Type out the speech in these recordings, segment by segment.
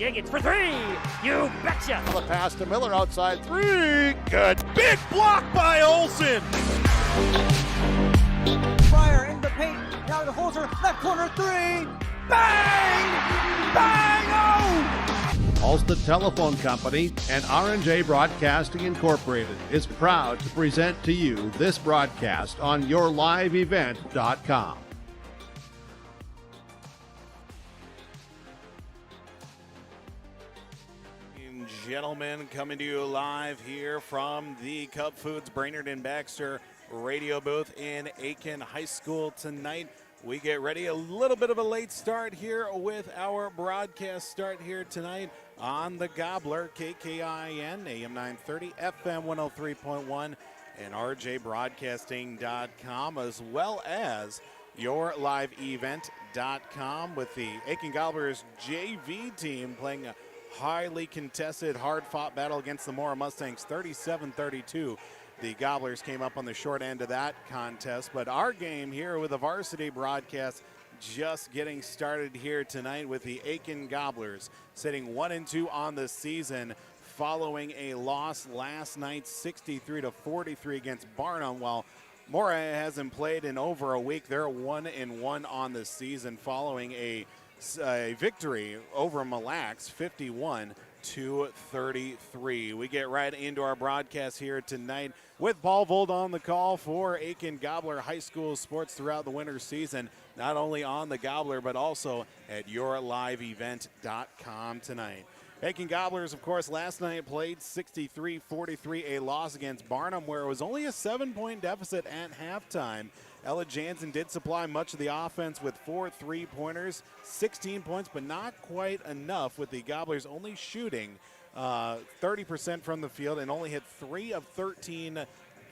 Giggins for three. You betcha. The pass to Miller outside three. Good. Big block by Olsen. Fryer in the paint. Now to Holzer. Left corner three. Bang! Bang! Oh! Ulster Telephone Company and R&J Broadcasting Incorporated is proud to present to you this broadcast on yourliveevent.com. Gentlemen, coming to you live here from the Cub Foods Brainerd and Baxter radio booth in Aitkin High School tonight. We get ready, a little bit of a late start here with our broadcast start here tonight on the Gobbler, KKIN, AM 930, FM 103.1, and rjbroadcasting.com, as well as yourliveevent.com with the Aitkin Gobblers JV team playing a highly contested, hard-fought battle against the Mora Mustangs, 37-32. The Gobblers came up on the short end of that contest, but our game here with the varsity broadcast just getting started here tonight with the Aitkin Gobblers sitting 1-2 on the season following a loss last night, 63-43 against Barnum. While Mora hasn't played in over a week, they're 1-1 on the season following a victory over Mille Lacs, 51-33. We get right into our broadcast here tonight with Paul Vold on the call for Aitkin Gobbler High School sports throughout the winter season, not only on the Gobbler but also at yourliveevent.com tonight. Aitkin Gobblers, of course, last night played 63-43, a loss against Barnum where it was only a 7-point deficit at halftime. Ella Jansen did supply much of the offense with 4 3-pointers, 16 points, but not quite enough, with the Gobblers only shooting 30% from the field and only hit 3 of 13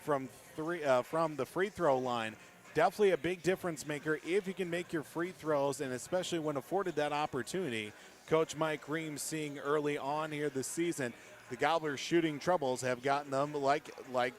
from the free throw line. Definitely a big difference maker if you can make your free throws, and especially when afforded that opportunity. Coach Mike Reams seeing early on here this season, the Gobblers' shooting troubles have gotten them, like I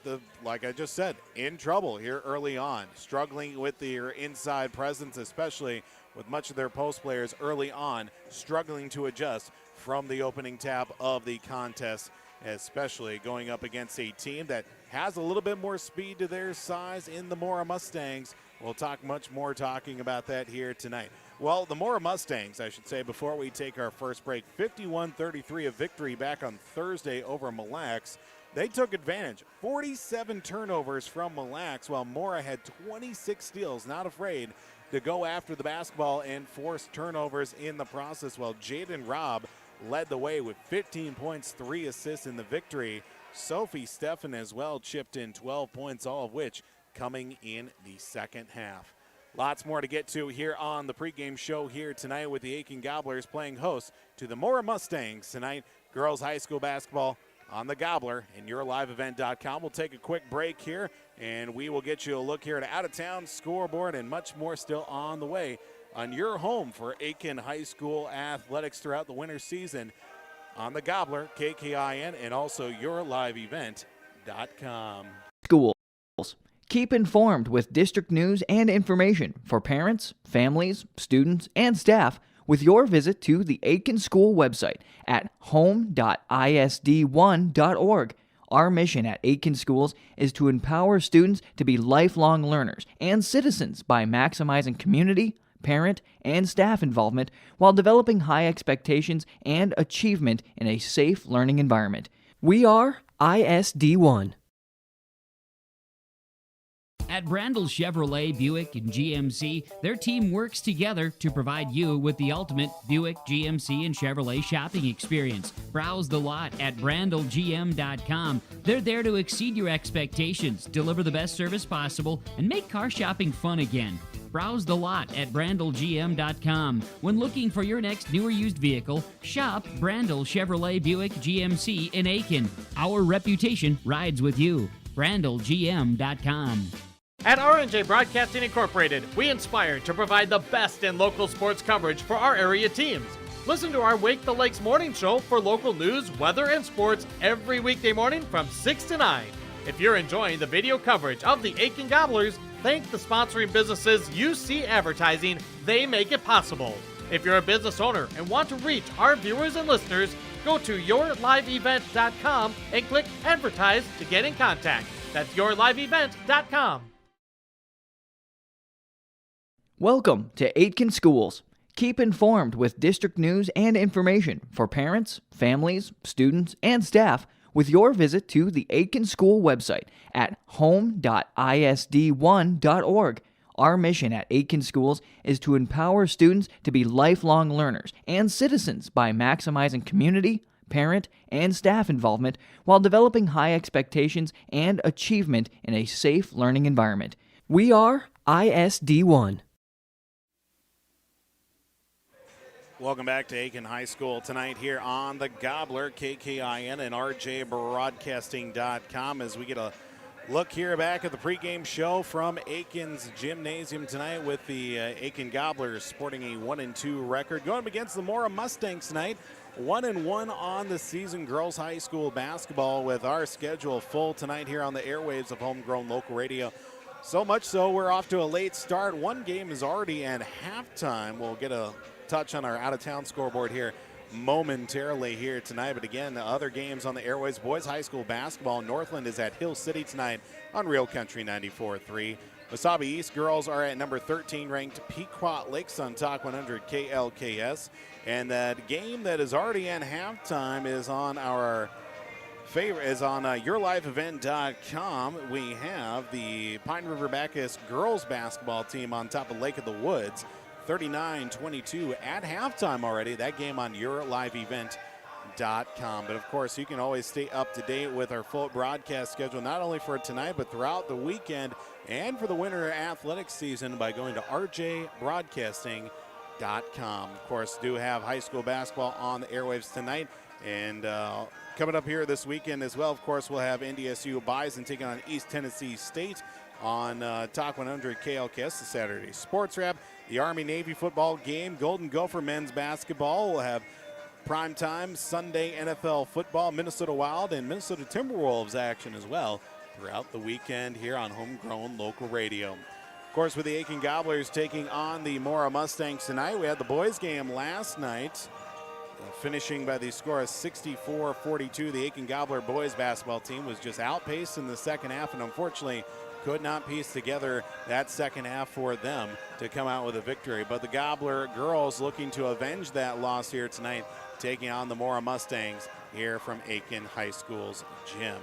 just said, in trouble here early on, struggling with their inside presence, especially with much of their post players early on, struggling to adjust from the opening tap of the contest, especially going up against a team that has a little bit more speed to their size in the Mora Mustangs. We'll talk much more talking about that here tonight. Well, the Mora Mustangs, I should say, before we take our first break, 51-33, a victory back on Thursday over Mille Lacs. They took advantage. 47 turnovers from Mille Lacs, while Mora had 26 steals, not afraid to go after the basketball and force turnovers in the process, while Jaden Robb led the way with 15 points, 3 assists in the victory. Sophie Steffen as well chipped in 12 points, all of which coming in the second half. Lots more to get to here on the pregame show here tonight with the Aitkin Gobblers playing host to the Mora Mustangs tonight. Girls high school basketball on the Gobbler and yourliveevent.com. We'll take a quick break here, and we will get you a look here at out-of-town scoreboard and much more still on the way on your home for Aitkin High School athletics throughout the winter season on the Gobbler, KKIN, and also yourliveevent.com. Schools. Keep informed with district news and information for parents, families, students, and staff with your visit to the Aitkin School website at home.isd1.org. Our mission at Aitkin Schools is to empower students to be lifelong learners and citizens by maximizing community, parent, and staff involvement while developing high expectations and achievement in a safe learning environment. We are ISD1. At Brandel Chevrolet, Buick, and GMC, their team works together to provide you with the ultimate Buick, GMC, and Chevrolet shopping experience. Browse the lot at brandelgm.com. They're there to exceed your expectations, deliver the best service possible, and make car shopping fun again. Browse the lot at brandelgm.com. When looking for your next new or used vehicle, shop Brandel Chevrolet Buick GMC in Aitkin. Our reputation rides with you. brandelgm.com. At R&J Broadcasting Incorporated, we inspire to provide the best in local sports coverage for our area teams. Listen to our Wake the Lakes morning show for local news, weather, and sports every weekday morning from 6 to 9. If you're enjoying the video coverage of the Aitkin Gobblers, thank the sponsoring businesses you see advertising. They make it possible. If you're a business owner and want to reach our viewers and listeners, go to yourliveevent.com and click Advertise to get in contact. That's yourliveevent.com. Welcome to Aitkin Schools. Keep informed with district news and information for parents, families, students, and staff with your visit to the Aitkin School website at home.isd1.org. Our mission at Aitkin Schools is to empower students to be lifelong learners and citizens by maximizing community, parent, and staff involvement while developing high expectations and achievement in a safe learning environment. We are ISD1. Welcome back to Aitkin High School tonight here on the Gobbler, KKIN and RJBroadcasting.com as we get a look here back at the pregame show from Aitkin's Gymnasium tonight with the Aitkin Gobblers sporting a 1-2 record. Going up against the Mora Mustangs tonight, 1-1 on the season girls high school basketball with our schedule full tonight here on the airwaves of Homegrown Local Radio. So much so we're off to a late start. One game is already at halftime. We'll get a touch on our out-of-town scoreboard here momentarily here tonight. But again, the other games on the airways, boys high school basketball, Northland is at Hill City tonight on Real Country 94.3. Wasabi East girls are at number 13 ranked Pequot Lakes on Talk 100 KLKS. And that game that is already at halftime is on our yourliveevent.com. We have the Pine River Bacchus girls basketball team on top of Lake of the Woods, 39-22 at halftime already. That game on yourliveevent.com. But of course, you can always stay up to date with our full broadcast schedule, not only for tonight, but throughout the weekend and for the winter athletics season by going to rjbroadcasting.com. Of course, do have high school basketball on the airwaves tonight. And coming up here this weekend as well, of course, we'll have NDSU Bison taking on East Tennessee State on Talk 100 KLKS, the Saturday Sports Wrap. The Army-Navy football game, Golden Gopher men's basketball. We'll have primetime Sunday NFL football, Minnesota Wild and Minnesota Timberwolves action as well throughout the weekend here on Homegrown Local Radio. Of course, with the Aitkin Gobblers taking on the Mora Mustangs tonight, we had the boys game last night, finishing by the score of 64-42. The Aitkin Gobbler boys basketball team was just outpaced in the second half and unfortunately could not piece together that second half for them to come out with a victory. But the Gobbler girls looking to avenge that loss here tonight, taking on the Mora Mustangs here from Aitkin High School's gym.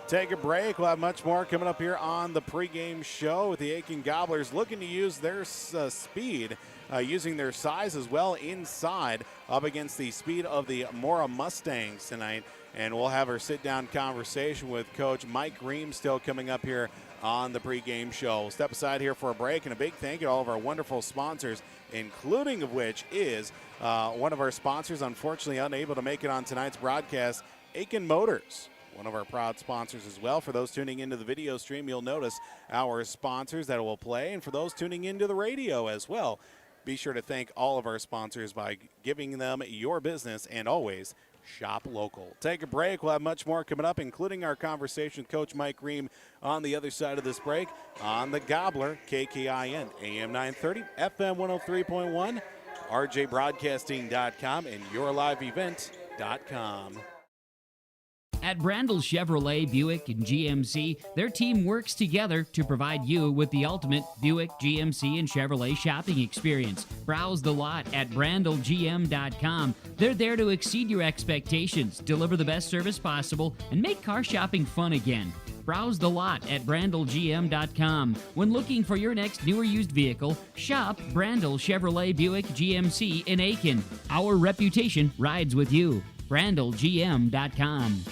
Take a break. We'll have much more coming up here on the pregame show with the Aitkin Gobblers looking to use their speed, using their size as well inside up against the speed of the Mora Mustangs tonight. And we'll have our sit-down conversation with Coach Mike Ream still coming up here on the pregame show. We'll step aside here for a break, and a big thank you to all of our wonderful sponsors, including of which is one of our sponsors, unfortunately unable to make it on tonight's broadcast, Aitkin Motors. One of our proud sponsors as well. For those tuning into the video stream, you'll notice our sponsors that will play, and for those tuning into the radio as well, be sure to thank all of our sponsors by giving them your business and always shop local. Take a break. We'll have much more coming up, including our conversation with Coach Mike Ream on the other side of this break on the Gobbler, KKIN, AM 930, FM 103.1, rjbroadcasting.com, and yourliveevent.com. At Brandel Chevrolet, Buick, and GMC, their team works together to provide you with the ultimate Buick, GMC, and Chevrolet shopping experience. Browse the lot at brandelgm.com. They're there to exceed your expectations, deliver the best service possible, and make car shopping fun again. Browse the lot at brandelgm.com. When looking for your next new or used vehicle, shop Brandel Chevrolet, Buick, GMC in Aitkin. Our reputation rides with you. brandelgm.com.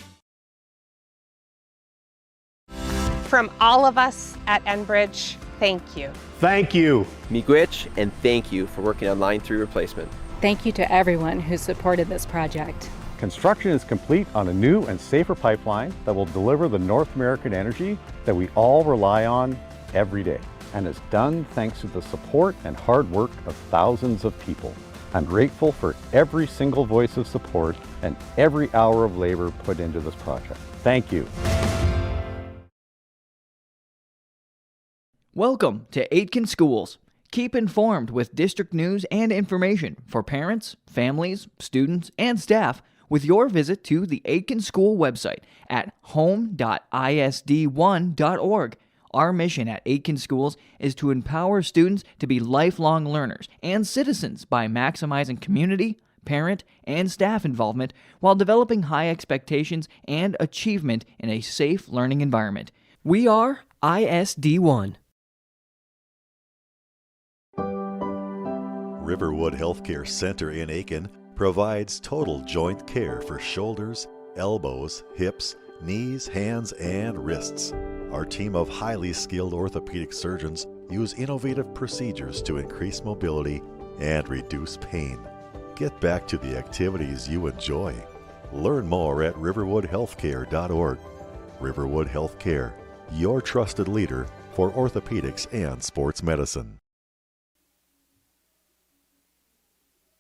From all of us at Enbridge, thank you. Thank you. Miigwech, and thank you for working on Line 3 replacement. Thank you to everyone who supported this project. Construction is complete on a new and safer pipeline that will deliver the North American energy that we all rely on every day. And it's done thanks to the support and hard work of thousands of people. I'm grateful for every single voice of support and every hour of labor put into this project. Thank you. Welcome to Aitkin Schools. Keep informed with district news and information for parents, families, students, and staff with your visit to the Aitkin School website at home.isd1.org. Our mission at Aitkin Schools is to empower students to be lifelong learners and citizens by maximizing community, parent, and staff involvement while developing high expectations and achievement in a safe learning environment. We are ISD1. Riverwood Healthcare Center in Aitkin provides total joint care for shoulders, elbows, hips, knees, hands, and wrists. Our team of highly skilled orthopedic surgeons use innovative procedures to increase mobility and reduce pain. Get back to the activities you enjoy. Learn more at riverwoodhealthcare.org. Riverwood Healthcare, your trusted leader for orthopedics and sports medicine.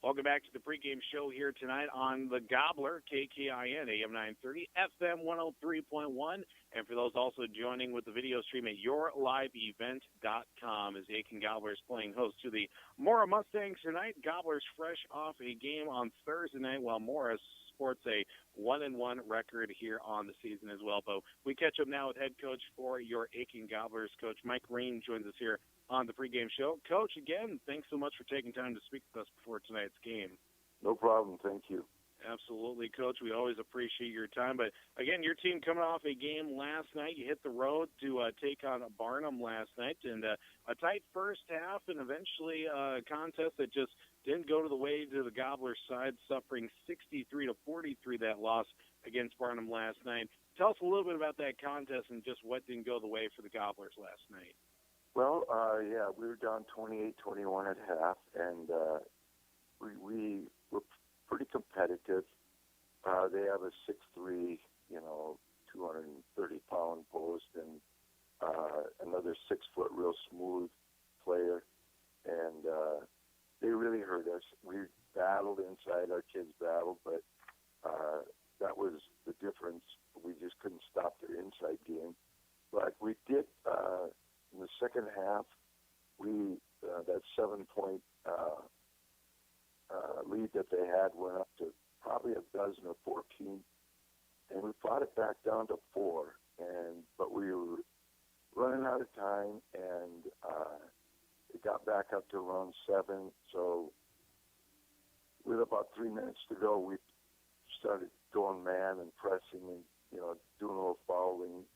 Welcome back to the pregame show here tonight on the Gobbler, KKIN, AM 930, FM 103.1. And for those also joining with the video stream at yourliveevent.com, as the Aitkin Gobblers playing host to the Mora Mustangs tonight. Gobblers fresh off a game on Thursday night, while Mora sports a 1-1 record here on the season as well. But we catch up now with head coach for your Aitkin Gobblers, Coach Mike Rain, joins us here on the pregame show. Coach, again, thanks so much for taking time to speak with us before tonight's game. No problem. Thank you. Absolutely, Coach. We always appreciate your time. But, again, your team coming off a game last night. You hit the road to take on Barnum last night. And a tight first half and eventually a contest that just didn't go to the way to the Gobblers' side, suffering 63-43 that loss against Barnum last night. Tell us a little bit about that contest and just what didn't go the way for the Gobblers last night. Well, yeah, we were down 28-21 at half, and we were pretty competitive. They have a 6'3", 230-pound post, and another 6-foot real smooth player, and they really hurt us. We battled inside, our kids battled, but that was the difference. We just couldn't stop their inside game. But we did, in the second half, that 7-point lead that they had went up to probably a dozen or 14, and we fought it back down to 4. But we were running out of time, and it got back up to around 7. So with about 3 minutes to go, we started going man and pressing and doing a little fouling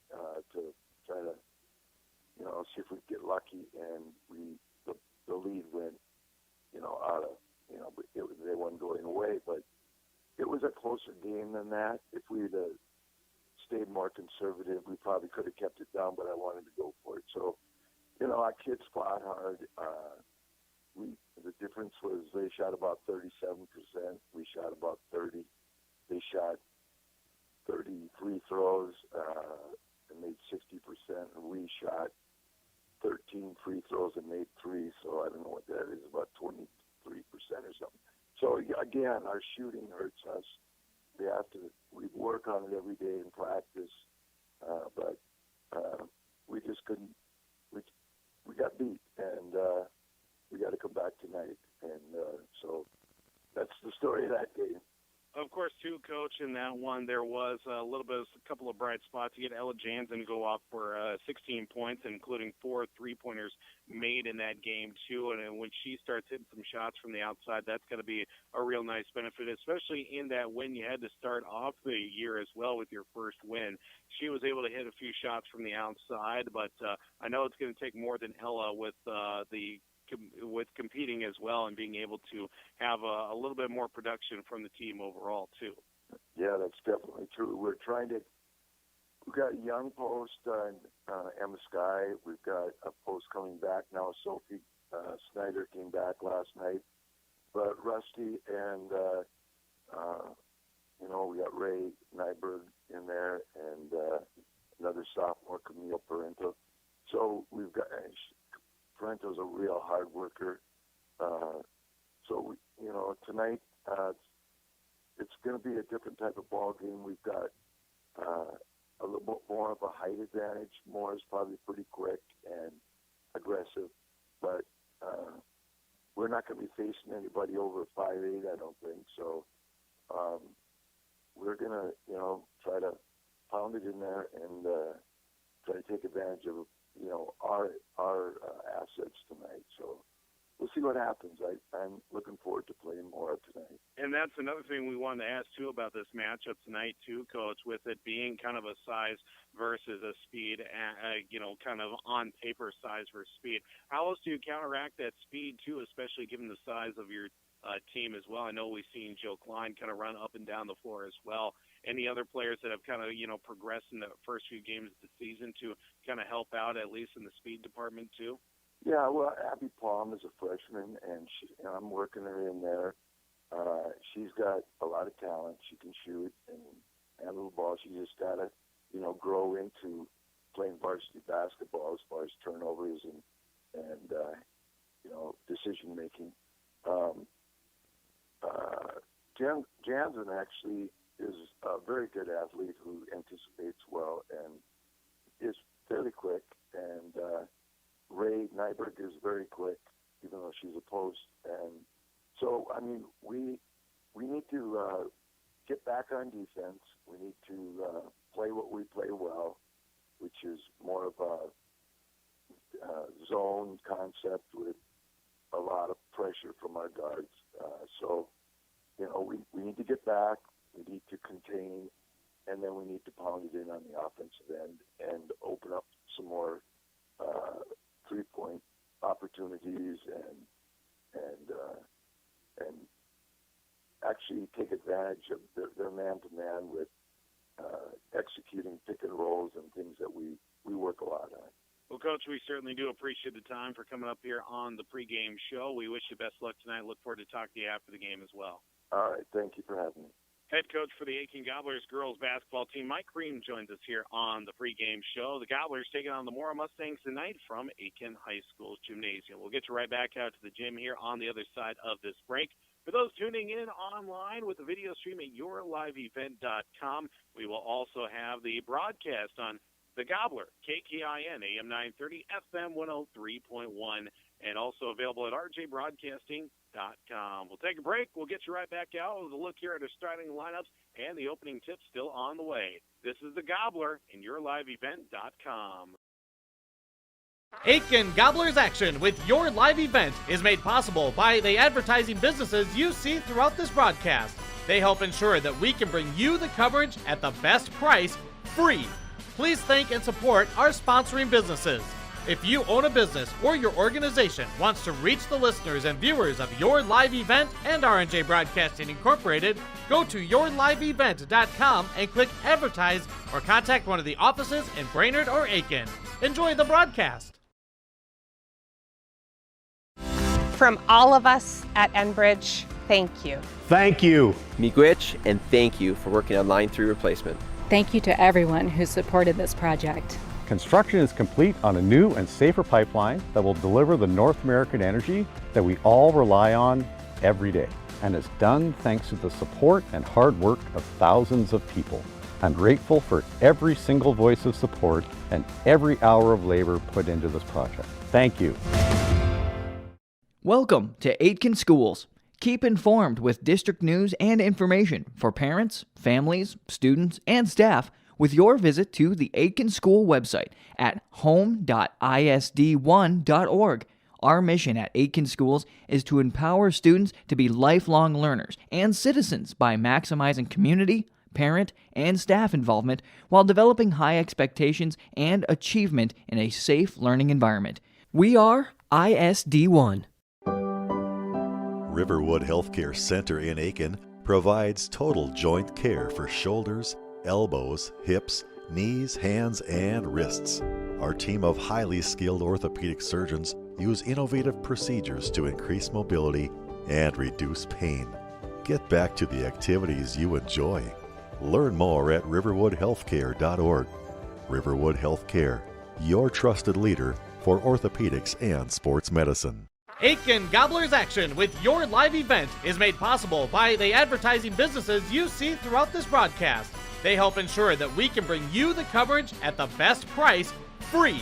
to try to see if we could get lucky, and the lead went out of. They weren't going away, but it was a closer game than that. If we'd stayed more conservative, we probably could have kept it down, but I wanted to go for it. So, our kids fought hard. The difference was they shot about 37%. We shot about 30%. They shot 30 free throws and made 60%, and we shot 13 free throws and made 3. So I don't know what that is, about 23% or something. So again, our shooting hurts us. We work on it every day in practice, but we just couldn't. We got beat, and we got to come back tonight. And so that's the story of that game. Of course, too, Coach, in that one, there was a couple of bright spots. You get Ella Jansen go off for 16 points, including 4 3-pointers made in that game, too. And when she starts hitting some shots from the outside, that's going to be a real nice benefit, especially in that win you had to start off the year as well with your first win. She was able to hit a few shots from the outside, but I know it's going to take more than Ella with competing as well and being able to have a little bit more production from the team overall too. Yeah, that's definitely true. We've got a young post, Emma Sky. We've got a post coming back now. Sophie Snyder came back last night. But Rusty and, we got Ray Nyberg in there and another sophomore, Camille Parento. So we've got... Parento's a real hard worker. So, tonight it's going to be a different type of ball game. We've got a little bit more of a height advantage. Mora's probably pretty quick and aggressive, but we're not going to be facing anybody over 5'8", I don't think. So we're going to, try to pound it in there and try to take advantage of, our assets tonight. So we'll see what happens. I'm looking forward to playing Mora tonight. And that's another thing we wanted to ask, too, about this matchup tonight, too, Coach, with it being kind of a size versus a speed, kind of on paper size versus speed. How else do you counteract that speed, too, especially given the size of your team as well? I know we've seen Joe Klein kind of run up and down the floor as well. Any other players that have kind of, progressed in the first few games of the season to kind of help out, at least in the speed department, too? Yeah, well, Abby Palm is a freshman, and I'm working her in there. She's got a lot of talent. She can shoot and handle the ball. She just got to, grow into playing varsity basketball as far as turnovers and decision making. Jansen actually is a very good athlete who anticipates well and is fairly quick. And Ray Nyberg is very quick, even though she's a post. And so, we need to get back on defense. We need to play what we play well, which is more of a zone concept with a lot of pressure from our guards. We need to get back. We need to contain, and then we need to pound it in on the offensive end and open up some more three-point opportunities and actually take advantage of their man-to-man with executing pick and rolls and things that we work a lot on. Well, Coach, we certainly do appreciate the time for coming up here on the pregame show. We wish you best luck tonight. Look forward to talking to you after the game as well. All right. Thank you for having me. Head coach for the Aitkin Gobblers girls basketball team, Mike Green, joins us here on the pregame show. The Gobblers taking on the Mora Mustangs tonight from Aitkin High School's gymnasium. We'll get you right back out to the gym here on the other side of this break. For those tuning in online with the video stream at yourliveevent.com, we will also have the broadcast on the Gobbler, KKIN, AM 930, FM 103.1, and also available at rjbroadcasting.com. We'll take a break. We'll get you right back out with a look here at our starting lineups and the opening tips still on the way. This is the Gobbler and yourliveevent.com. Aitkin Gobblers Action with your live event is made possible by the advertising businesses you see throughout this broadcast. They help ensure that we can bring you the coverage at the best price, free. Please thank and support our sponsoring businesses. If you own a business or your organization wants to reach the listeners and viewers of your live event and R&J Broadcasting Incorporated, go to yourliveevent.com and click Advertise or contact one of the offices in Brainerd or Aitkin. Enjoy the broadcast. From all of us at Enbridge, thank you. Thank you. Miigwech, and thank you for working on Line 3 replacement. Thank you to everyone who supported this project. Construction is complete on a new and safer pipeline that will deliver the North American energy that we all rely on every day. And it's done thanks to the support and hard work of thousands of people. I'm grateful for every single voice of support and every hour of labor put into this project. Thank you. Welcome to Aitkin Schools. Keep informed with district news and information for parents, families, students, and staff with your visit to the Aitkin School website at home.isd1.org. Our mission at Aitkin Schools is to empower students to be lifelong learners and citizens by maximizing community, parent, and staff involvement while developing high expectations and achievement in a safe learning environment. We are ISD1. Riverwood Healthcare Center in Aitkin provides total joint care for shoulders, elbows, hips, knees, hands, and wrists. Our team of highly skilled orthopedic surgeons use innovative procedures to increase mobility and reduce pain. Get back to the activities you enjoy. Learn more at riverwoodhealthcare.org. Riverwood Healthcare, your trusted leader for orthopedics and sports medicine. Aitkin Gobblers Action with your live event is made possible by the advertising businesses you see throughout this broadcast. They help ensure that we can bring you the coverage at the best price, free.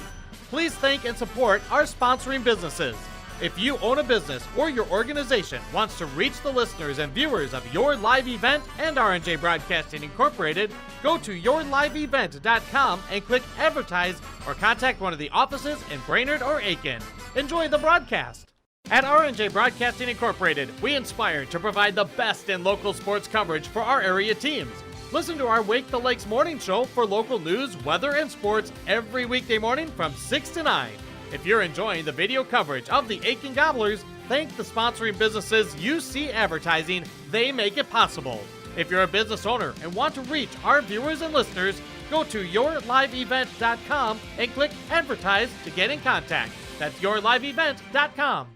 Please thank and support our sponsoring businesses. If you own a business or your organization wants to reach the listeners and viewers of your live event and R&J Broadcasting Incorporated, go to yourliveevent.com and click Advertise or contact one of the offices in Brainerd or Aitkin. Enjoy the broadcast. At R&J Broadcasting Incorporated, we inspire to provide the best in local sports coverage for our area teams. Listen to our Wake the Lakes morning show for local news, weather, and sports every weekday morning from 6 to 9. If you're enjoying the video coverage of the Aitkin Gobblers, thank the sponsoring businesses you see advertising. They make it possible. If you're a business owner and want to reach our viewers and listeners, go to yourliveevent.com and click Advertise to get in contact. That's yourliveevent.com.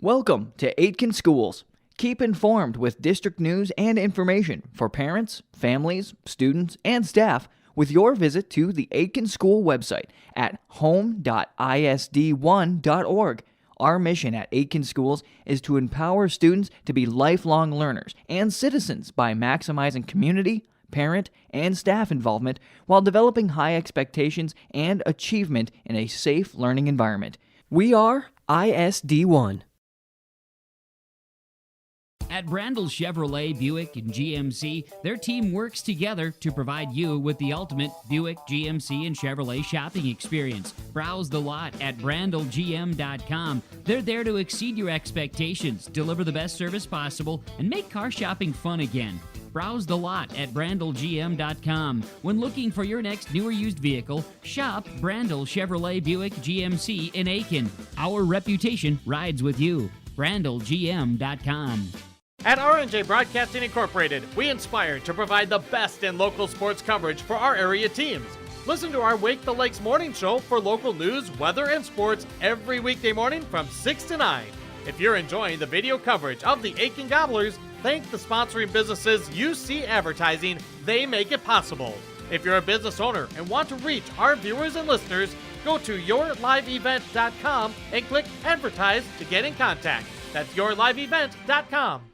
Welcome to Aitkin Schools. Keep informed with district news and information for parents, families, students, and staff with your visit to the Aitkin School website at home.isd1.org. Our mission at Aitkin Schools is to empower students to be lifelong learners and citizens by maximizing community, parent, and staff involvement while developing high expectations and achievement in a safe learning environment. We are ISD1. At Brandel Chevrolet, Buick, and GMC, their team works together to provide you with the ultimate Buick, GMC, and Chevrolet shopping experience. Browse the lot at brandelgm.com. They're there to exceed your expectations, deliver the best service possible, and make car shopping fun again. Browse the lot at brandelgm.com. When looking for your next new or used vehicle, shop Brandel Chevrolet, Buick, GMC in Aitkin. Our reputation rides with you. brandelgm.com. At R&J Broadcasting Incorporated, we inspire to provide the best in local sports coverage for our area teams. Listen to our Wake the Lakes morning show for local news, weather, and sports every weekday morning from 6 to 9. If you're enjoying the video coverage of the Aitkin Gobblers, thank the sponsoring businesses you see advertising. They make it possible. If you're a business owner and want to reach our viewers and listeners, go to yourliveevent.com and click Advertise to get in contact. That's yourliveevent.com.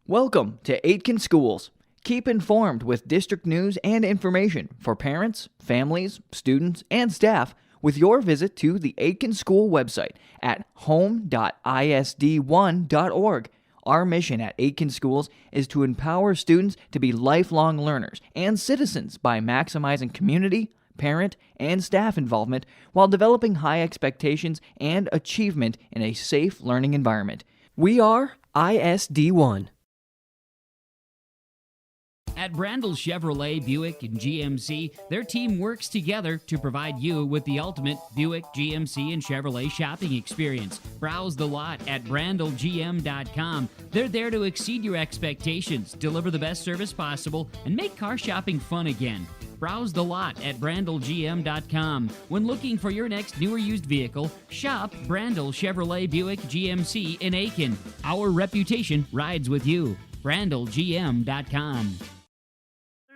Welcome to Aitkin Schools. Keep informed with district news and information for parents, families, students, and staff with your visit to the Aitkin School website at home.isd1.org. Our mission at Aitkin Schools is to empower students to be lifelong learners and citizens by maximizing community, parent, and staff involvement while developing high expectations and achievement in a safe learning environment. We are ISD1. At Brandel Chevrolet, Buick, and GMC, their team works together to provide you with the ultimate Buick, GMC, and Chevrolet shopping experience. Browse the lot at brandelgm.com. They're there to exceed your expectations, deliver the best service possible, and make car shopping fun again. Browse the lot at brandelgm.com. When looking for your next new or used vehicle, shop Brandel Chevrolet, Buick, GMC in Aitkin. Our reputation rides with you. brandelgm.com.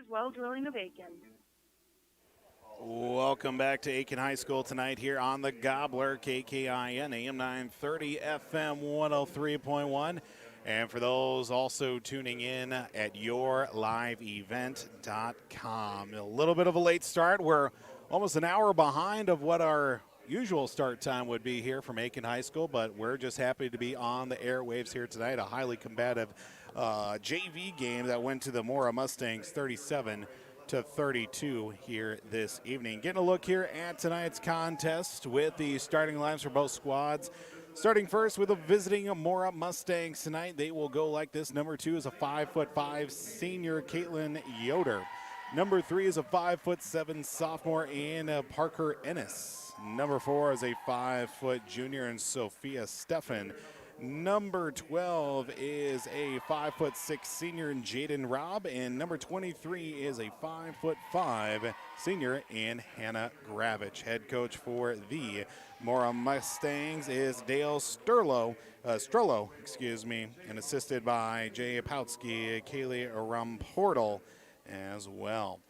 Well Drilling of Aitkin. Welcome back to Aitkin High School tonight here on the Gobbler, KKIN, AM 930, FM 103.1. And for those also tuning in at yourliveevent.com. A little bit of a late start. We're almost an hour behind of what our usual start time would be here from Aitkin High School, but we're just happy to be on the airwaves here tonight. A highly combative JV game that went to the Mora Mustangs 37-32 here this evening. Getting a look here at tonight's contest with the starting lines for both squads. Starting first with the visiting Mora Mustangs tonight. They will go like this. Number 2 is a 5'5" senior Caitlin Yoder. Number 3 is a 5'7" sophomore in Parker Ennis. Number 4 is a 5' junior in Sophia Steffen. Number 12 is a 5'6" senior in Jaden Robb, and number 23 is a 5'5" senior in Hannah Gravich. Head coach for the Mora Mustangs is Dale Strollo, and assisted by Jay Pautsky, Kaylee Rumportal as well.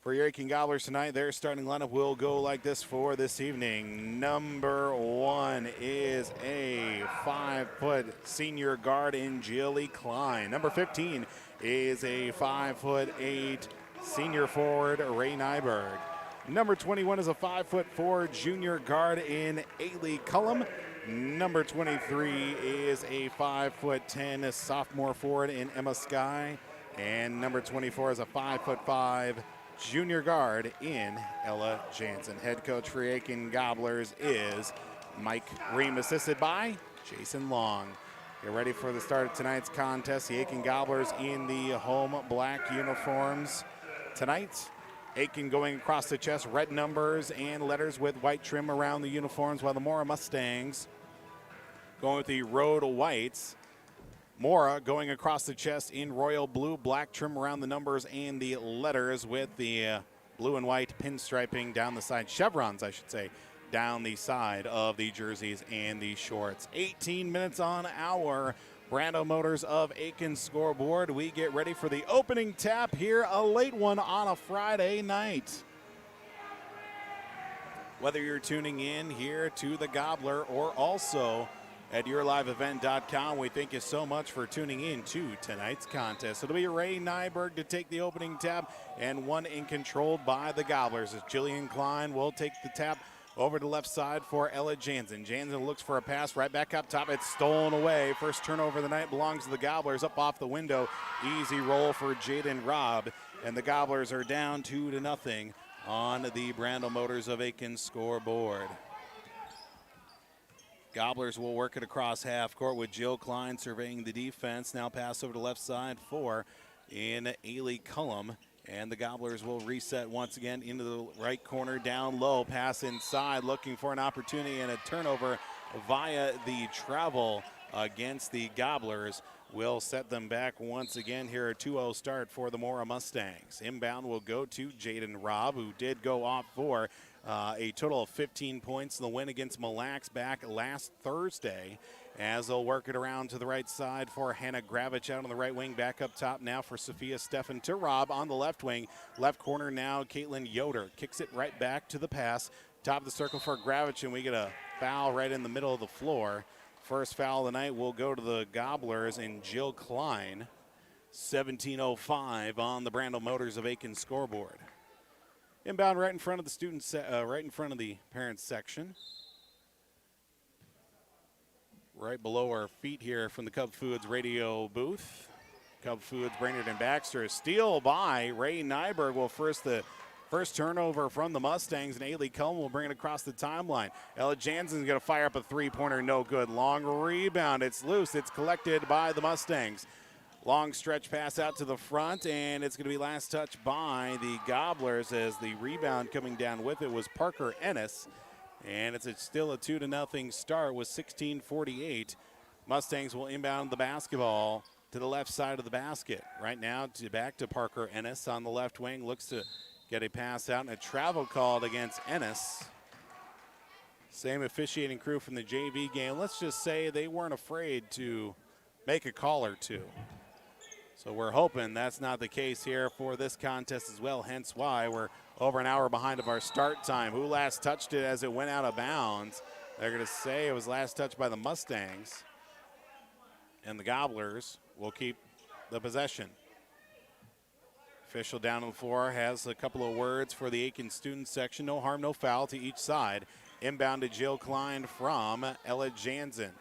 For your Aitkin Gobblers tonight, their starting lineup will go like this for this evening. Number 1 is a 5' senior guard in Jilly Klein. Number 15 is a 5'8" senior forward Ray Nyberg. Number 21 is a 5'4" junior guard in Ailey Cullum. Number 23 is a 5'10" sophomore forward in Emma Sky. And number 24 is a 5'5" junior guard in Ella Jansen. Head coach for Aitkin Gobblers is Mike Ream, assisted by Jason Long. Get ready for the start of tonight's contest. The Aitkin Gobblers in the home black uniforms tonight. Aitkin going across the chest, red numbers and letters with white trim around the uniforms, while the Mora Mustangs going with the road whites. Mora going across the chest in royal blue, black trim around the numbers and the letters with the blue and white pinstriping down the side, chevrons I should say, down the side of the jerseys and the shorts. 18 minutes on our Brando Motors of Aitkin scoreboard. We get ready for the opening tap here, a late one on a Friday night. Whether you're tuning in here to the Gobbler or also at yourliveevent.com, we thank you so much for tuning in to tonight's contest. It'll be Ray Nyberg to take the opening tap, and one in controlled by the Gobblers as Jillian Klein will take the tap over to the left side for Ella Jansen. Jansen looks for a pass right back up top. It's stolen away. First turnover of the night belongs to the Gobblers. Up off the window. Easy roll for Jaden Robb. And the Gobblers are down 2-0 on the Brando Motors of Aitkin scoreboard. Gobblers will work it across half court with Jill Klein surveying the defense. Now pass over to left side for in Ailey Cullum. And the Gobblers will reset once again into the right corner, down low, pass inside, looking for an opportunity and a turnover via the travel against the Gobblers. Will set them back once again here, a 2-0 start for the Mora Mustangs. Inbound will go to Jaden Robb, who did go off for a total of 15 points in the win against Mille Lacs back last Thursday. As they'll work it around to the right side for Hannah Gravich out on the right wing. Back up top now for Sophia Steffen to Robb on the left wing. Left corner now, Caitlin Yoder kicks it right back to the pass. Top of the circle for Gravich, and we get a foul right in the middle of the floor. First foul of the night will go to the Gobblers and Jill Klein. 17:05 on the Brando Motors of Aitkin scoreboard. Inbound right in front of the students, right in front of the parents section. Right below our feet here from the Cub Foods radio booth. Cub Foods, Brainerd and Baxter. A steal by Ray Nyberg will first turnover from the Mustangs, and Ailey Cullum will bring it across the timeline. Ella Jansen's going to fire up a three-pointer, no good. Long rebound, it's loose, it's collected by the Mustangs. Long stretch pass out to the front, and it's going to be last touch by the Gobblers as the rebound coming down with it was Parker Ennis. And it's still a 2-0 start with 16:48. Mustangs will inbound the basketball to the left side of the basket. Right now, back to Parker Ennis on the left wing. Looks to get a pass out and a travel called against Ennis. Same officiating crew from the JV game. Let's just say they weren't afraid to make a call or two. So we're hoping that's not the case here for this contest as well, hence why we're over an hour behind of our start time. Who last touched it as it went out of bounds? They're going to say it was last touched by the Mustangs. And the Gobblers will keep the possession. Official down on the floor has a couple of words for the Aitkin student section. No harm, no foul to each side. Inbound to Jill Klein from Ella Jansen.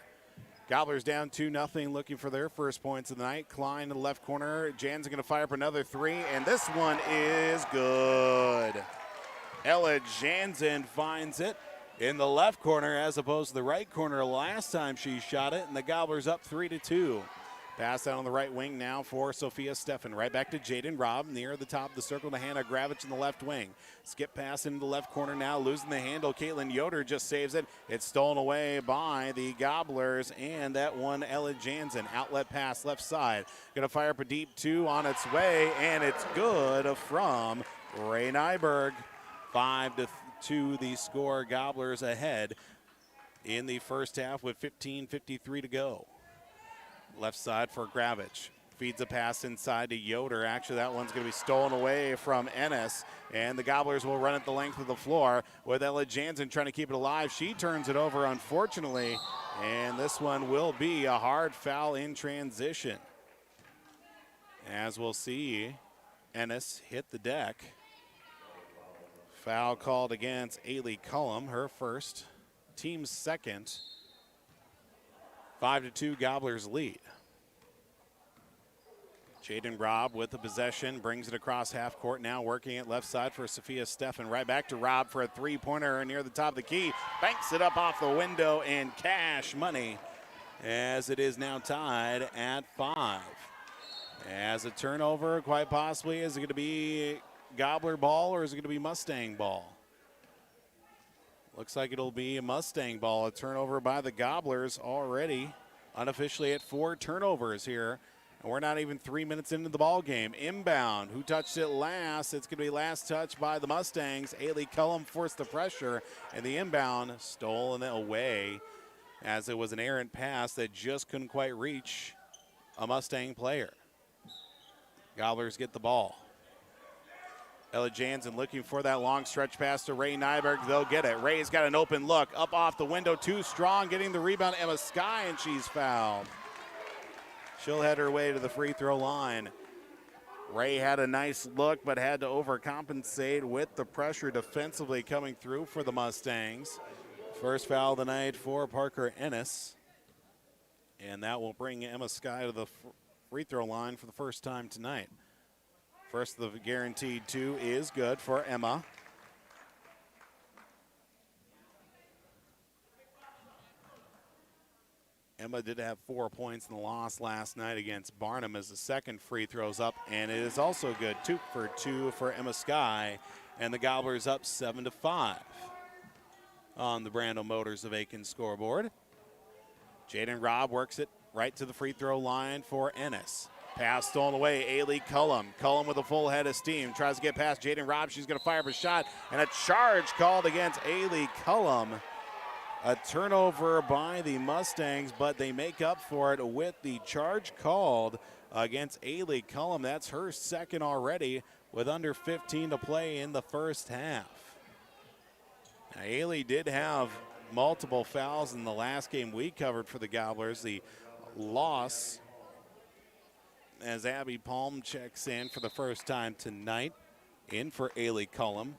Gobblers down 2-0, looking for their first points of the night. Klein in the left corner. Jansen going to fire up another three, and this one is good. Ella Jansen finds it in the left corner as opposed to the right corner last time she shot it, and the Gobblers up 3-2. Pass out on the right wing now for Sophia Steffen. Right back to Jaden Robb near the top of the circle to Hannah Gravich in the left wing. Skip pass into the left corner now, losing the handle. Caitlin Yoder just saves it. It's stolen away by the Gobblers, and that one Ella Jansen. Outlet pass left side. Going to fire up a deep two on its way, and it's good from Ray Nyberg. 5-2 the score. Gobblers ahead in the first half with 15:53 to go. Left side for Gravich. Feeds a pass inside to Yoder. Actually, that one's going to be stolen away from Ennis. And the Gobblers will run it the length of the floor with Ella Jansen trying to keep it alive. She turns it over, unfortunately. And this one will be a hard foul in transition. As we'll see, Ennis hit the deck. Foul called against Ailey Cullum, her first, team's second. 5-2 Gobblers lead. Jaden Robb with the possession, brings it across half court, now working it left side for Sophia Steffen. Right back to Robb for a three-pointer near the top of the key. Banks it up off the window and cash money as it is now tied at 5. As a turnover, quite possibly, is it going to be Gobbler ball or is it going to be Mustang ball? Looks like it'll be a Mustang ball. A turnover by the Gobblers already, unofficially at 4 turnovers here. And we're not even 3 minutes into the ball game. Inbound, who touched it last? It's going to be last touch by the Mustangs. Ailey Cullum forced the pressure, and the inbound stolen away as it was an errant pass that just couldn't quite reach a Mustang player. Gobblers get the ball. Ella Jansen looking for that long stretch pass to Ray Nyberg. They'll get it. Ray's got an open look. Up off the window, too strong. Getting the rebound, Emma Sky, and she's fouled. She'll head her way to the free throw line. Ray had a nice look, but had to overcompensate with the pressure defensively coming through for the Mustangs. First foul of the night for Parker Ennis. And that will bring Emma Sky to the free throw line for the first time tonight. First of the guaranteed 2 is good for Emma. Emma did have 4 points in the loss last night against Barnum as the second free throws up, and it is also good. 2 for 2 for Emma Sky, and the Gobblers up 7-5 on the Brando Motors of Aitkin scoreboard. Jaden Robb works it right to the free throw line for Ennis. Pass stolen away, Ailey Cullum. Cullum with a full head of steam. Tries to get past Jaden Robb. She's going to fire up a shot, and a charge called against Ailey Cullum. A turnover by the Mustangs, but they make up for it with the charge called against Ailey Cullum. That's her second already with under 15 to play in the first half. Now, Ailey did have multiple fouls in the last game we covered for the Gobblers. The loss as Abby Palm checks in for the first time tonight, in for Ailey Cullum.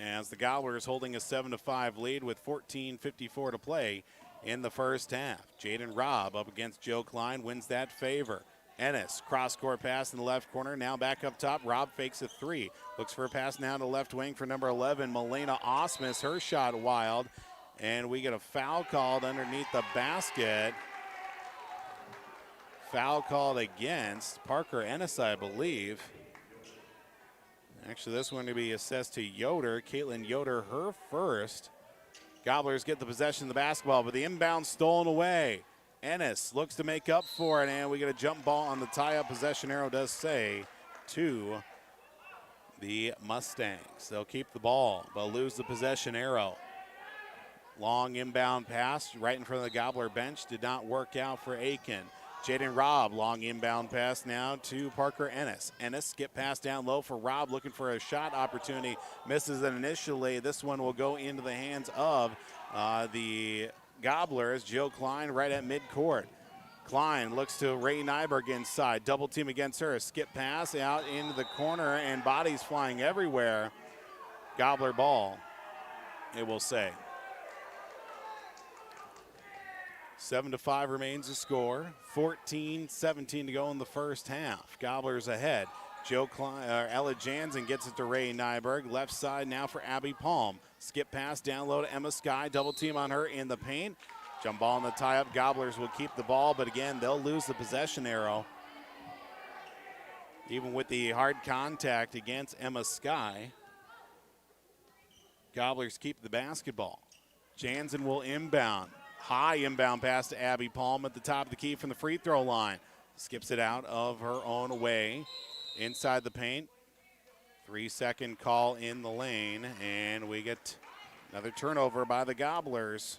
As the Gobblers holding a 7-5 lead with 14:54 to play in the first half. Jaden Robb up against Joe Klein, wins that favor. Ennis, cross-court pass in the left corner, now back up top. Robb fakes a 3. Looks for a pass now to left wing for number 11, Melena Osmus. Her shot wild, and we get a foul called underneath the basket. Foul called against Parker Ennis, I believe. Actually, this one to be assessed to Yoder. Caitlin Yoder, her first. Gobblers get the possession of the basketball, but the inbound stolen away. Ennis looks to make up for it, and we get a jump ball on the tie-up. Possession arrow does say to the Mustangs. They'll keep the ball, but lose the possession arrow. Long inbound pass right in front of the Gobbler bench. Did not work out for Aitkin. Jaden Robb, long inbound pass now to Parker Ennis. Ennis skip pass down low for Robb, looking for a shot opportunity. Misses it initially. This one will go into the hands of the Gobblers. Jill Klein right at midcourt. Klein looks to Ray Nyberg inside. Double team against her. Skip pass out into the corner, and bodies flying everywhere. Gobbler ball, it will say. 7-5 remains the score. 14-17 to go in the first half. Gobblers ahead. Joe Klein, Ella Jansen gets it to Ray Nyberg. Left side now for Abby Palm. Skip pass down low to Emma Sky. Double team on her in the paint. Jump ball in the tie-up. Gobblers will keep the ball, but again, they'll lose the possession arrow. Even with the hard contact against Emma Sky, Gobblers keep the basketball. Jansen will inbound. High inbound pass to Abby Palm at the top of the key from the free throw line. Skips it out of her own way inside the paint. 3-second call in the lane, and we get another turnover by the Gobblers.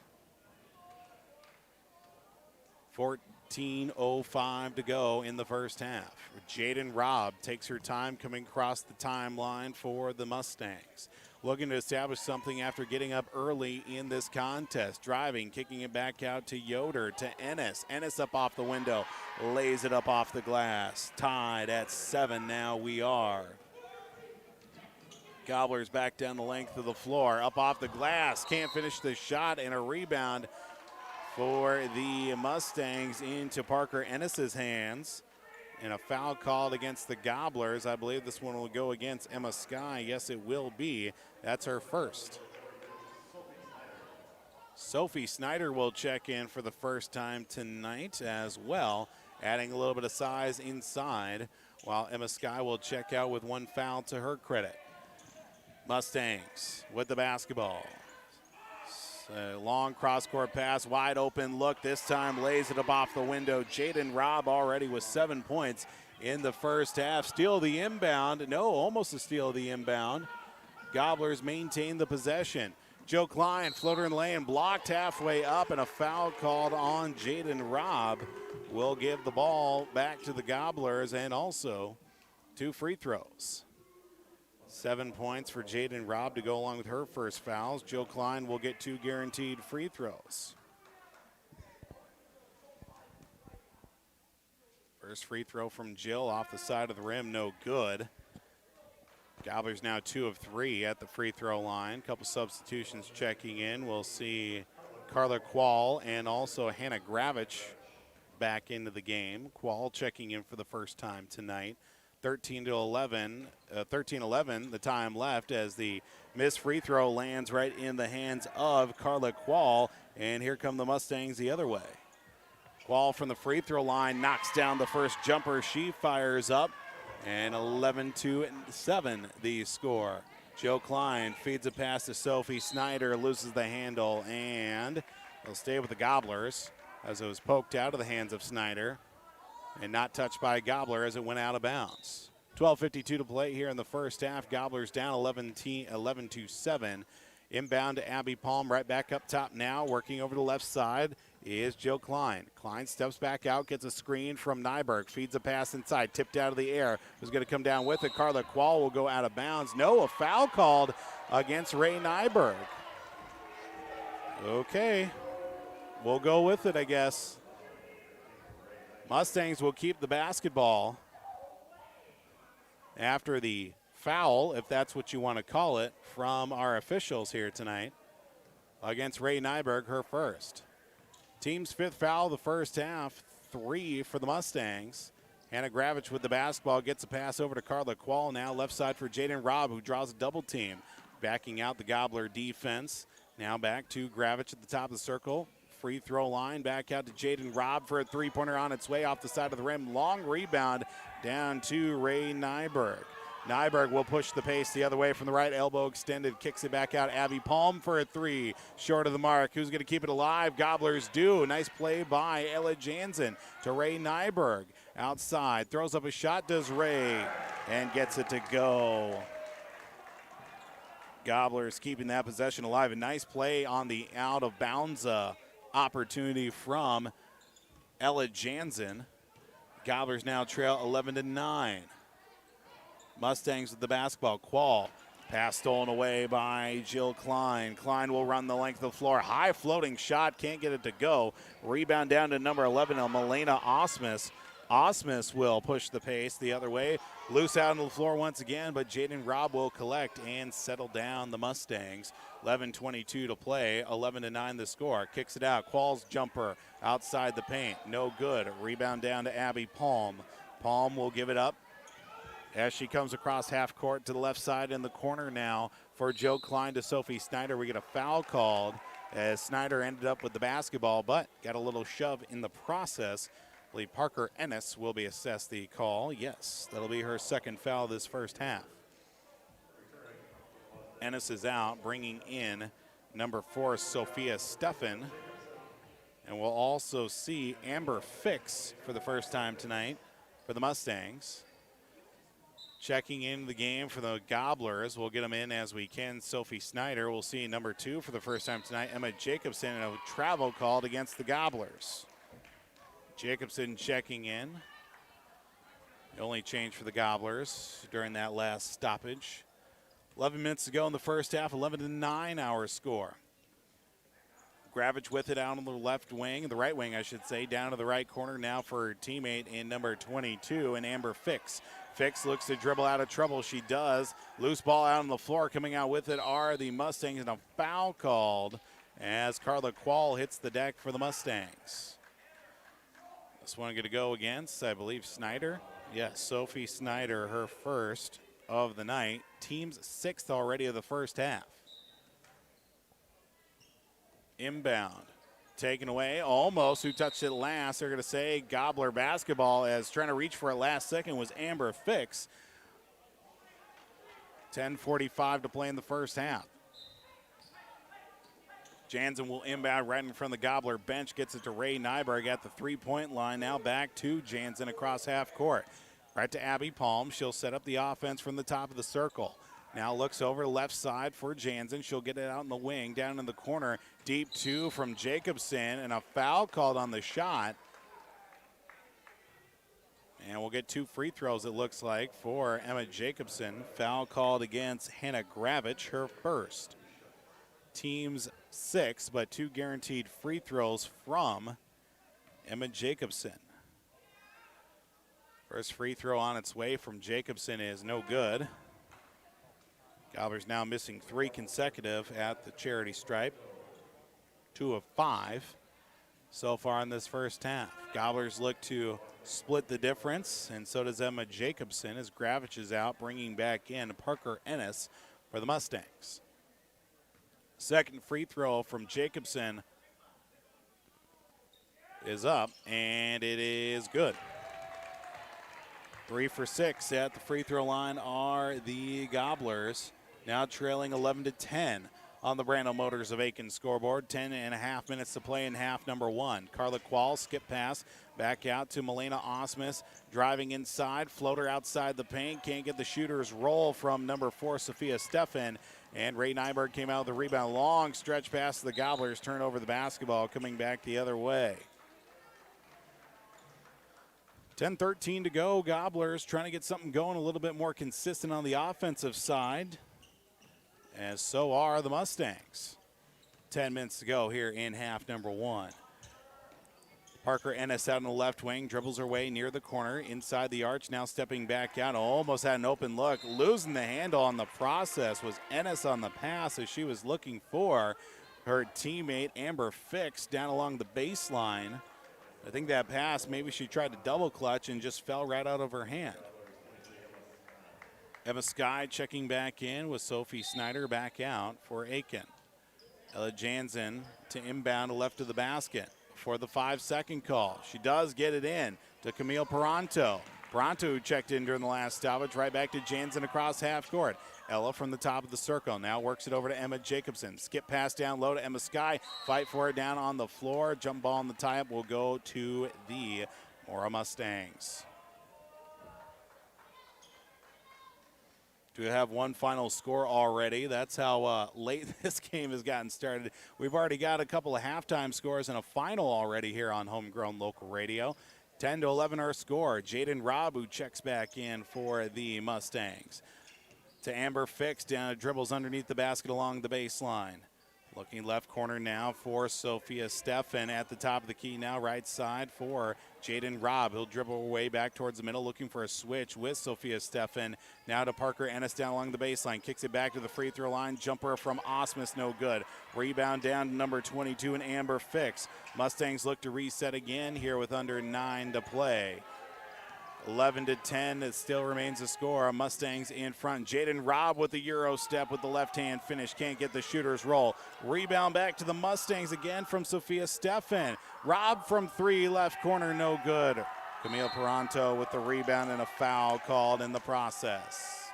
14:05 to go in the first half. Jaden Robb takes her time coming across the timeline for the Mustangs. Looking to establish something after getting up early in this contest. Driving, kicking it back out to Yoder, to Ennis. Ennis up off the window, lays it up off the glass. Tied at 7 now we are. Gobblers back down the length of the floor. Up off the glass. Can't finish the shot, and a rebound for the Mustangs into Parker Ennis's hands. And a foul called against the Gobblers. I believe this one will go against Emma Sky. Yes, it will be. That's her first. Sophie Snyder will check in for the first time tonight as well, adding a little bit of size inside, while Emma Sky will check out with one foul to her credit. Mustangs with the basketball. A long cross-court pass, wide open look. This time lays it up off the window. Jaden Robb already with 7 points in the first half. Steal the inbound. No, almost a steal of the inbound. Gobblers maintain the possession. Joe Klein, floater in the lane, blocked halfway up, and a foul called on Jaden Robb. Will give the ball back to the Gobblers, and also 2 free throws. 7 points for Jaden Robb to go along with her first fouls. Joe Klein will get 2 guaranteed free throws. First free throw from Jill off the side of the rim, no good. Gobblers now 2 of 3 at the free throw line. Couple substitutions checking in. We'll see Carla Quall and also Hannah Gravich back into the game. Quall checking in for the first time tonight. 13-11, the time left as the missed free throw lands right in the hands of Carla Quall. And here come the Mustangs the other way. Quall from the free throw line knocks down the first jumper. She fires up, and 11-7 the score. Joe Klein feeds a pass to Sophie Snyder, loses the handle, and they'll stay with the Gobblers as it was poked out of the hands of Snyder and not touched by a Gobbler as it went out of bounds. 12:52 to play here in the first half. Gobblers down 11-7. Inbound to Abby Palm, right back up top now. Working over the left side is Jill Klein. Klein steps back out, gets a screen from Nyberg, feeds a pass inside, tipped out of the air. Who's going to come down with it? Carla Quall will go out of bounds. No, a foul called against Ray Nyberg. Okay, we'll go with it, I guess. Mustangs will keep the basketball after the foul, if that's what you want to call it, from our officials here tonight against Ray Nyberg, her first. Team's 5th foul of the first half, 3 for the Mustangs. Hannah Gravich with the basketball, gets a pass over to Carla Quall now, left side for Jaden Robb, who draws a double team, backing out the Gobbler defense. Now back to Gravich at the top of the circle. Free throw line, back out to Jaden Robb for a 3-pointer on its way off the side of the rim. Long rebound down to Ray Nyberg. Nyberg will push the pace the other way from the right, elbow extended, kicks it back out. Abby Palm for a 3, short of the mark. Who's going to keep it alive? Gobblers do. Nice play by Ella Jansen to Ray Nyberg. Outside, throws up a shot, does Ray, and gets it to go. Gobblers keeping that possession alive. A nice play on the out of bounds opportunity from Ella Jansen. Gobblers now trail 11-9. Mustangs with the basketball. Quall. Pass stolen away by Jill Klein. Klein will run the length of the floor. High floating shot. Can't get it to go. Rebound down to number 11, Milena Osmus. Osmus will push the pace the other way. Loose out on the floor once again, but Jaden Robb will collect and settle down the Mustangs. 11:22 to play. 11-9 the score. Kicks it out. Quall's jumper outside the paint. No good. Rebound down to Abby Palm. Palm will give it up as she comes across half court to the left side in the corner now for Joe Klein to Sophie Snyder. We get a foul called as Snyder ended up with the basketball, but got a little shove in the process. I believe Parker Ennis will be assessed the call. Yes, that'll be her second foul this first half. Ennis is out, bringing in number 4, Sophia Steffen. And we'll also see Amber Fix for the first time tonight for the Mustangs. Checking in the game for the Gobblers. We'll get them in as we can. Sophie Snyder. We'll see number 2 for the first time tonight, Emma Jacobson, and a travel called against the Gobblers. Jacobson checking in. The only change for the Gobblers during that last stoppage. 11 minutes to go in the first half, 11-9 our score. Gravich with it out on the left wing, the right wing I should say, down to the right corner now for her teammate in number 22, and Amber Fix Fix looks to dribble out of trouble. She does. Loose ball out on the floor. Coming out with it are the Mustangs, and a foul called as Carla Quall hits the deck for the Mustangs. This one going to go against, I believe, Snyder. Yes, Sophie Snyder, her first of the night. Team's 6th already of the first half. Inbound. Taken away, almost. Who touched it last? They're going to say Gobbler basketball, as trying to reach for it last second was Amber Fix. 10:45 to play in the first half. Jansen will inbound right in front of the Gobbler bench. Gets it to Ray Nyberg at the three-point line. Now back to Jansen across half court. Right to Abby Palm. She'll set up the offense from the top of the circle. Now looks over left side for Jansen. She'll get it out in the wing, down in the corner. Deep two from Jacobson, and a foul called on the shot. And we'll get 2 free throws, it looks like, for Emma Jacobson. Foul called against Hannah Gravich, her first. Team's 6, but 2 guaranteed free throws from Emma Jacobson. First free throw on its way from Jacobson is no good. Gobblers now missing 3 consecutive at the charity stripe. 2 of 5 so far in this first half. Gobblers look to split the difference, and so does Emma Jacobson as Gravich is out, bringing back in Parker Ennis for the Mustangs. Second free throw from Jacobson is up, and it is good. 3 for 6 at the free throw line are the Gobblers. Now trailing 11-10 on the Brandel Motors of Aitkin scoreboard. 10.5 minutes to play in half number 1. Carla Quall, skip pass, back out to Melena Osmus. Driving inside, floater outside the paint. Can't get the shooter's roll from number 4, Sophia Steffen. And Ray Nyberg came out with the rebound. Long stretch pass to the Gobblers. Turn over the basketball, coming back the other way. 10:13 to go. Gobblers trying to get something going a little bit more consistent on the offensive side, as so are the Mustangs. 10 minutes to go here in half number 1. Parker Ennis out in the left wing, dribbles her way near the corner, inside the arch, now stepping back out. Almost had an open look. Losing the handle on the process was Ennis on the pass as she was looking for her teammate Amber Fix down along the baseline. I think that pass, maybe she tried to double clutch and just fell right out of her hand. Emma Skye checking back in with Sophie Snyder back out for Aitkin. Ella Jansen to inbound to left of the basket for the 5-second call. She does get it in to Camille Peranto. Peranto, who checked in during the last stoppage, right back to Jansen across half court. Ella from the top of the circle now works it over to Emma Jacobson. Skip pass down low to Emma Skye. Fight for it down on the floor. Jump ball on the tie-up will go to the Mora Mustangs. Do we have one final score already? That's how late this game has gotten started. We've already got a couple of halftime scores and a final already here on Homegrown Local Radio. 10-11 our score. Jaden Robb, who checks back in for the Mustangs. To Amber Fix, down dribbles underneath the basket along the baseline. Looking left corner now for Sophia Steffen at the top of the key now, right side for Jaden Robb. He'll dribble away back towards the middle, looking for a switch with Sophia Steffen. Now to Parker Ennis down along the baseline. Kicks it back to the free throw line. Jumper from Osmus, no good. Rebound down to number 22 and Amber Fix. Mustangs look to reset again here with under 9 to play. 11-10, it still remains a score. Mustangs in front. Jaden Robb with the Euro step with the left hand finish. Can't get the shooter's roll. Rebound back to the Mustangs again from Sophia Steffen. Robb from 3, left corner, no good. Camille Peranto with the rebound and a foul called in the process.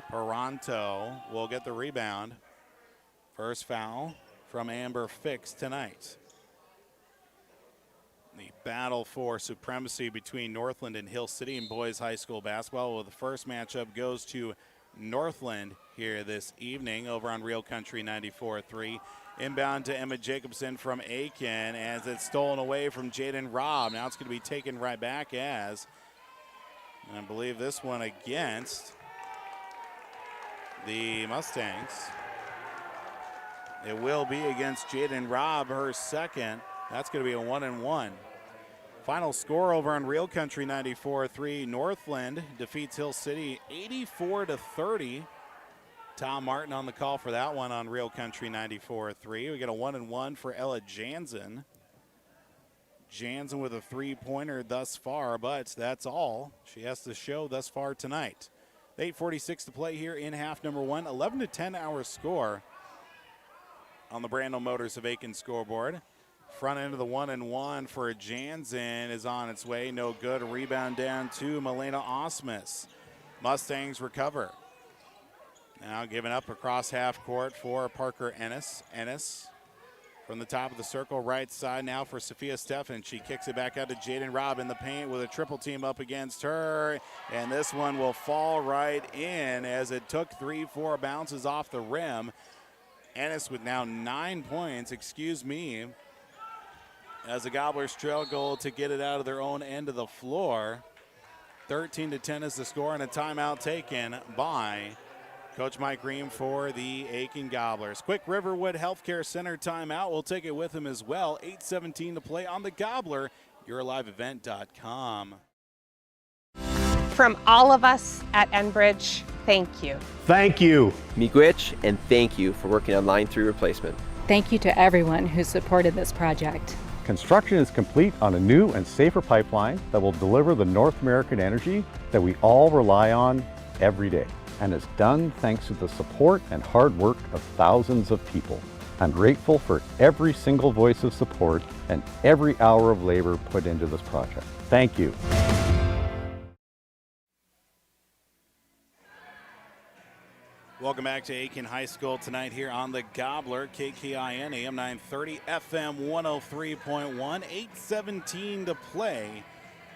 Peranto will get the rebound. First foul from Amber Fix tonight. The battle for supremacy between Northland and Hill City in boys high school basketball. Well, the first matchup goes to Northland here this evening over on Real Country 94.3. Inbound to Emma Jacobson from Aitkin as it's stolen away from Jaden Robb. Now it's going to be taken right back as, and I believe this one against the Mustangs. It will be against Jaden Robb, her second. That's going to be a 1-and-1. Final score over on Real Country 94-3. Northland defeats Hill City 84-30. Tom Martin on the call for that one on Real Country 94-3. We get a 1-1 for Ella Jansen. Jansen with a three-pointer thus far, but that's all she has to show thus far tonight. 8:46 to play here in half number one. 11-10 our score on the Brandel Motors of Aitkin scoreboard. Front end of the 1-1 for Jansen is on its way. No good. A rebound down to Milena Osmus. Mustangs recover. Now giving up across half court for Parker Ennis. Ennis from the top of the circle, right side now for Sophia Steffen. She kicks it back out to Jaden Robb in the paint with a triple team up against her. And this one will fall right in as it took 3-4 bounces off the rim. Ennis with now 9 points, as the Gobblers struggle to get it out of their own end of the floor. 13-10 is the score, and a timeout taken by Coach Mike Ream for the Aitkin Gobblers. Quick Riverwood Healthcare Center timeout. We'll take it with him as well. 8:17 to play on the Gobbler. YourLiveEvent.com. From all of us at Enbridge, thank you. Thank you. Miigwech, and thank you for working on Line 3 replacement. Thank you to everyone who supported this project. Construction is complete on a new and safer pipeline that will deliver the North American energy that we all rely on every day. And is done thanks to the support and hard work of thousands of people. I'm grateful for every single voice of support and every hour of labor put into this project. Thank you. Welcome back to Aitkin High School tonight here on the Gobbler, KKIN AM 930, FM 103.1, 8:17 to play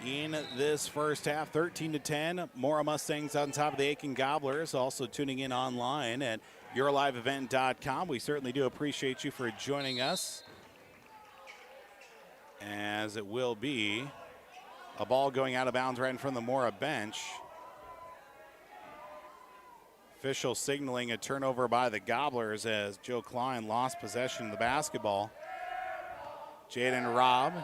in this first half. 13-10, Mora Mustangs on top of the Aitkin Gobblers. Also tuning in online at YourLiveEvent.com. We certainly do appreciate you for joining us, as it will be a ball going out of bounds right in front of the Mora bench. Official signaling a turnover by the Gobblers as Joe Klein lost possession of the basketball. Jaden Robb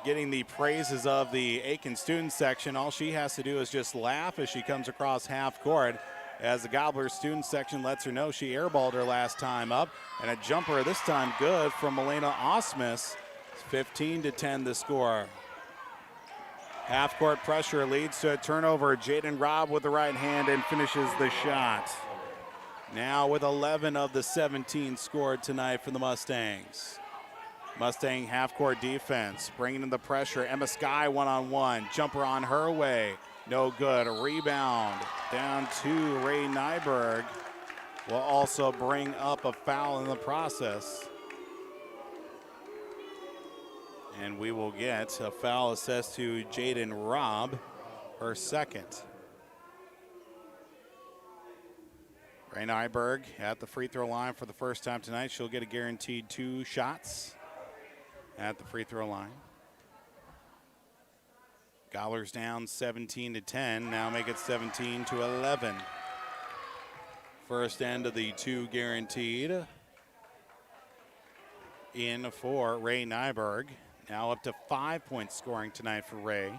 getting the praises of the Aitkin student section. All she has to do is just laugh as she comes across half court, as the Gobblers student section lets her know she airballed her last time up. And a jumper this time good from Milena Osmus. 15-10 the score. Half-court pressure leads to a turnover. Jaden Robb with the right hand and finishes the shot. Now with 11 of the 17 scored tonight for the Mustangs. Mustang half-court defense, bringing in the pressure. Emma Sky one-on-one. Jumper on her way. No good. A rebound down to Ray Nyberg. Will also bring up a foul in the process. And we will get a foul assessed to Jaden Robb, her second. Ray Nyberg at the free throw line for the first time tonight. She'll get a guaranteed 2 shots at the free throw line. Gobblers down 17-10. Now make it 17-11. First end of the 2 guaranteed in for Ray Nyberg. Now up to 5 points scoring tonight for Ray.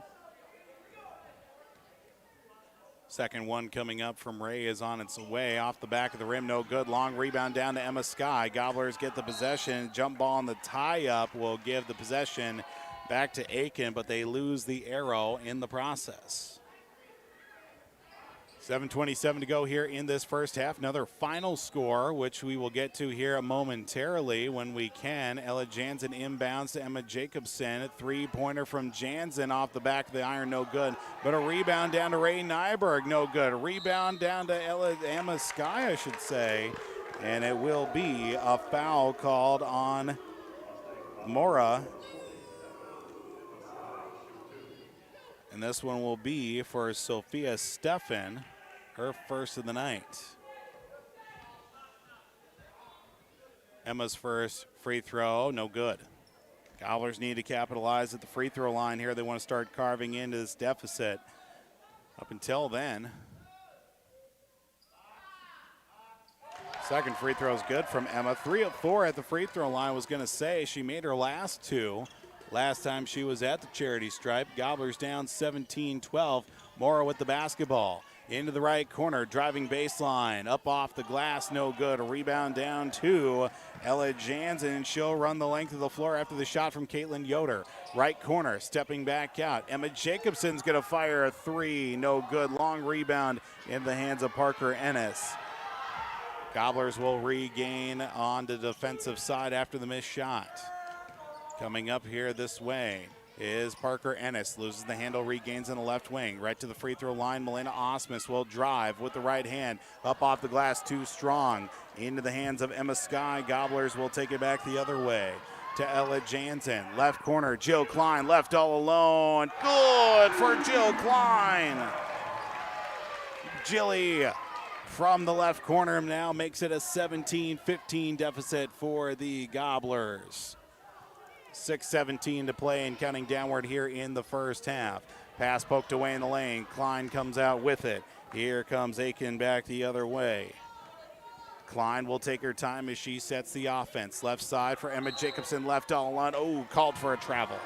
Second one coming up from Ray is on its way. Off the back of the rim, no good. Long rebound down to Emma Sky. Gobblers get the possession. Jump ball on the tie-up will give the possession back to Aitkin, but they lose the arrow in the process. 7:27 to go here in this first half. Another final score, which we will get to here momentarily when we can. Ella Jansen inbounds to Emma Jacobson. Three-pointer from Jansen off the back of the iron, no good. But a rebound down to Ray Nyberg, no good. A rebound down to Emma Sky, I should say. And it will be a foul called on Mora. And this one will be for Sophia Steffen, her first of the night. Emma's first free throw, no good. Gobblers need to capitalize at the free throw line here. They want to start carving into this deficit. Up until then, second free throw is good from Emma. 3 of 4 at the free throw line. Was going to say she made her last 2. last time she was at the charity stripe. Gobblers down 17-12. Mora with the basketball. Into the right corner, driving baseline. Up off the glass, no good. A rebound down to Ella Jansen, and she'll run the length of the floor after the shot from Caitlin Yoder. Right corner, stepping back out. Emma Jacobson's going to fire a three. No good. Long rebound in the hands of Parker Ennis. Gobblers will regain on the defensive side after the missed shot. Coming up here this way is Parker Ennis. Loses the handle, regains in the left wing. Right to the free throw line. Melina Osmus will drive with the right hand. Up off the glass, too strong. Into the hands of Emma Sky. Gobblers will take it back the other way to Ella Jansen. Left corner, Jill Klein left all alone. Good for Jill Klein. Jilly from the left corner now makes it a 17-15 deficit for the Gobblers. 6:17 to play and counting downward here in the first half. Pass poked away in the lane. Klein comes out with it. Here comes Aitkin back the other way. Klein will take her time as she sets the offense. Left side for Emma Jacobson, left all alone. Oh, called for a travel.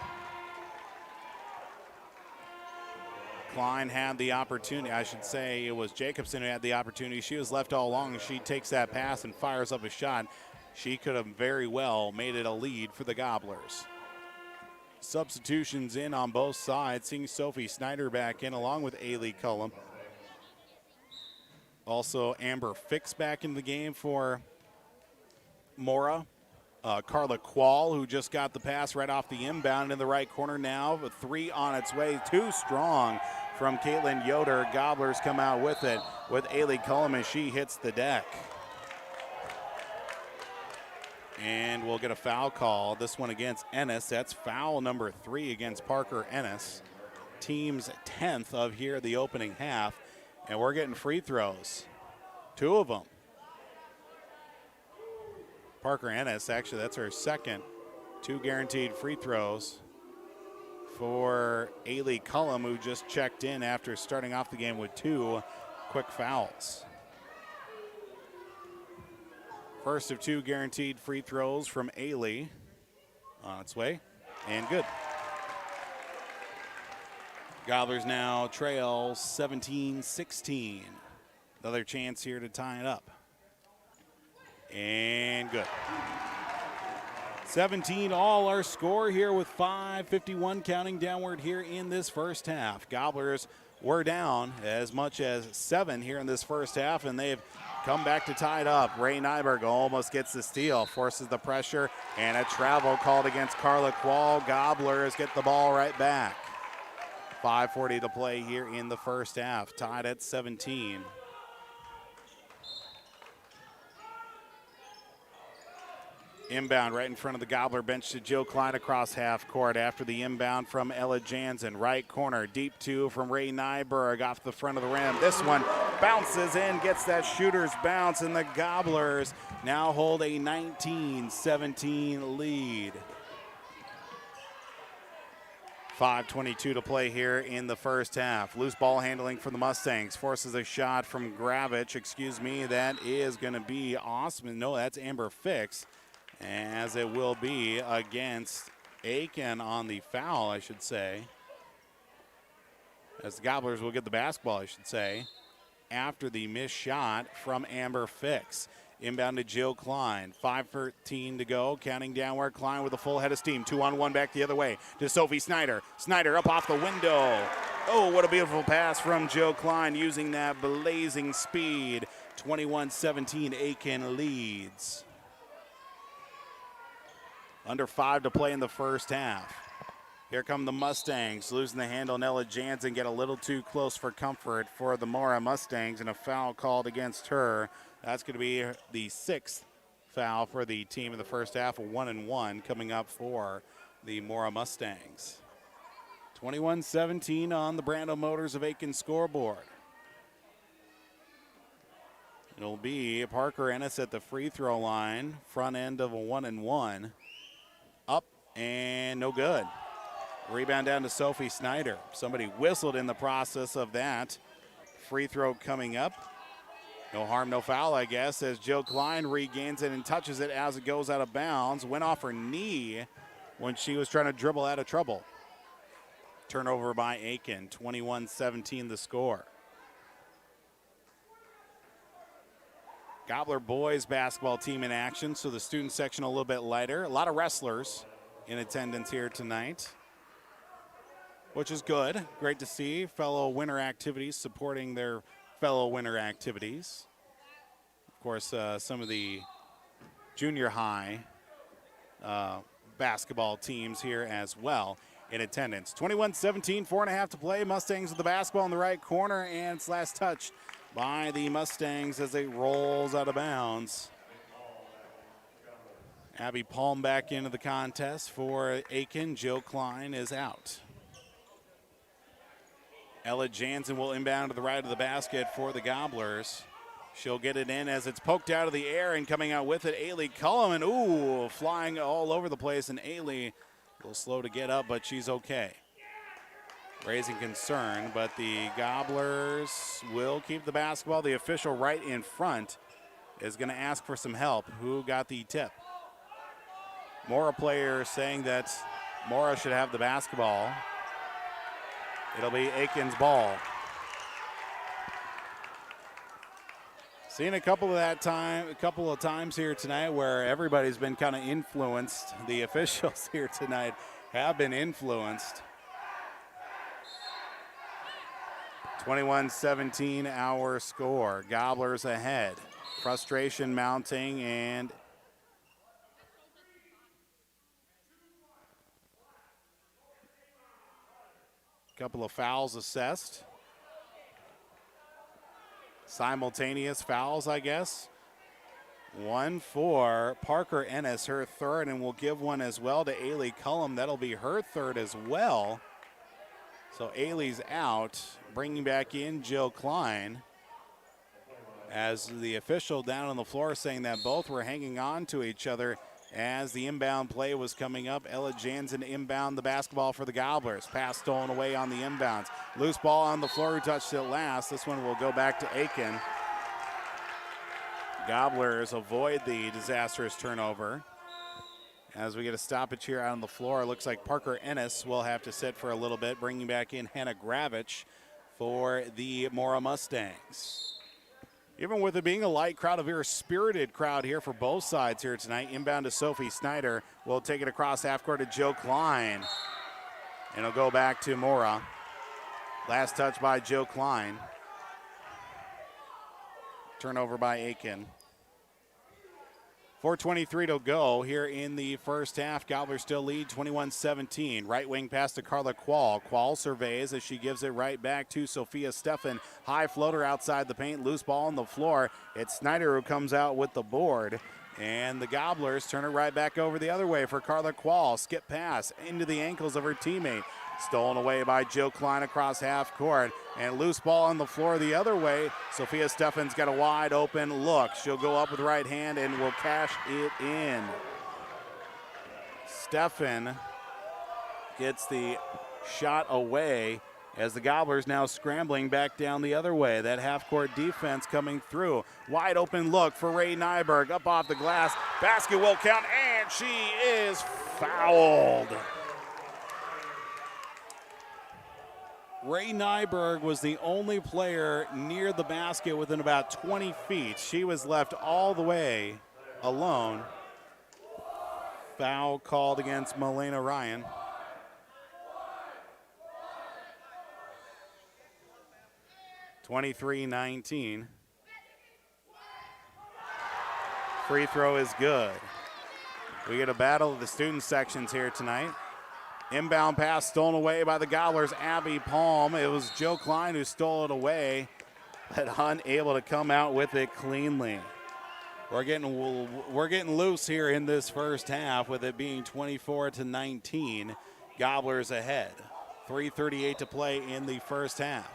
Klein had the opportunity. I should say it was Jacobson who had the opportunity. She was left all along, and she takes that pass and fires up a shot. She could have very well made it a lead for the Gobblers. Substitutions in on both sides. Seeing Sophie Snyder back in along with Ailey Cullum. Also Amber Fix back in the game for Mora. Carla Quall, who just got the pass right off the inbound in the right corner now. A three on its way. Too strong from Caitlin Yoder. Gobblers come out with it with Ailey Cullum as she hits the deck. And we'll get a foul call. This one against Ennis. That's foul number 3 against Parker Ennis. Team's 10th of here the opening half. And we're getting free throws. 2 of them. Parker Ennis, actually, that's her second. 2 guaranteed free throws for Ailey Cullum, who just checked in after starting off the game with 2 quick fouls. First of 2 guaranteed free throws from Ailey. On its way, and good. Gobblers now trail 17-16. Another chance here to tie it up. And good. 17 all our score here with 5:51 counting downward here in this first half. Gobblers were down as much as 7 here in this first half, and they've come back to tie it up. Ray Nyberg almost gets the steal, forces the pressure, and a travel called against Carla Quall. Gobblers get the ball right back. 5:40 to play here in the first half, tied at 17. Inbound right in front of the Gobbler bench to Jill Klein across half court after the inbound from Ella Jansen. Right corner, deep 2 from Ray Nyberg off the front of the rim. This one bounces in, gets that shooter's bounce, and the Gobblers now hold a 19-17 lead. 5:22 to play here in the first half. Loose ball handling from the Mustangs. Forces a shot from Gravich. That is going to be Osman. No, that's Amber Fix. As it will be against Aitkin on the foul, I should say. As the Gobblers will get the basketball, I should say, after the missed shot from Amber Fix. Inbound to Jill Klein. 5:13 to go. Counting downward. Klein with a full head of steam. 2-on-1 back the other way to Sophie Snyder. Snyder up off the window. Oh, what a beautiful pass from Jill Klein using that blazing speed. 21-17, Aitkin leads. Under 5 to play in the first half. Here come the Mustangs, losing the handle. Nella Jansen get a little too close for comfort for the Mora Mustangs, and a foul called against her. That's going to be the 6th foul for the team in the first half. A 1-and-1 coming up for the Mora Mustangs. 21-17 on the Brando Motors of Aitkin scoreboard. It'll be Parker Ennis at the free throw line, front end of a 1-and-1. Up and no good. Rebound down to Sophie Snyder. Somebody whistled in the process of that. Free throw coming up. No harm, no foul, I guess, as Jill Klein regains it and touches it as it goes out of bounds. Went off her knee when she was trying to dribble out of trouble. Turnover by Aitkin, 21-17 the score. Gobbler boys basketball team in action, so the student section a little bit lighter. A lot of wrestlers in attendance here tonight, which is good. Great to see fellow winter activities supporting their fellow winter activities. Of course, some of the junior high basketball teams here as well in attendance. 21-17, 4.5 to play. Mustangs with the basketball in the right corner, and it's last touch by the Mustangs as it rolls out of bounds. Abby Palm back into the contest for Aitkin. Jill Klein is out. Ella Jansen will inbound to the right of the basket for the Gobblers. She'll get it in as it's poked out of the air, and coming out with it, Ailey Cullum. Ooh, flying all over the place, and Ailey a little slow to get up, but she's okay. Raising concern, but the Gobblers will keep the basketball. The official right in front is going to ask for some help. Who got the tip? Mora player saying that Mora should have the basketball. It'll be Aitkin's ball. Seen a couple of times here tonight where everybody's been kind of influenced. The officials here tonight have been influenced. 21-17 our score. Gobblers ahead. Frustration mounting, and a couple of fouls assessed. Simultaneous fouls, I guess. One for Parker Ennis, her third, and we'll give one as well to Ailey Cullum. That'll be her third as well. So Ailey's out, bringing back in Jill Klein, as the official down on the floor saying that both were hanging on to each other as the inbound play was coming up. Ella Jansen inbound the basketball for the Gobblers. Pass stolen away on the inbounds. Loose ball on the floor. Who touched it last? This one will go back to Aitkin. Gobblers avoid the disastrous turnover. As we get a stoppage here out on the floor, it looks like Parker Ennis will have to sit for a little bit, bringing back in Hannah Gravich for the Mora Mustangs. Even with it being a light crowd, a very spirited crowd here for both sides here tonight. Inbound to Sophie Snyder. Will take it across half court to Jill Klein. And it'll go back to Mora. Last touch by Jill Klein. Turnover by Aitkin. 4:23 to go here in the first half. Gobblers still lead 21-17. Right wing pass to Carla Quall. Quall surveys as she gives it right back to Sophia Steffen. High floater outside the paint. Loose ball on the floor. It's Snyder who comes out with the board. And the Gobblers turn it right back over the other way for Carla Quall. Skip pass into the ankles of her teammate. Stolen away by Jill Klein across half court. And loose ball on the floor the other way. Sophia Steffen's got a wide open look. She'll go up with right hand and will cash it in. Steffen gets the shot away as the Gobblers now scrambling back down the other way. That half-court defense coming through. Wide open look for Ray Nyberg. Up off the glass. Basket will count, and she is fouled. Ray Nyberg was the only player near the basket within about 20 feet. She was left all the way alone. Foul called against Milena Ryan. (23-19). Free throw is good. We get a battle of the student sections here tonight. Inbound pass stolen away by the Gobblers, Abby Palm. It was Jill Klein who stole it away, but unable to come out with it cleanly. We're getting loose here in this first half with it being 24-19. Gobblers ahead. 3:38 to play in the first half.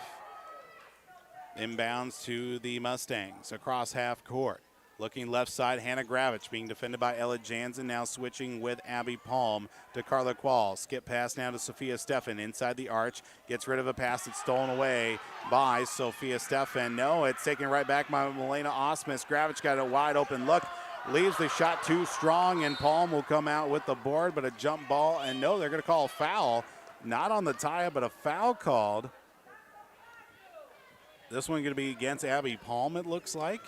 Inbounds to the Mustangs across half court. Looking left side, Hannah Gravich being defended by Ella Jansen, now switching with Abby Palm to Carla Quall. Skip pass now to Sophia Steffen inside the arch. Gets rid of a pass that's stolen away by Sophia Steffen. No, it's taken right back by Milena Osmus. Gravich got a wide open look. leaves the shot too strong, and Palm will come out with the board, but a jump ball, and no, they're going to call a foul. Not on the tie-up, but a foul called. This one going to be against Abby Palm, it looks like.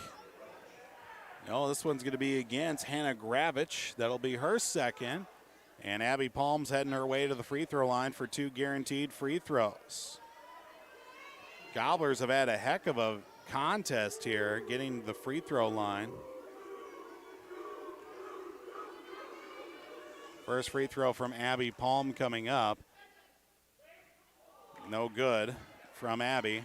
No, this one's going to be against Hannah Gravich. That'll be her second. And Abby Palm's heading her way to the free throw line for 2 guaranteed free throws. Gobblers have had a heck of a contest here getting the free throw line. First free throw from Abby Palm coming up. No good from Abby.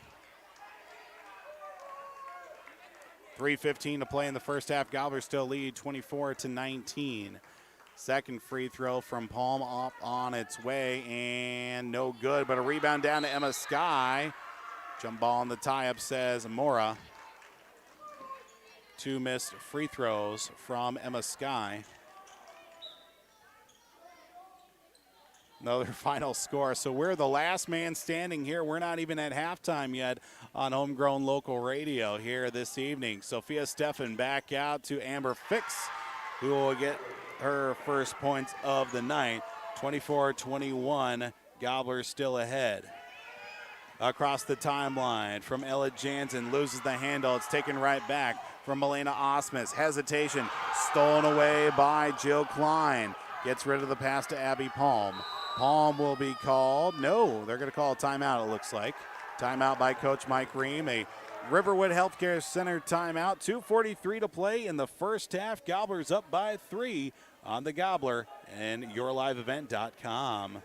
3:15 to play in the first half. Gobblers still lead 24-19. Second free throw from Palm up on its way, and no good, but a rebound down to Emma Sky. Jump ball on the tie-up, says Mora. 2 missed free throws from Emma Sky. Another final score. So we're the last man standing here. We're not even at halftime yet on Homegrown Local Radio here this evening. Sophia Steffen back out to Amber Fix, who will get her first points of the night. 24-21, Gobblers still ahead. Across the timeline from Ella Jansen, loses the handle. It's taken right back from Milena Osmus. Hesitation, stolen away by Jill Klein. Gets rid of the pass to Abby Palm. Palm will be called. No, they're going to call a timeout, it looks like. Timeout by Coach Mike Ream. A Riverwood Healthcare Center timeout. 2:43 to play in the first half. Gobblers up by 3 on the Gobbler and yourliveevent.com.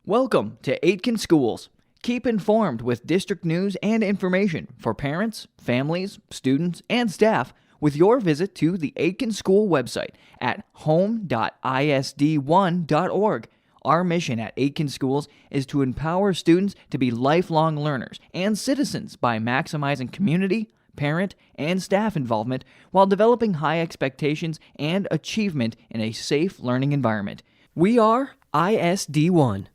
Welcome to Aitkin Schools. Keep informed with district news and information for parents, families, students, and staff with your visit to the Aitkin School website at home.isd1.org. Our mission at Aitkin Schools is to empower students to be lifelong learners and citizens by maximizing community, parent, and staff involvement while developing high expectations and achievement in a safe learning environment. We are ISD1.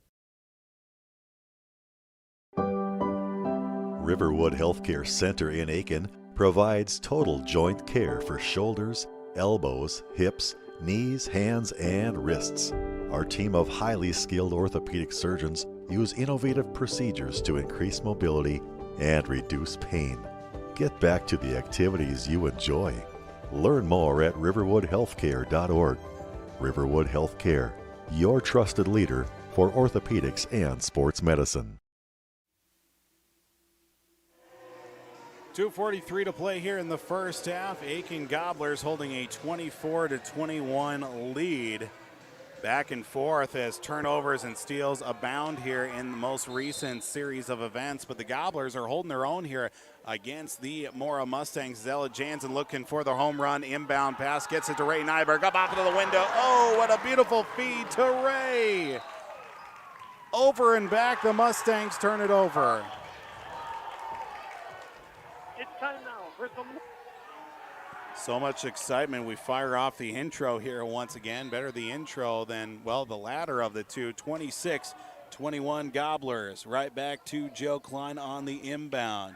Riverwood Healthcare Center in Aitkin provides total joint care for shoulders, elbows, hips, knees, hands, and wrists. Our team of highly skilled orthopedic surgeons use innovative procedures to increase mobility and reduce pain. Get back to the activities you enjoy. Learn more at riverwoodhealthcare.org. Riverwood Healthcare, your trusted leader for orthopedics and sports medicine. 2:43 to play here in the first half. Aitkin Gobblers holding a 24-21 lead. Back and forth as turnovers and steals abound here in the most recent series of events, but the Gobblers are holding their own here against the Mora Mustangs. Ella Jansen looking for the home run. Inbound pass, gets it to Ray Nyberg, up off into the window. Oh, what a beautiful feed to Ray. Over and back, the Mustangs turn it over. It's time now for some. So much excitement. We fire off the intro here once again. Better the intro than, well, the latter of the two. 26-21 Gobblers. Right back to Jill Klein on the inbound.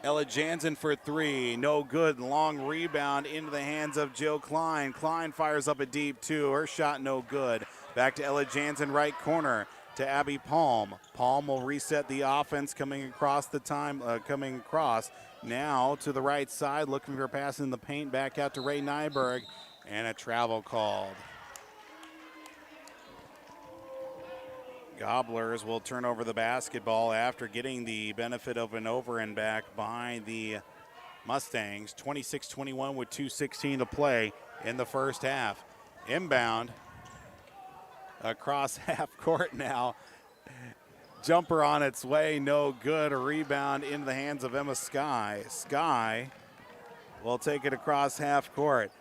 Ella Jansen for 3. No good. Long rebound into the hands of Jill Klein. Klein fires up a deep 2. Her shot no good. Back to Ella Jansen, right corner to Abby Palm. Palm will reset the offense coming across now to the right side, looking for a pass in the paint, back out to Ray Nyberg, and a travel called. Gobblers will turn over the basketball after getting the benefit of an over and back by the Mustangs. 26-21 with 2:16 to play in the first half. Inbound across half court now. Jumper on its way, no good. A rebound into the hands of Emma Sky. Sky will take it across half court.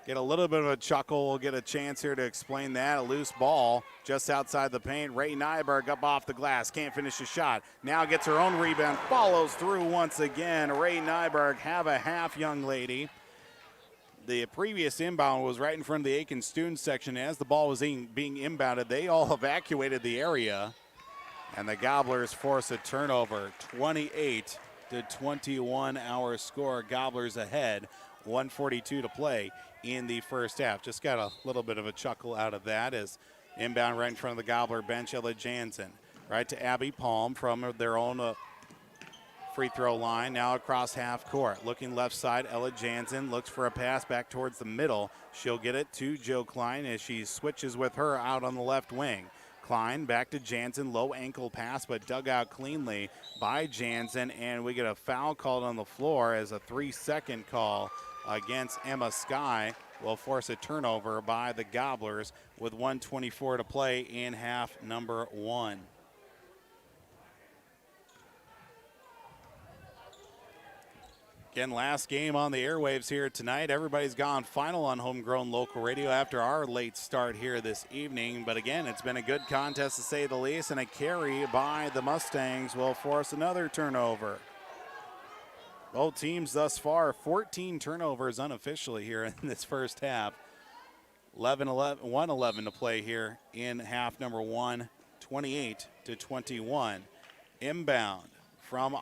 Get a little bit of a chuckle. We'll get a chance here to explain that. A loose ball just outside the paint. Ray Nyberg up off the glass. Can't finish the shot. Now gets her own rebound. Follows through once again. Ray Nyberg, have a half, young lady. The previous inbound was right in front of the Aitkin student section. As the ball was being inbounded, they all evacuated the area. And the Gobblers force a turnover. 28-21 our score. Gobblers ahead. 1:42 to play in the first half. Just got a little bit of a chuckle out of that as inbound right in front of the Gobbler bench, Ella Jansen. Right to Abby Palm from their own free throw line. Now across half court. Looking left side, Ella Jansen looks for a pass back towards the middle. She'll get it to Jill Klein as she switches with her out on the left wing. Klein back to Jansen, low ankle pass, but dug out cleanly by Jansen, and we get a foul called on the floor as a 3-second call against Emma Sky will force a turnover by the Gobblers with 1:24 to play in half number 1. Again, last game on the airwaves here tonight. Everybody's gone final on Homegrown Local Radio after our late start here this evening. But again, it's been a good contest to say the least, and a carry by the Mustangs will force another turnover. Both teams thus far, 14 turnovers unofficially here in this first half. 1:11 to play here in half number 1, 28-21. Inbound from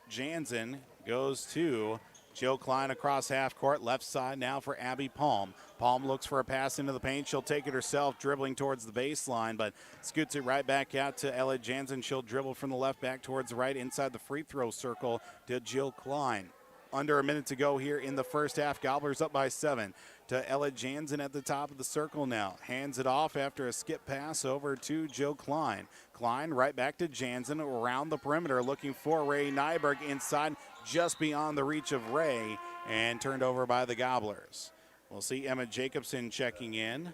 Jansen goes to Jill Klein across half court, left side now for Abby Palm. Palm looks for a pass into the paint. She'll take it herself, dribbling towards the baseline, but scoots it right back out to Ella Jansen. She'll dribble from the left back towards the right inside the free throw circle to Jill Klein. Under a minute to go here in the first half. Gobblers up by 7 to Ella Jansen at the top of the circle now. Hands it off after a skip pass over to Jill Klein. Klein right back to Jansen around the perimeter looking for Ray Nyberg inside just beyond the reach of Ray and turned over by the Gobblers. We'll see Emma Jacobson checking in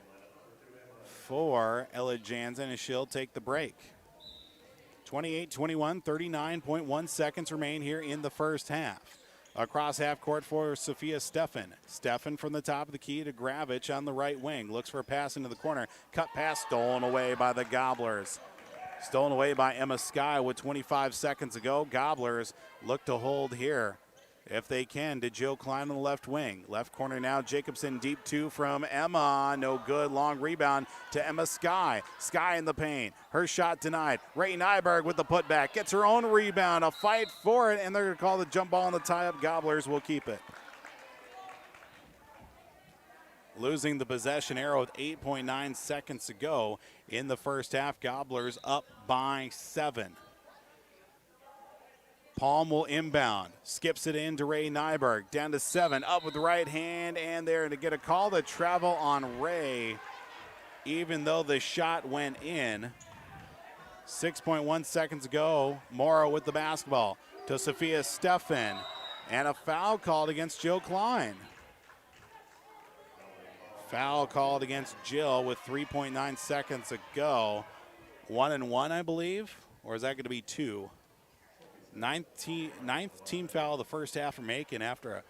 for Ella Jansen as she'll take the break. 28-21, 39.1 seconds remain here in the first half. Across half court for Sophia Steffen. Steffen from the top of the key to Gravich on the right wing. Looks for a pass into the corner. Cut pass stolen away by the Gobblers. Stolen away by Emma Sky with 25 seconds to go. Gobblers look to hold here if they can to Jill Klein on the left wing. Left corner now, Jacobson deep 2 from Emma. No good, long rebound to Emma Sky. Sky in the paint. Her shot denied. Ray Nyberg with the putback. Gets her own rebound. A fight for it, and they're going to call the jump ball on the tie-up. Gobblers will keep it. Losing the possession arrow with 8.9 seconds to go in the first half. Gobblers up by 7. Palm will inbound, skips it in to Ray Nyberg, down to 7, up with the right hand, and there to get a call to travel on Ray, even though the shot went in. 6.1 seconds ago, Mora with the basketball to Sophia Steffen, and a foul called against Jill Klein. Foul called against Jill with 3.9 seconds to go. 1-1, I believe, or is that going to be 2? Ninth team foul of the first half from Aitkin after a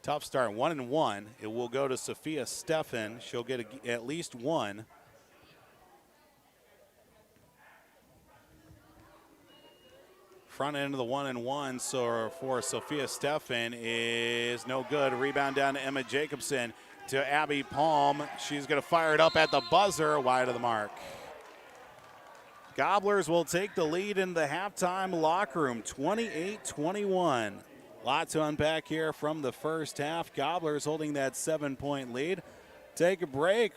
tough start. 1-1. It will go to Sophia Steffen. She'll get at least 1. Front end of the 1-1 so for Sophia Steffen is no good. Rebound down to Emma Jacobson to Abby Palm. She's going to fire it up at the buzzer, wide of the mark. Gobblers will take the lead in the halftime locker room, 28-21. Lot to unpack here from the first half. Gobblers holding that 7-point lead. Take a break.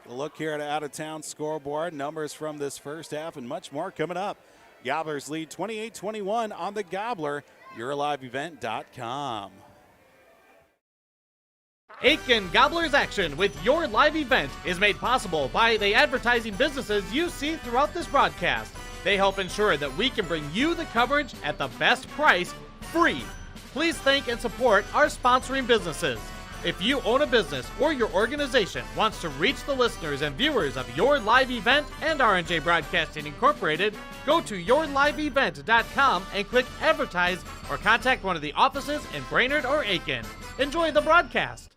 We'll look here at out-of-town scoreboard. Numbers from this first half and much more coming up. Gobblers lead 28-21 on the Gobbler, YourLiveEvent.com. Aitkin Gobblers Action with Your Live Event is made possible by the advertising businesses you see throughout this broadcast. They help ensure that we can bring you the coverage at the best price, free. Please thank and support our sponsoring businesses. If you own a business or your organization wants to reach the listeners and viewers of Your Live Event and R&J Broadcasting Incorporated, go to YourLiveEvent.com and click Advertise or contact one of the offices in Brainerd or Aitkin. Enjoy the broadcast.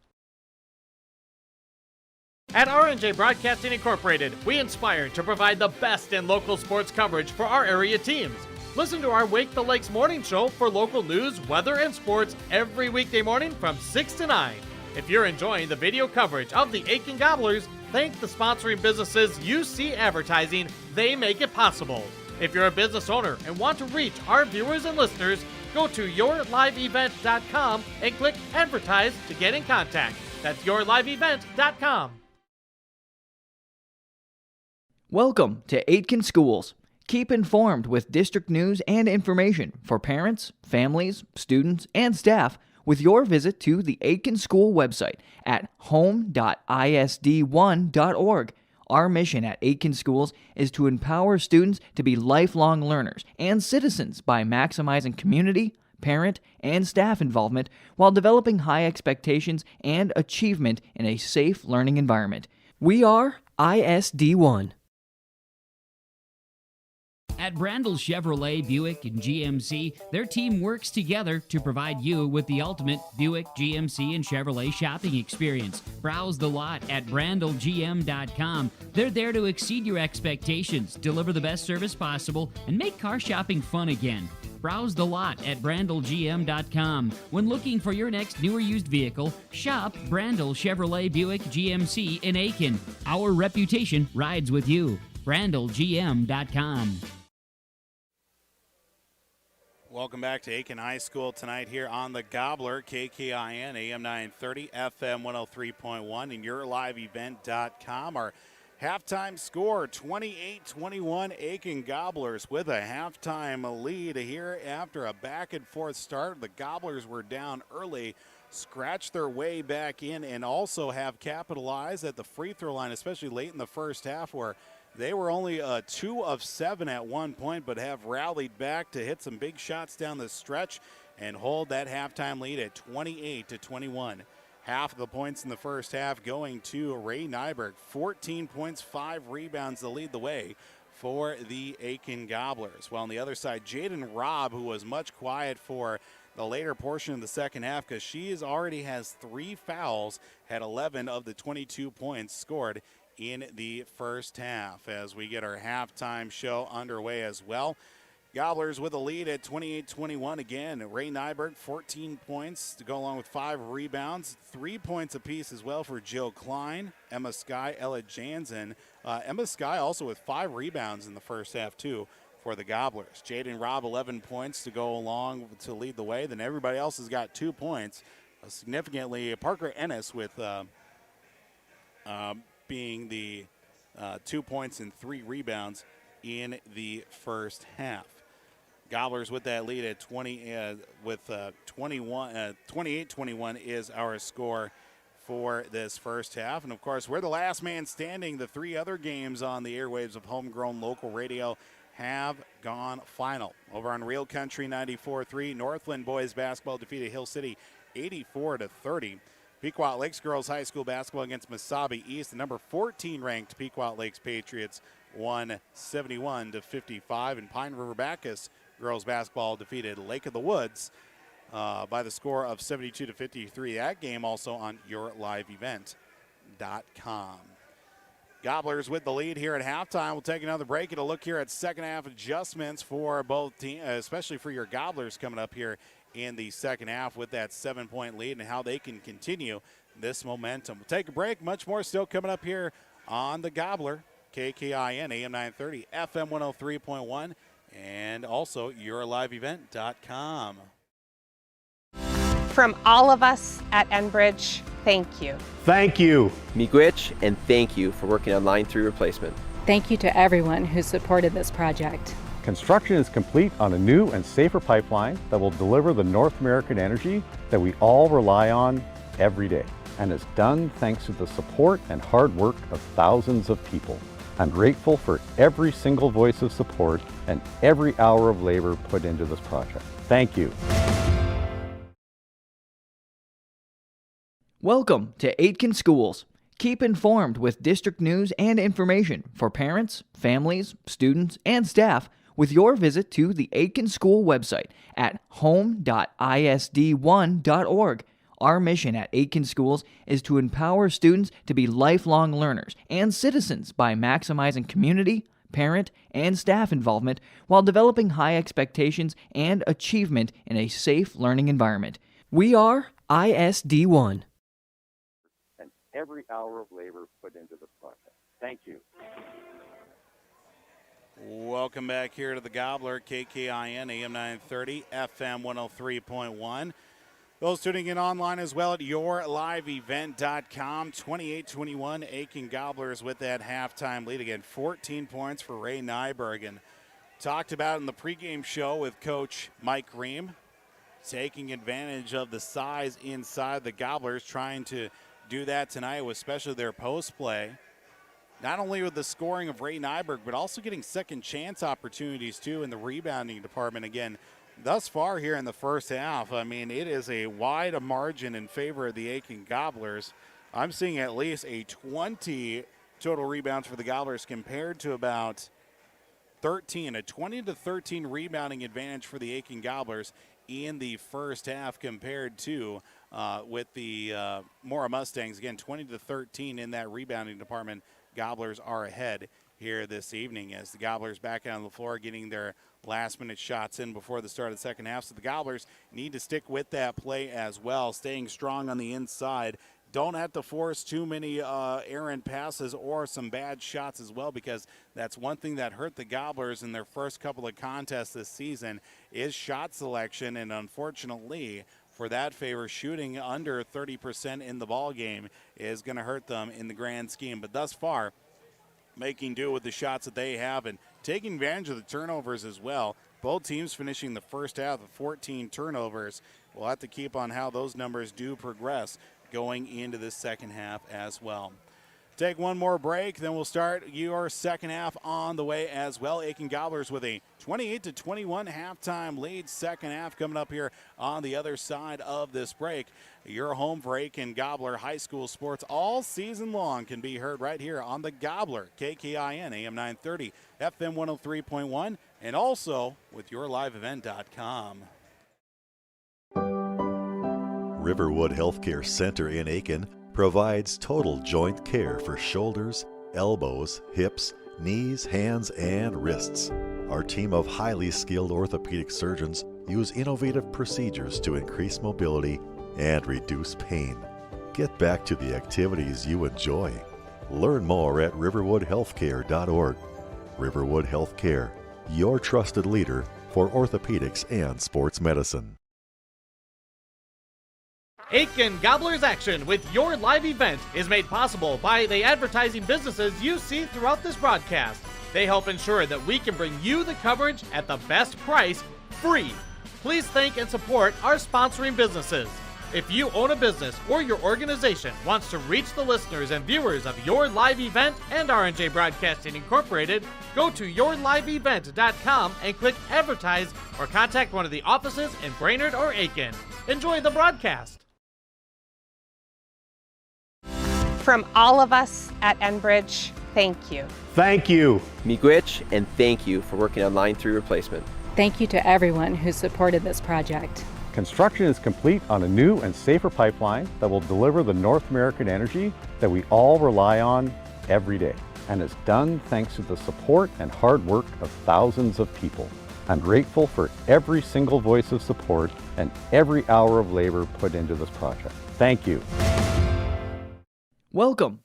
At R&J Broadcasting Incorporated, we inspire to provide the best in local sports coverage for our area teams. Listen to our Wake the Lakes morning show for local news, weather, and sports every weekday morning from 6 to 9. If you're enjoying the video coverage of the Aitkin Gobblers, thank the sponsoring businesses UC Advertising. They make it possible. If you're a business owner and want to reach our viewers and listeners, Go to yourliveevent.com and click Advertise to get in contact. That's yourliveevent.com. Welcome to Aitkin Schools. Keep informed with district news and information for parents, families, students, and staff with your visit to the Aitkin School website at home.isd1.org. Our mission at Aitkin Schools is to empower students to be lifelong learners and citizens by maximizing community, parent, and staff involvement while developing high expectations and achievement in a safe learning environment. We are ISD1. At Brandel Chevrolet, Buick, and GMC, their team works together to provide you with the ultimate Buick, GMC, and Chevrolet shopping experience. Browse the lot at brandelgm.com. They're there to exceed your expectations, deliver the best service possible, and make car shopping fun again. Browse the lot at brandelgm.com. When looking for your next new or used vehicle, shop Brandel Chevrolet, Buick, GMC in Aitkin. Our reputation rides with you. brandelgm.com. Welcome back to Aitkin High School tonight here on the Gobbler, KKIN, AM 930, FM 103.1, and yourliveevent.com. Our halftime score, 28-21, Aitkin Gobblers with a halftime lead here after a back-and-forth start. The Gobblers were down early, scratched their way back in, and also have capitalized at the free throw line, especially late in the first half where they were only 2 of 7 at one point, but have rallied back to hit some big shots down the stretch and hold that halftime lead at 28-21. Half of the points in the first half going to Ray Nyberg. 14 points, 5 rebounds to lead the way for the Aitkin Gobblers. While on the other side, Jaden Robb, who was much quiet for the later portion of the second half because she already has 3 fouls, had 11 of the 22 points scored in the first half as we get our halftime show underway as well. Gobblers with a lead at 28-21 again. Ray Nyberg, 14 points to go along with 5 rebounds. 3 points apiece as well for Jill Klein, Emma Skye, Ella Jansen. Emma Skye also with 5 rebounds in the first half too for the Gobblers. Jaden Robb, 11 points to go along to lead the way. Then everybody else has got 2 points. Significantly, Parker Ennis with being the 2 points and 3 rebounds in the first half. Gobblers with that lead at 28-21 is our score for this first half. And of course, we're the last man standing. The 3 other games on the airwaves of homegrown local radio have gone final. Over on Real Country 94-3, Northland boys basketball defeated Hill City 84-30. Pequot Lakes girls high school basketball against Mesabi East. The number 14 ranked Pequot Lakes Patriots won 71-55. And Pine River Bacchus girls basketball defeated Lake of the Woods by the score of 72-53. That game also on yourliveevent.com. Gobblers with the lead here at halftime. We'll take another break and a look here at second half adjustments for both teams, especially for your Gobblers coming up here in the second half with that 7-point lead and how they can continue this momentum. We'll take a break. Much more still coming up here on the Gobbler, KKIN, AM 930, FM 103.1, and also yourliveevent.com. From all of us at Enbridge, thank you. Thank you. Miigwech, and thank you for working on Line 3 replacement. Thank you to everyone who supported this project. Construction is complete on a new and safer pipeline that will deliver the North American energy that we all rely on every day. And it's done thanks to the support and hard work of thousands of people. I'm grateful for every single voice of support and every hour of labor put into this project. Thank you. Welcome to Aitkin Schools. Keep informed with district news and information for parents, families, students, and staff with your visit to the Aitkin School website at home.isd1.org. Our mission at Aitkin Schools is to empower students to be lifelong learners and citizens by maximizing community, parent, and staff involvement while developing high expectations and achievement in a safe learning environment. We are ISD1. And every hour of labor put into the project. Thank you. Welcome back here to the Gobbler, KKIN, AM 930, FM 103.1. Those tuning in online as well at yourliveevent.com. 28-21, Aitkin Gobblers with that halftime lead. Again, 14 points for Ray Nyberg. And talked about in the pregame show with Coach Mike Ream, taking advantage of the size inside the Gobblers, trying to do that tonight, especially their post play. Not only with the scoring of Ray Nyberg, but also getting second chance opportunities, too, in the rebounding department. Again, thus far here in the first half, I mean, it is a wide margin in favor of the Aitkin Gobblers. I'm seeing at least a 20 total rebounds for the Gobblers compared to about 13, a 20-13 rebounding advantage for the Aitkin Gobblers in the first half compared to with the Mora Mustangs. Again, 20-13 in that rebounding department. Gobblers are ahead here this evening as the Gobblers back out on the floor getting their last-minute shots in before the start of the second half. So the Gobblers need to stick with that play as well, staying strong on the inside. Don't have to force too many errant passes or some bad shots as well, because that's one thing that hurt the Gobblers in their first couple of contests this season is shot selection, and unfortunately for that favor, shooting under 30% in the ball game is going to hurt them in the grand scheme. But thus far, making do with the shots that they have and taking advantage of the turnovers as well. Both teams finishing the first half with 14 turnovers. We'll have to keep on how those numbers do progress going into the second half as well. Take one more break, then we'll start your second half on the way as well. Aitkin Gobblers with a 28-21 halftime lead. Second half coming up here on the other side of this break. Your home for Aitkin Gobbler high school sports all season long can be heard right here on the Gobbler, KKIN, AM 930, FM 103.1, and also with yourliveevent.com. Riverwood Healthcare Center in Aitkin provides total joint care for shoulders, elbows, hips, knees, hands, and wrists. Our team of highly skilled orthopedic surgeons use innovative procedures to increase mobility and reduce pain. Get back to the activities you enjoy. Learn more at riverwoodhealthcare.org. Riverwood Healthcare, your trusted leader for orthopedics and sports medicine. Aitkin Gobblers Action with your live event is made possible by the advertising businesses you see throughout this broadcast. They help ensure that we can bring you the coverage at the best price, free. Please thank and support our sponsoring businesses. If you own a business or your organization wants to reach the listeners and viewers of your live event and R&J Broadcasting Incorporated, go to yourliveevent.com and click advertise or contact one of the offices in Brainerd or Aitkin. Enjoy the broadcast. From all of us at Enbridge, thank you. Thank you. Miigwech, and thank you for working on Line 3 replacement. Thank you to everyone who supported this project. Construction is complete on a new and safer pipeline that will deliver the North American energy that we all rely on every day. And it's done thanks to the support and hard work of thousands of people. I'm grateful for every single voice of support and every hour of labor put into this project. Thank you. Welcome.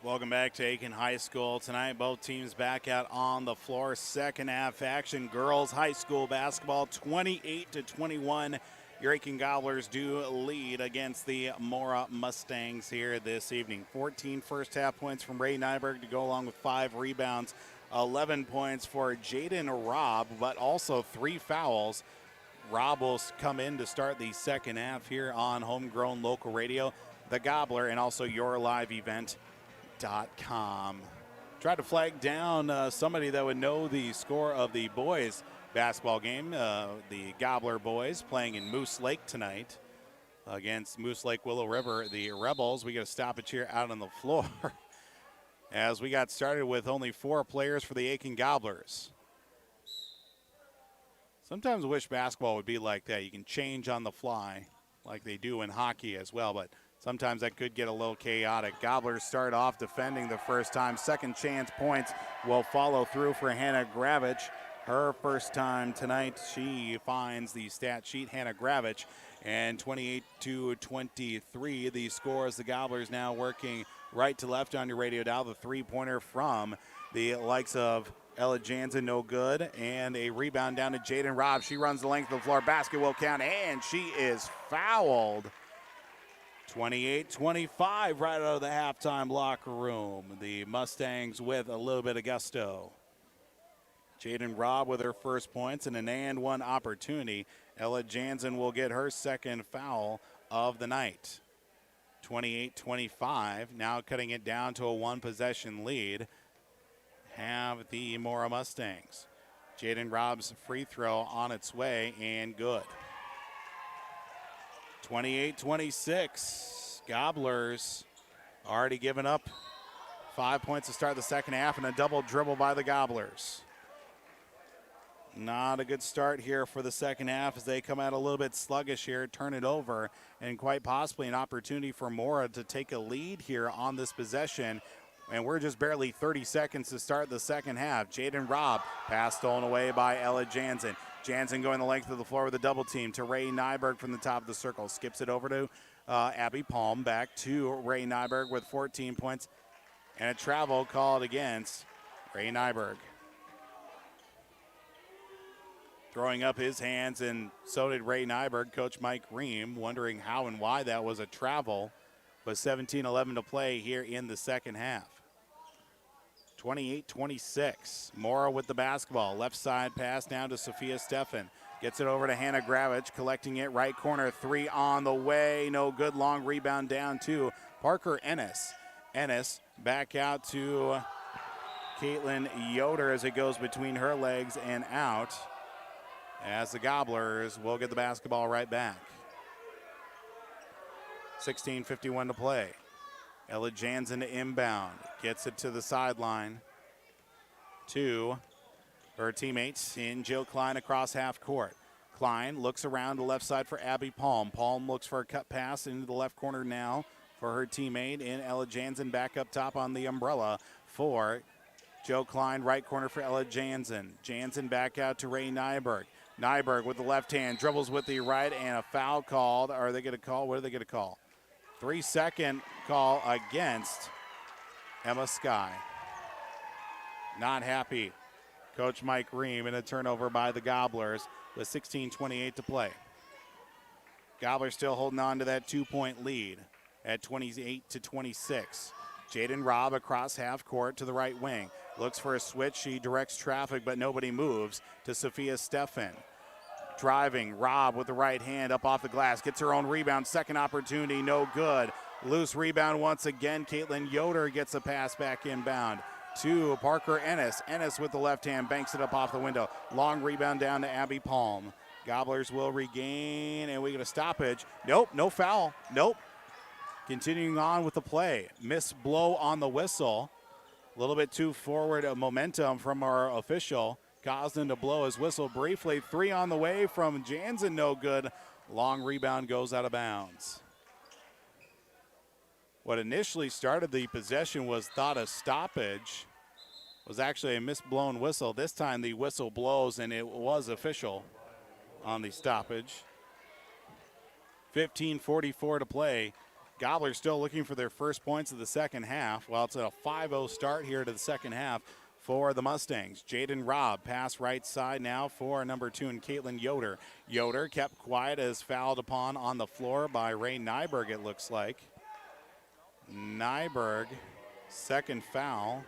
Welcome back to Aitkin High School. Tonight, both teams back out on the floor. Second half action. Girls high school basketball, 28-21. Your Aitkin Gobblers do lead against the Mora Mustangs here this evening. 14 first half points from Ray Nyberg to go along with 5 rebounds. 11 points for Jaden Robb, but also 3 fouls. Robb will come in to start the second half here on homegrown local radio, the Gobbler, and also yourliveevent.com. Tried to flag down somebody that would know the score of the boys basketball game. The Gobbler boys playing in Moose Lake tonight against Moose Lake Willow River. The Rebels, we got a stoppage here out on the floor as we got started with only 4 players for the Aitkin Gobblers. Sometimes I wish basketball would be like that. You can change on the fly like they do in hockey as well, but sometimes that could get a little chaotic. Gobblers start off defending the first time. Second chance points will follow through for Hannah Gravich. Her first time tonight, she finds the stat sheet, Hannah Gravich, and 28-23 the score as the Gobblers now working right to left on your radio dial. The three-pointer from the likes of Ella Jansen, no good. And a rebound down to Jaden Robb. She runs the length of the floor. Basket will count, and she is fouled. 28-25 right out of the halftime locker room. The Mustangs with a little bit of gusto. Jaden Robb with her first points and an and one opportunity. Ella Jansen will get her second foul of the night. 28-25, now cutting it down to a one-possession lead. Have the Mora Mustangs. Jaden Robb's free throw on its way and good. 28-26. Gobblers already given up 5 points to start the second half and a double dribble by the Gobblers. Not a good start here for the second half as they come out a little bit sluggish here, turn it over, and quite possibly an opportunity for Mora to take a lead here on this possession. And we're just barely 30 seconds to start the second half. Jaden Robb, pass stolen away by Ella Jansen. Jansen going the length of the floor with a double team to Ray Nyberg from the top of the circle. Skips it over to Abby Palm. Back to Ray Nyberg with 14 points. And a travel called against Ray Nyberg. Throwing up his hands, and so did Ray Nyberg. Coach Mike Ream wondering how and why that was a travel. But 17-11 to play here in the second half. 28-26. Mora with the basketball. Left side pass down to Sophia Steffen. Gets it over to Hannah Gravich, collecting it right corner. Three on the way. No good. Long rebound down to Parker Ennis. Ennis back out to Caitlin Yoder as it goes between her legs and out. As the Gobblers will get the basketball right back. 16:51 to play. Ella Jansen to inbound. Gets it to the sideline to her teammates in Jill Klein across half court. Klein looks around the left side for Abby Palm. Palm looks for a cut pass into the left corner now for her teammate in Ella Jansen back up top on the umbrella for Joe Klein. Right corner for Ella Jansen. Jansen back out to Ray Nyberg. Nyberg with the left hand, dribbles with the right, and a foul called. Are they going to call? What are they going to call? 3-second call against Emma Sky. Not happy. Coach Mike Ream in a turnover by the Gobblers with 16:28 to play. Gobblers still holding on to that 2-point lead at 28-26. Jaden Robb across half court to the right wing. Looks for a switch. She directs traffic, but nobody moves to Sophia Steffen. Driving, Robb with the right hand up off the glass. Gets her own rebound. Second opportunity, no good. Loose rebound once again. Caitlin Yoder gets a pass back inbound to Parker Ennis. Ennis with the left hand banks it up off the window. Long rebound down to Abby Palm. Gobblers will regain, and we get a stoppage. Nope, no foul. Nope. Continuing on with the play. Miss blow on the whistle. A little bit too forward of momentum from our official. Gosden to blow his whistle briefly. Three on the way from Jansen, no good. Long rebound goes out of bounds. What initially started the possession was thought a stoppage. Was actually a misblown whistle. This time the whistle blows, and it was official on the stoppage. 15:44 to play. Gobblers still looking for their first points of the second half. Well, it's a 5-0 start here to the second half for the Mustangs. Jaden Robb, pass right side now for number 2 and Caitlin Yoder. Yoder kept quiet as fouled upon on the floor by Ray Nyberg, it looks like. Nyberg, second foul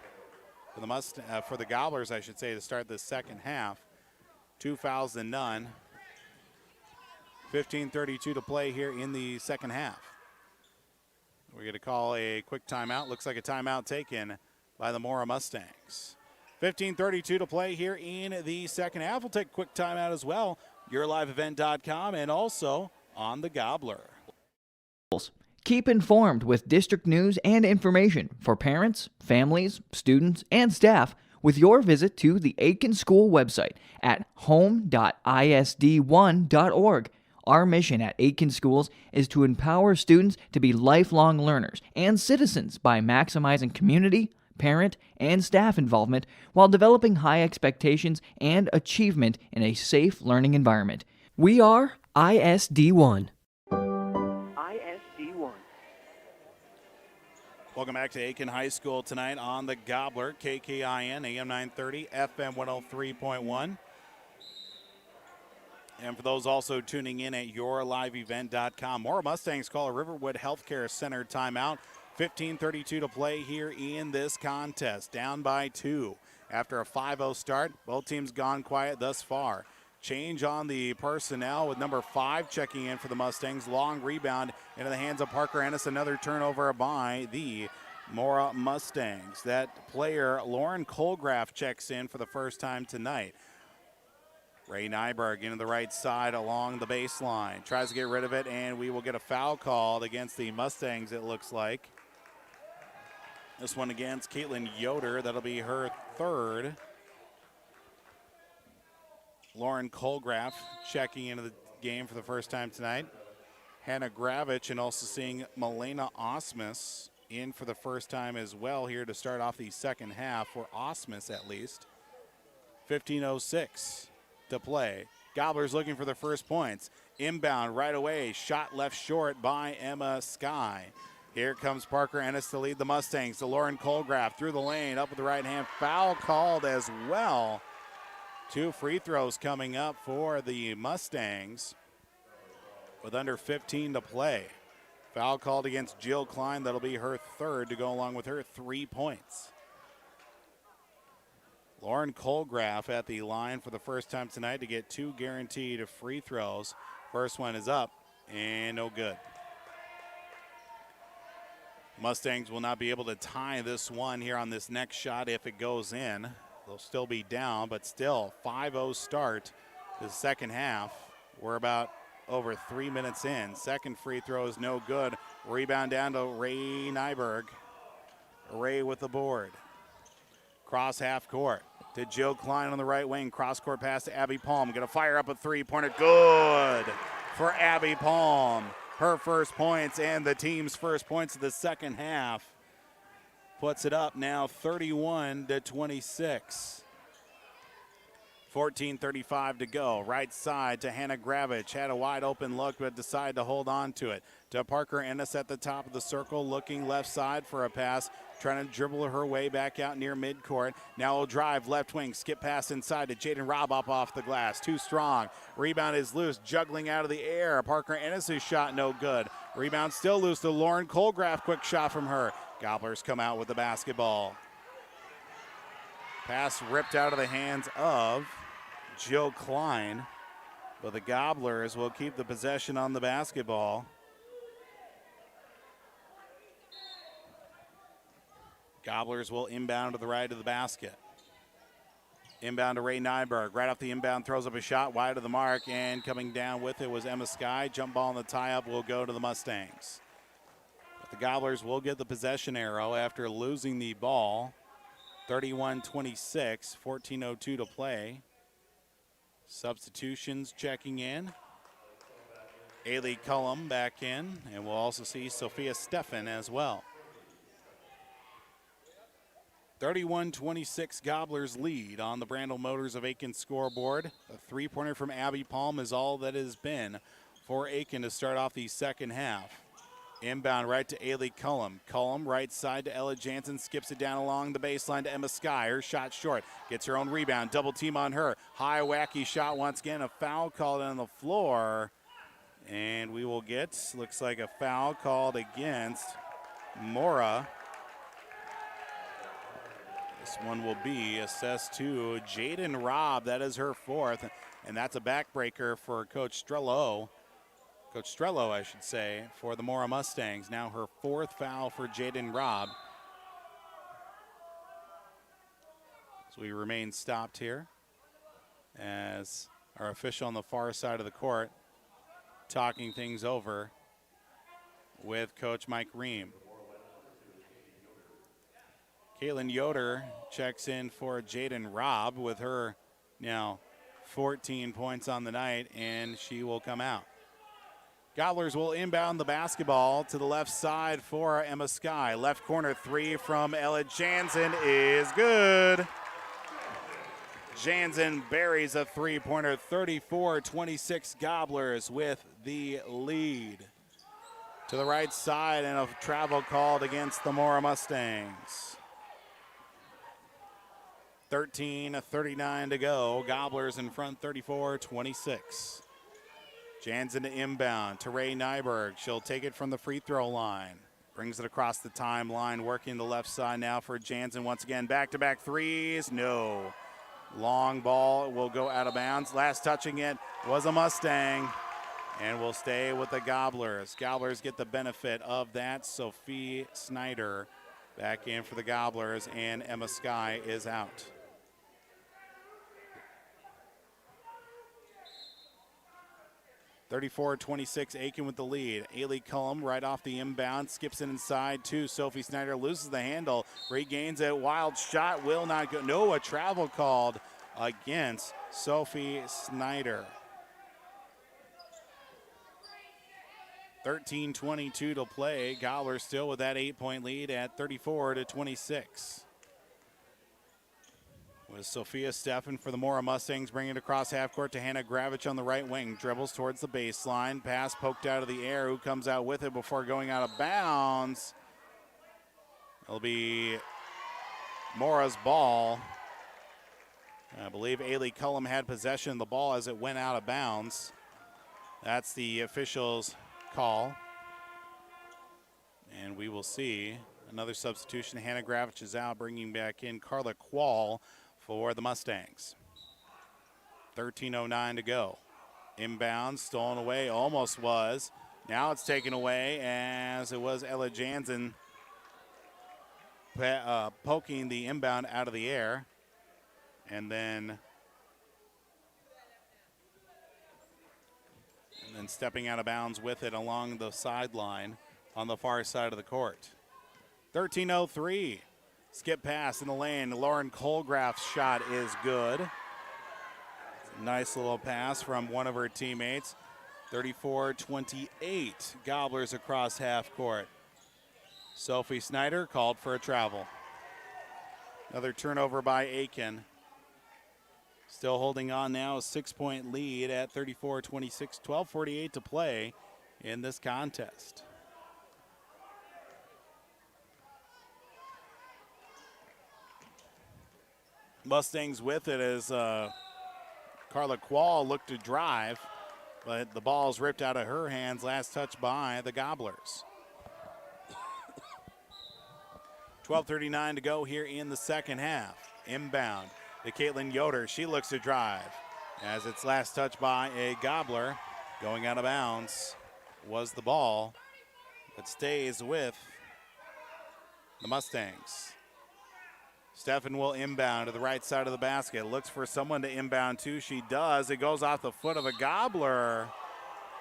for the Gobblers, I should say, to start the second half. 2 fouls to none. 15:32 to play here in the second half. We're going to call a quick timeout. Looks like a timeout taken by the Mora Mustangs. 15:32 to play here in the second half. We'll take a quick timeout as well. YourLiveEvent.com and also on the Gobbler. Keep informed with district news and information for parents, families, students, and staff with your visit to the Aitkin School website at home.isd1.org. Our mission at Aitkin Schools is to empower students to be lifelong learners and citizens by maximizing community, parent, and staff involvement while developing high expectations and achievement in a safe learning environment. We are ISD1. ISD1. Well, Welcome back to Aitkin High School tonight on the Gobbler, KKIN, AM 930, FM 103.1. And for those also tuning in at yourliveevent.com, Mora Mustangs call a Riverwood Healthcare Center timeout. 15:32 to play here in this contest. Down by 2 after a 5-0 start. Both teams gone quiet thus far. Change on the personnel with number 5 checking in for the Mustangs. Long rebound into the hands of Parker Ennis. Another turnover by the Mora Mustangs. That player, Lauren Colgraff, checks in for the first time tonight. Ray Nyberg into the right side along the baseline. Tries to get rid of it, and we will get a foul called against the Mustangs, it looks like. This one against Caitlin Yoder. That'll be her third. Lauren Colgraff checking into the game for the first time tonight. Hannah Gravich, and also seeing Milena Osmus in for the first time as well here to start off the second half, for Osmus at least. 15:06 to play. Gobblers looking for the first points. Inbound right away, shot left short by Emma Sky. Here comes Parker Ennis to lead the Mustangs. To Lauren Colgraff through the lane, up with the right hand. Foul called as well. 2 free throws coming up for the Mustangs with under 15 to play. Foul called against Jill Klein. That'll be her third to go along with her 3 points. Lauren Colgraff at the line for the first time tonight to get 2 guaranteed free throws. First one is up and no good. Mustangs will not be able to tie this one here on this next shot if it goes in. They'll still be down, but still 5-0 start to the second half. We're about over 3 minutes in. Second free throw is no good. Rebound down to Ray Nyberg. Ray with the board. Cross half court to Jill Klein on the right wing. Cross court pass to Abby Palm. Gonna fire up a 3-pointer. Good for Abby Palm. Her first points and the team's first points of the second half. Puts it up now 31-26. 14:35 to go. Right side to Hannah Gravich. Had a wide open look, but decided to hold on to it. To Parker Ennis at the top of the circle, looking left side for a pass. Trying to dribble her way back out near midcourt. Now will drive left wing. Skip pass inside to Jaden Robb up off the glass. Too strong. Rebound is loose. Juggling out of the air. Parker Ennis' shot no good. Rebound still loose to Lauren Colgraff. Quick shot from her. Gobblers come out with the basketball. Pass ripped out of the hands of Jill Klein, but the Gobblers will keep the possession on the basketball. Gobblers will inbound to the right of the basket. Inbound to Ray Nyberg. Right off the inbound, throws up a shot wide of the mark, and coming down with it was Emma Sky. Jump ball in the tie-up will go to the Mustangs. But the Gobblers will get the possession arrow after losing the ball. 31-26, 14:02 to play. Substitutions checking in. Ailey Cullum back in, and we'll also see Sophia Steffen as well. 31-26 Gobblers lead on the Brandel Motors of Aitkin scoreboard. A 3-pointer from Abby Palm is all that has been for Aitkin to start off the second half. Inbound right to Ailey Cullum. Cullum right side to Ella Jansen. Skips it down along the baseline to Emma Sky. Her shot short. Gets her own rebound. Double team on her. High wacky shot once again. A foul called on the floor. And we will get, looks like a foul called against Mora. This one will be assessed to Jaden Robb. That is her fourth. And that's a backbreaker for Coach Strello. Coach Strello, I should say, for the Mora Mustangs. Now her fourth foul for Jaden Robb. So we remain stopped here as our official on the far side of the court talking things over with Coach Mike Ream. Caitlin Yoder checks in for Jaden Robb with her now 14 points on the night, and she will come out. Gobblers will inbound the basketball to the left side for Emma Sky. Left corner 3 from Ella Jansen is good. Jansen buries a 3-pointer. 34-26 Gobblers with the lead. to the right side, and a travel called against the Mora Mustangs. 13:39 to go. Gobblers in front 34-26. Jansen to inbound to Ray Nyberg. She'll take it from the free throw line. Brings it across the timeline, working the left side now for Jansen once again. Back-to-back threes, no. Long ball will go out of bounds. Last touching it was a Mustang, and will stay with the Gobblers. Gobblers get the benefit of that. Sophie Snyder back in for the Gobblers, and Emma Sky is out. (34-26) Aitkin with the lead. Ailey Cullum right off the inbound, skips it inside to Sophie Snyder, loses the handle, regains it, wild shot, will not go. No, a travel called against Sophie Snyder. 13:22 to play. Gobblers still with that 8-point lead at 34-26. With Sophia Steffen for the Mora Mustangs, bringing it across half court to Hannah Gravich on the right wing. Dribbles towards the baseline. Pass poked out of the air. Who comes out with it before going out of bounds? It'll be Mora's ball. I believe Ailey Cullum had possession of the ball as it went out of bounds. That's the officials' call. And we will see another substitution. Hannah Gravich is out, bringing back in Carla Quall for the Mustangs. 13:09 to go. Inbound, stolen away, almost was. Now it's taken away as it was Ella Jansen poking the inbound out of the air. And then stepping out of bounds with it along the sideline on the far side of the court. 13:03. Skip pass in the lane. Lauren Colgraff's shot is good. Nice little pass from one of her teammates. 34-28. Gobblers across half court. Sophie Snyder called for a travel. Another turnover by Aitkin. Still holding on now, a 6-point lead at 34-26. 12:48 to play in this contest. Mustangs with it as Carla Quall looked to drive, but the ball's ripped out of her hands. Last touch by the Gobblers. 12:39 to go here in the second half. Inbound to Caitlin Yoder. She looks to drive as its last touch by a Gobbler. Going out of bounds was the ball, but stays with the Mustangs. Steffen will inbound to the right side of the basket. Looks for someone to inbound to. She does. It goes off the foot of a Gobbler.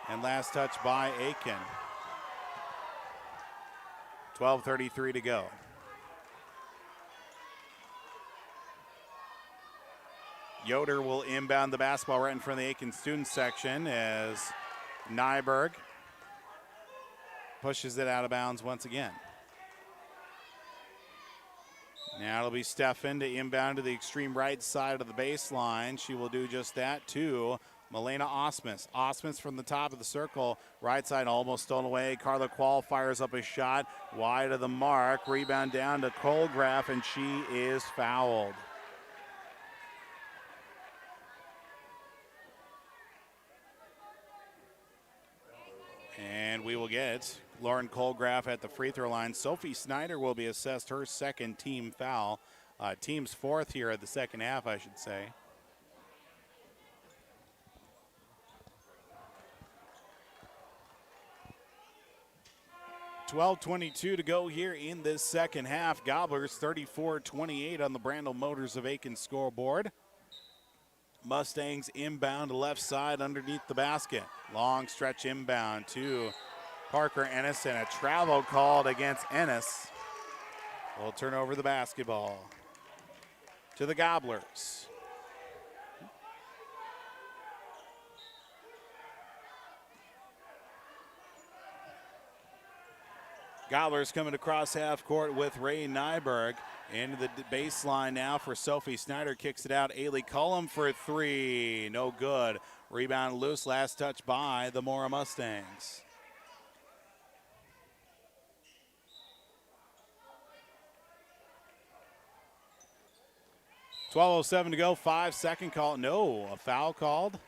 And last touch by Aitkin. 12:33 to go. Yoder will inbound the basketball right in front of the Aitkin student section as Nyberg pushes it out of bounds once again. Now it'll be Steffen to inbound to the extreme right side of the baseline. She will do just that to Milena Osmus. Osmus from the top of the circle. Right side almost stolen away. Carla Quall fires up a shot wide of the mark. Rebound down to Colgraff, and she is fouled. And we will get Lauren Colgraff at the free throw line. Sophie Snyder will be assessed her second team foul. Team's fourth here at the second half, I should say. $12:22 to go here in this second half. Gobblers 34-28 on the Brandel Motors of Aitkin scoreboard. Mustangs inbound to left side underneath the basket. Long stretch inbound to Parker Ennis, and a travel called against Ennis. Will turn over the basketball to the Gobblers. Gobblers coming across half court with Ray Nyberg. Into the baseline now for Sophie Snyder. Kicks it out. Ailey Cullum for three. No good. Rebound loose. Last touch by the Mora Mustangs. 12:07 to go, 5-second call. No, a foul called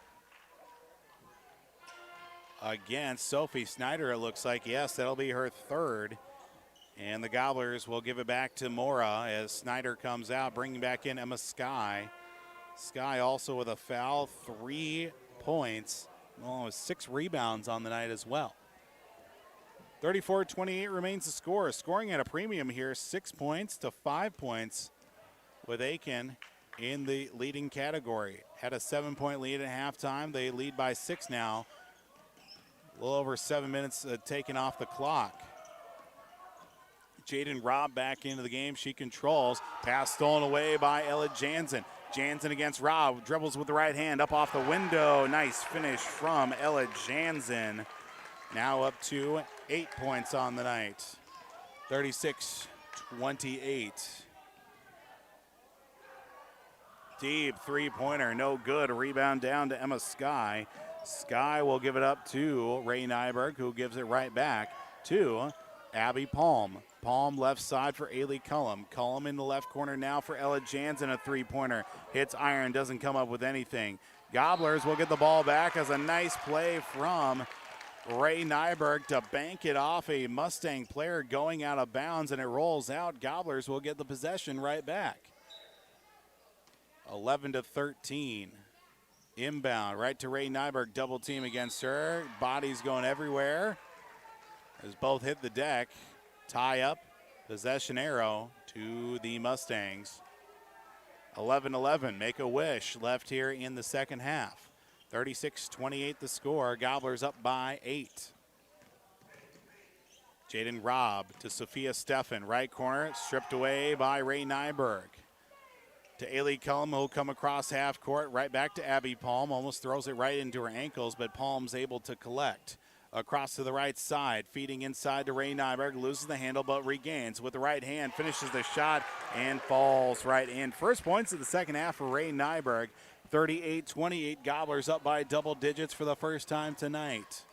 against Sophie Snyder, it looks like. Yes, that'll be her third. And the Gobblers will give it back to Mora as Snyder comes out, bringing back in Emma Sky. Sky also with a foul, 3 points. Well, 6 rebounds on the night as well. 34-28 remains the score. Scoring at a premium here, 6 points to 5 points with Aitkin in the leading category. Had a 7-point lead at halftime. They lead by 6 now. A little over 7 minutes taken off the clock. Jaden Robb back into the game. She controls. Pass stolen away by Ella Jansen. Jansen against Robb. Dribbles with the right hand up off the window. Nice finish from Ella Jansen. Now up to 8 points on the night. 36-28. Deep three-pointer, no good. Rebound down to Emma Sky. Sky will give it up to Ray Nyberg, who gives it right back to Abby Palm. Palm left side for Ailey Cullum. Cullum in the left corner now for Ella Jansen, a three-pointer. Hits iron, doesn't come up with anything. Gobblers will get the ball back as a nice play from Ray Nyberg to bank it off a Mustang player going out of bounds, and it rolls out. Gobblers will get the possession right back. 11-13. Inbound right to Ray Nyberg. Double team against her. Bodies going everywhere as both hit the deck. Tie up. Possession arrow to the Mustangs. 11-11. Make a wish left here in the second half. 36-28 the score. Gobblers up by 8. Jaden Robb to Sophia Steffen. Right corner. Stripped away by Ray Nyberg. To Ailey Cullum, who'll come across half court, right back to Abby Palm. Almost throws it right into her ankles, but Palm's able to collect. Across to the right side, feeding inside to Ray Nyberg, loses the handle but regains with the right hand, finishes the shot and falls right in. First points of the second half for Ray Nyberg. 38-28, Gobblers up by double digits for the first time tonight.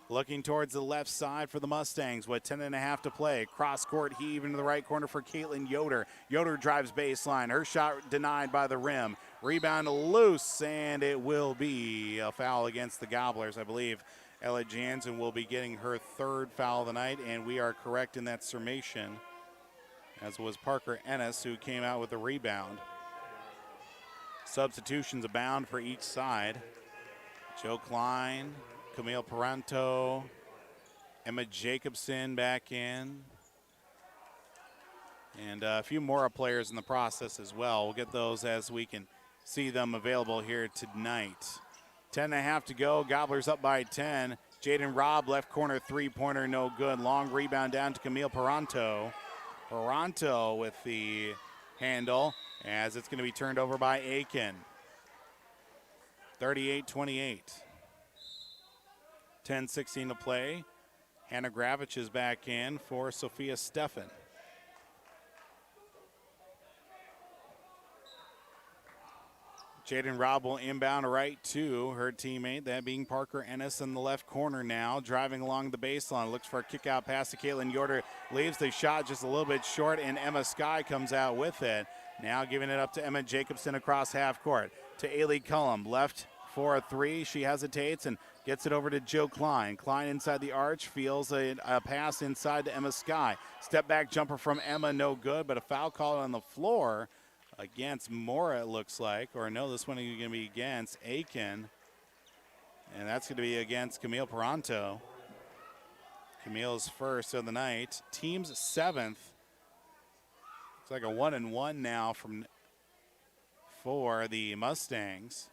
Looking towards the left side for the Mustangs with 10.5 to play. Cross-court heave into the right corner for Caitlin Yoder. Yoder drives baseline. Her shot denied by the rim. Rebound loose, and it will be a foul against the Gobblers. I believe Ella Jansen will be getting her third foul of the night, and we are correct in that summation, as was Parker Ennis, who came out with the rebound. Substitutions abound for each side. Joe Klein, Camille Paranto, Emma Jacobson back in. And a few more players in the process as well. We'll get those as we can see them available here tonight. 10.5 to go. Gobblers up by 10. Jaden Robb, left corner three-pointer, no good. Long rebound down to Camille Paranto. Paranto with the handle as it's going to be turned over by Aitkin. 38-28. 10-16 to play. Hannah Gravich is back in for Sophia Steffen. Jaden Robb will inbound right to her teammate, that being Parker Ennis in the left corner now, driving along the baseline. Looks for a kick-out pass to Caitlin Yoder. Leaves the shot just a little bit short, and Emma Sky comes out with it. Now giving it up to Emma Jacobson across half court. To Ailey Cullum, left for a three. She hesitates and gets it over to Jill Klein. Klein inside the arch, feels a pass inside to Emma Sky. Step back jumper from Emma, no good, but a foul call on the floor against Mora, it looks like. Or no, this one is going to be against Aitkin. And that's going to be against Camille Paranto. Camille's first of the night. Team's seventh. Looks like a 1-and-1 now for the Mustangs.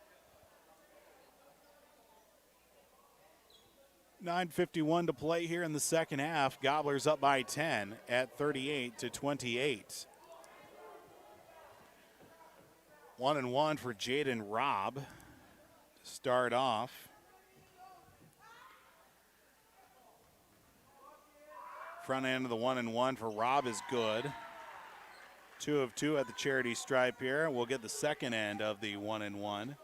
9:51 to play here in the second half. Gobblers up by 10 at 38-28. 1-and-1 for Jaden Robb to start off. Front end of the 1-and-1 for Robb is good. 2 of 2 at the charity stripe here. We'll get the second end of the 1-and-1.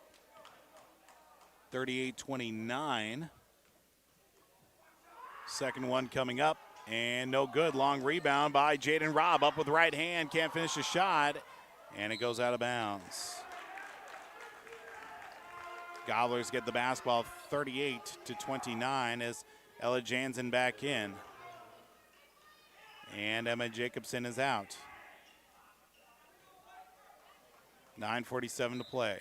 38-29. Second one coming up, and no good. Long rebound by Jaden Robb. Up with right hand, can't finish the shot. And it goes out of bounds. Gobblers get the basketball 38-29 as Ella Jansen back in. And Emma Jacobson is out. 9:47 to play.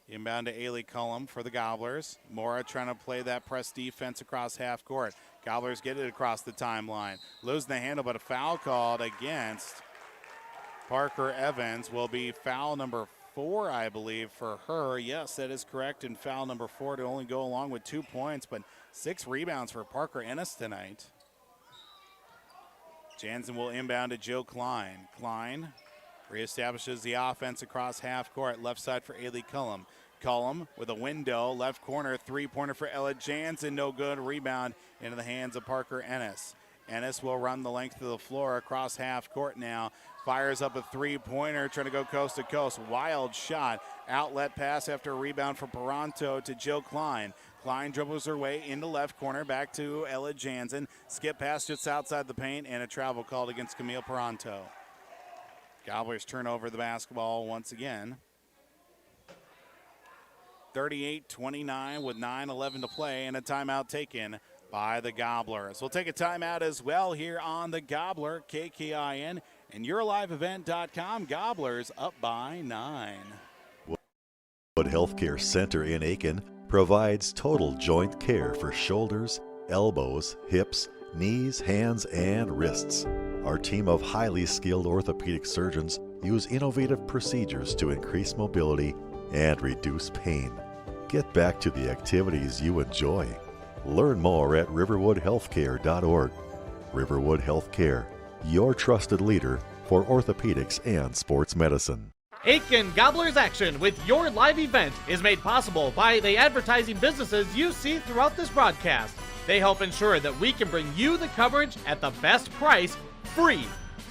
Inbound to Ailey Cullum for the Gobblers. Mora trying to play that press defense across half court. Gobblers get it across the timeline. Losing the handle, but a foul called against Parker Evans. Will be foul number 4, I believe, for her. Yes, that is correct. And foul number 4 to only go along with 2 points, but 6 rebounds for Parker Ennis tonight. Jansen will inbound to Jill Klein. Klein reestablishes the offense across half court. Left side for Ailey Cullum. Cullum with a window. Left corner, three-pointer for Ella Jansen. No good. Rebound into the hands of Parker Ennis. Ennis will run the length of the floor across half court now. Fires up a three-pointer, trying to go coast to coast. Wild shot. Outlet pass after a rebound from Paranto to Jill Klein. Klein dribbles her way into left corner, back to Ella Jansen. Skip pass just outside the paint, and a travel called against Camille Paranto. Gobblers turn over the basketball once again. 38-29 with 9:11 to play, and a timeout taken by the Gobblers. We'll take a timeout as well here on the Gobbler, KKIN, and YourLiveEvent.com. Gobblers up by 9. Wood Healthcare Center in Aitkin provides total joint care for shoulders, elbows, hips, knees, hands, and wrists. Our team of highly skilled orthopedic surgeons use innovative procedures to increase mobility and reduce pain. Get back to the activities you enjoy. Learn more at riverwoodhealthcare.org. Riverwood Healthcare, your trusted leader for orthopedics and sports medicine. Aitkin Gobblers Action with your live event is made possible by the advertising businesses you see throughout this broadcast. They help ensure that we can bring you the coverage at the best price, free.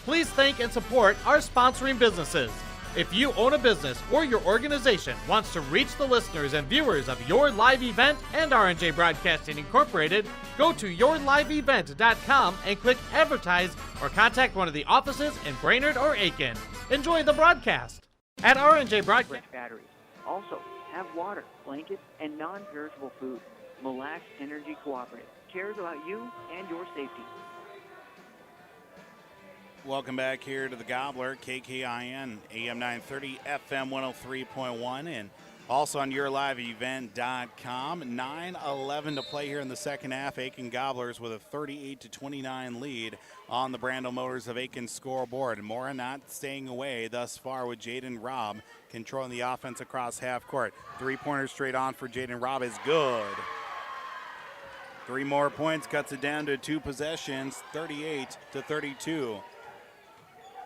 Please thank and support our sponsoring businesses. If you own a business or your organization wants to reach the listeners and viewers of your live event and R&J Broadcasting Incorporated, go to yourliveevent.com and click advertise or contact one of the offices in Brainerd or Aitkin. Enjoy the broadcast. At R&J Broadcast batteries. Also, have water, blankets, and non-perishable food. Mille Lacs Energy Cooperative cares about you and your safety. Welcome back here to the Gobbler, KKIN, AM 930, FM 103.1, and also on YourLiveEvent.com. 9:11 to play here in the second half. Aitkin Gobblers with a 38-29 lead on the Brandel Motors of Aitkin scoreboard. Mora not staying away thus far with Jaden Robb controlling the offense across half court. Three-pointer straight on for Jaden Robb is good. 3 more points, cuts it down to 2 possessions, 38-32.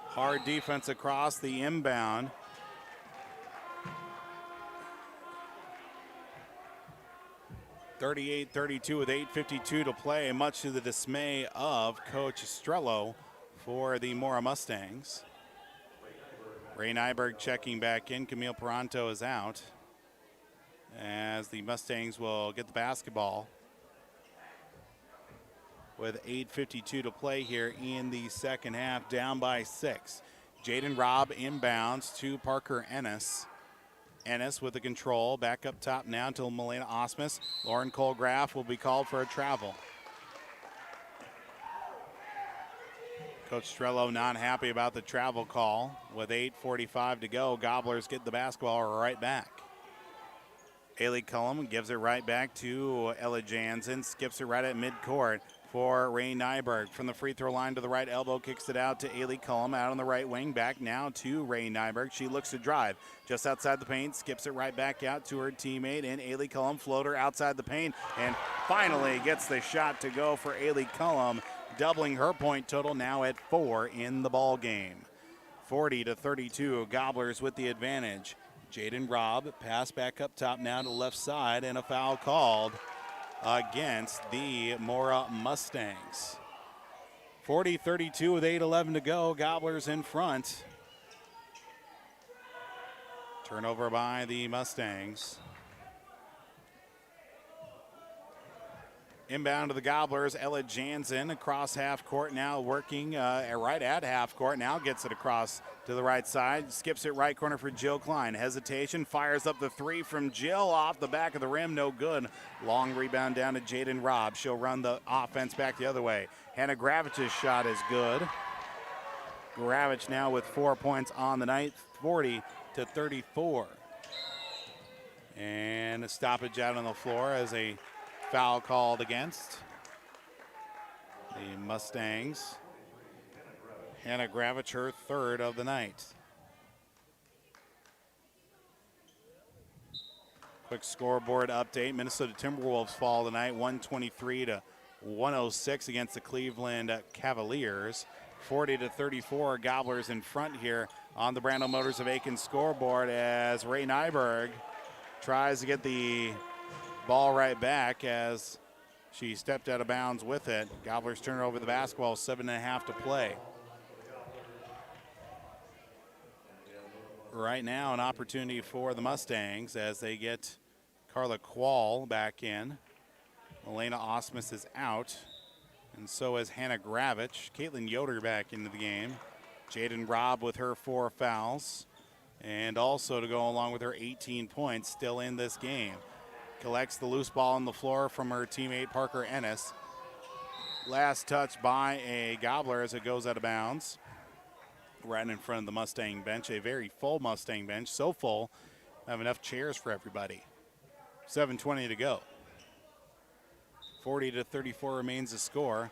Hard defense across the inbound. (38-32) with 8:52 to play, much to the dismay of Coach Strello for the Mora Mustangs. Ray Nyberg checking back in. Camille Paranto is out as the Mustangs will get the basketball with 8:52 to play here in the second half, down by 6. Jaden Robb inbounds to Parker Ennis. Ennis with the control, back up top now to Milena Osmus. Lauren Colgraff will be called for a travel. Coach Strello not happy about the travel call. With 8:45 to go, Gobblers get the basketball right back. Ailey Cullum gives it right back to Ella Jansen, skips it right at midcourt for Ray Nyberg. From the free throw line to the right elbow, kicks it out to Ailey Cullum out on the right wing. Back now to Ray Nyberg. She looks to drive just outside the paint, skips it right back out to her teammate, and Ailey Cullum floater outside the paint, and finally gets the shot to go for Ailey Cullum, doubling her point total now at 4 in the ball game. 40-32, Gobblers with the advantage. Jaden Robb pass back up top now to the left side, and a foul called against the Mora Mustangs. 40-32 with 8:11 to go. Gobblers in front. Turnover by the Mustangs. Inbound to the Gobblers, Ella Jansen across half court, now working right at half court, now gets it across to the right side, skips it right corner for Jill Klein. Hesitation, fires up the three from Jill, off the back of the rim, no good. Long rebound down to Jaden Robb. She'll run the offense back the other way. Hannah Gravich's shot is good. Gravich now with 4 points on the night, 40-34. And a stoppage out on the floor as a foul called against the Mustangs. Hannah Gravich, her third of the night. Quick scoreboard update. Minnesota Timberwolves fall tonight, 123-106 against the Cleveland Cavaliers. 40-34, Gobblers in front here on the Brandel Motors of Aitkin scoreboard as Ray Nyberg tries to get the ball right back as she stepped out of bounds with it. Gobblers turn over the basketball, 7.5 to play. Right now, an opportunity for the Mustangs as they get Carla Quall back in. Elena Osmus is out, and so is Hannah Gravich. Caitlin Yoder back into the game. Jaden Robb with her 4 fouls, and also to go along with her 18 points still in this game. Collects the loose ball on the floor from her teammate Parker Ennis. Last touch by a Gobbler as it goes out of bounds. Right in front of the Mustang bench, a very full Mustang bench, so full, have enough chairs for everybody. 7:20 to go. 40-34 remains the score.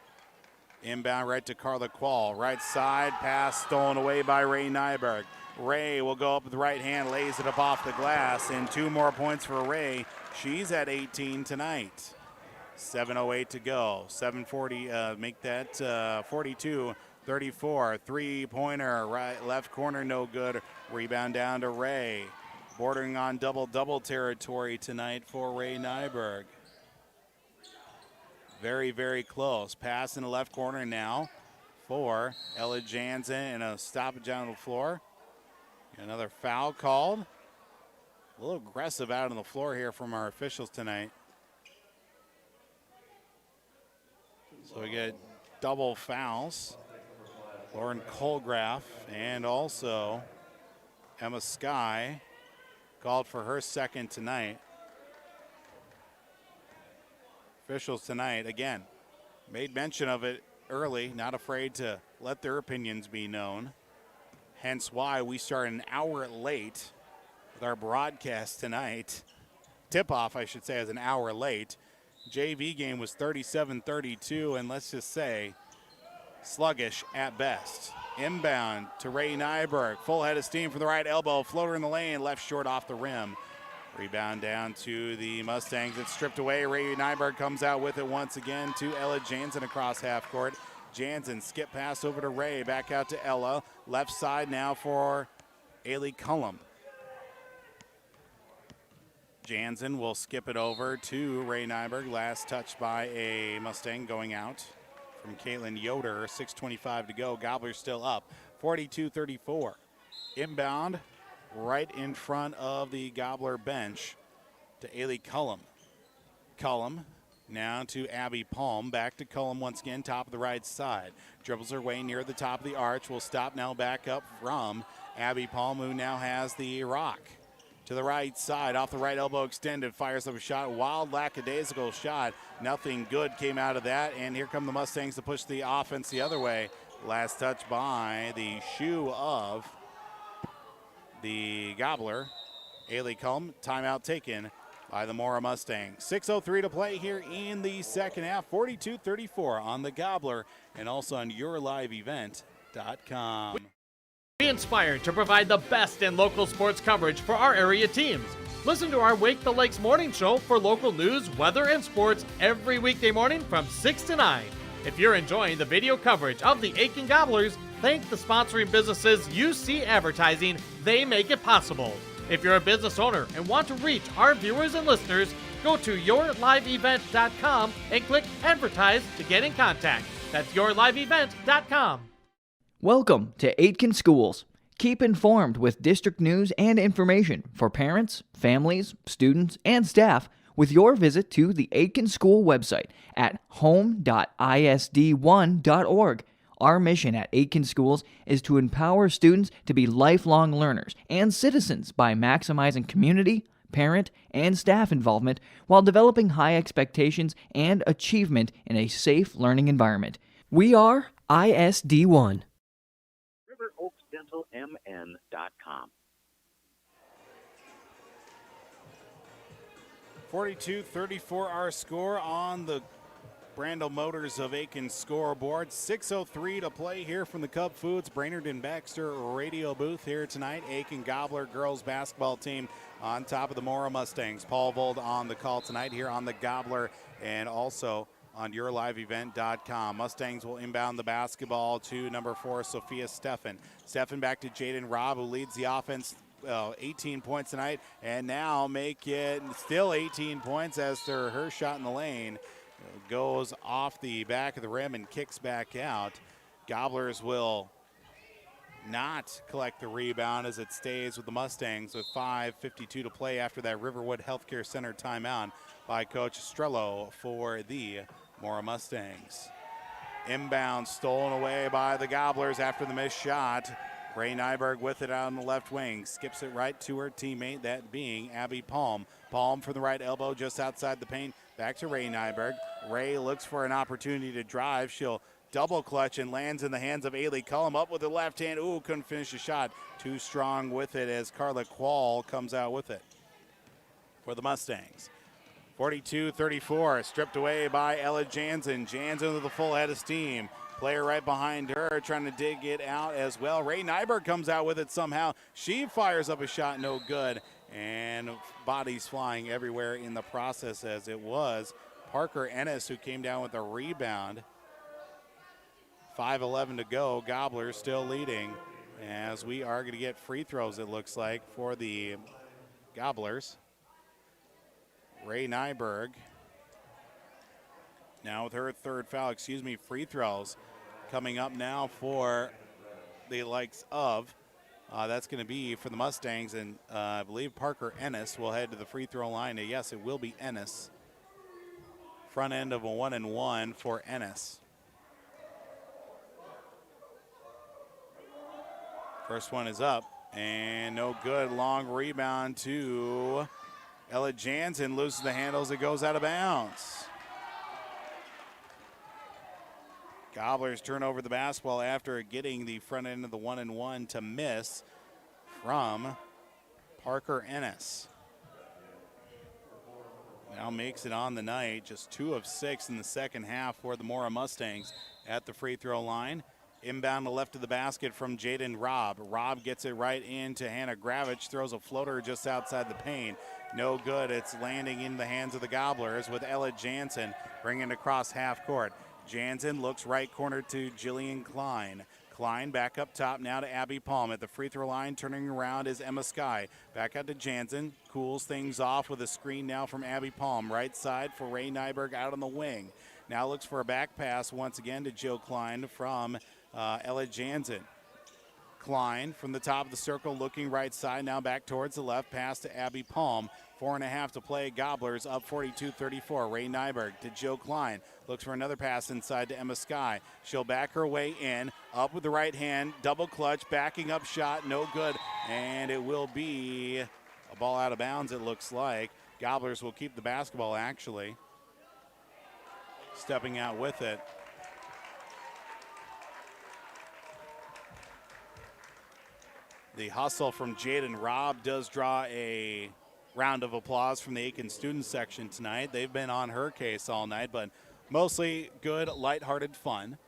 Inbound right to Carla Quall. Right side pass stolen away by Ray Nyberg. Ray will go up with the right hand, lays it up off the glass, and 2 more points for Ray. She's at 18 tonight. 7:08 to go. 7:40, make that 42-34. Three-pointer, right, left corner, no good. Rebound down to Ray. Bordering on double-double territory tonight for Ray Nyberg. Very, very close. Pass in the left corner now for Ella Jansen, and a stoppage on the floor. Another foul called. A little aggressive out on the floor here from our officials tonight. So we get double fouls. Lauren Colgraf and also Emma Skye called for her second tonight. Officials tonight, again, made mention of it early, not afraid to let their opinions be known. Hence why we start an hour late with our broadcast tonight. Tip-off, I should say, is an hour late. JV game was 37-32, and let's just say sluggish at best. Inbound to Ray Nyberg. Full head of steam from the right elbow. Floater in the lane, left short off the rim. Rebound down to the Mustangs. It's stripped away. Ray Nyberg comes out with it once again to Ella Jansen across half court. Jansen skip pass over to Ray. Back out to Ella. Left side now for Ailey Cullum. Jansen will skip it over to Ray Nyberg. Last touch by a Mustang going out from Caitlin Yoder. 6:25 to go. Gobblers still up. 42-34. Inbound right in front of the Gobbler bench to Ailey Cullum. Cullum now to Abby Palm. Back to Cullum once again, top of the right side. Dribbles her way near the top of the arch. Will stop now back up from Abby Palm, who now has the rock. To the right side, off the right elbow extended, fires up a shot. Wild, lackadaisical shot. Nothing good came out of that, and here come the Mustangs to push the offense the other way. Last touch by the shoe of the Gobbler, Ailey Cullum. Timeout taken by the Mora Mustangs. 6:03 to play here in the second half. 42-34 on the Gobbler and also on yourliveevent.com. Be inspired to provide the best in local sports coverage for our area teams. Listen to our Wake the Lakes morning show for local news, weather, and sports every weekday morning from 6 to 9. If you're enjoying the video coverage of the Aitkin Gobblers, thank the sponsoring businesses UC Advertising. They make it possible. If you're a business owner and want to reach our viewers and listeners, go to yourliveevent.com and click Advertise to get in contact. That's yourliveevent.com. Welcome to Aitkin Schools. Keep informed with district news and information for parents, families, students, and staff with your visit to the Aitkin School website at home.isd1.org. Our mission at Aitkin Schools is to empower students to be lifelong learners and citizens by maximizing community, parent, and staff involvement while developing high expectations and achievement in a safe learning environment. We are ISD1. RiverOaksDentalMN.com. 42-34 our score on the Brandel Motors of Aitkin scoreboard. 6:03 to play here from the Cub Foods Brainerd and Baxter radio booth here tonight. Aitkin Gobbler girls basketball team on top of the Mora Mustangs. Paul Vold on the call tonight here on the Gobbler and also on yourliveevent.com. Mustangs will inbound the basketball to number 4, Sophia Steffen. Steffen back to Jaden Robb, who leads the offense. 18 points tonight, and now make it still 18 points as her shot in the lane goes off the back of the rim and kicks back out. Gobblers will not collect the rebound as it stays with the Mustangs with 5:52 to play after that Riverwood Healthcare Center timeout by Coach Strello for the Mora Mustangs. Inbound stolen away by the Gobblers after the missed shot. Ray Nyberg with it out on the left wing. Skips it right to her teammate, that being Abby Palm. Palm from the right elbow just outside the paint. Back to Ray Nyberg. Ray looks for an opportunity to drive. She'll double clutch and lands in the hands of Ailey Cullum. Up with the left hand. Ooh, couldn't finish the shot. Too strong with it as Carla Quall comes out with it for the Mustangs. 42-34, stripped away by Ella Jansen. Jansen with the full head of steam. Player right behind her trying to dig it out as well. Ray Nyberg comes out with it somehow. She fires up a shot, no good. And bodies flying everywhere in the process as it was Parker Ennis who came down with a rebound. 5:11 to go. Gobblers still leading as we are going to get free throws, it looks like, for the Gobblers. Ray Nyberg now with her third foul, free throws coming up now for the likes of, that's going to be for the Mustangs, and I believe Parker Ennis will head to the free throw line. Yes, it will be Ennis. Front end of a 1-and-1 for Ennis. First one is up, and no good. Long rebound to Ella Jansen, loses the handles, it goes out of bounds. Gobblers turn over the basketball after getting the front end of the 1-and-1 to miss from Parker Ennis. Now makes it on the night, just 2 of 6 in the second half for the Mora Mustangs at the free throw line. Inbound to left of the basket from Jaden Robb. Robb gets it right into Hannah Gravich, throws a floater just outside the paint. No good, it's landing in the hands of the Gobblers with Ella Jansen bringing it across half court. Jansen looks right corner to Jillian Klein. Klein back up top now to Abby Palm. At the free throw line, turning around is Emma Sky. Back out to Jansen, cools things off with a screen now from Abby Palm. Right side for Ray Nyberg out on the wing. Now looks for a back pass once again to Jill Klein from Ella Jansen. Klein from the top of the circle looking right side, now back towards the left, pass to Abby Palm. 4.5 to play. Gobblers up 42-34. Ray Nyberg to Jill Klein. Looks for another pass inside to Emma Sky. She'll back her way in. Up with the right hand. Double clutch. Backing up shot. No good. And it will be a ball out of bounds, it looks like. Gobblers will keep the basketball, actually. Stepping out with it. The hustle from Jaden Robb does draw a round of applause from the Aitkin student section tonight. They've been on her case all night, but mostly good, lighthearted fun.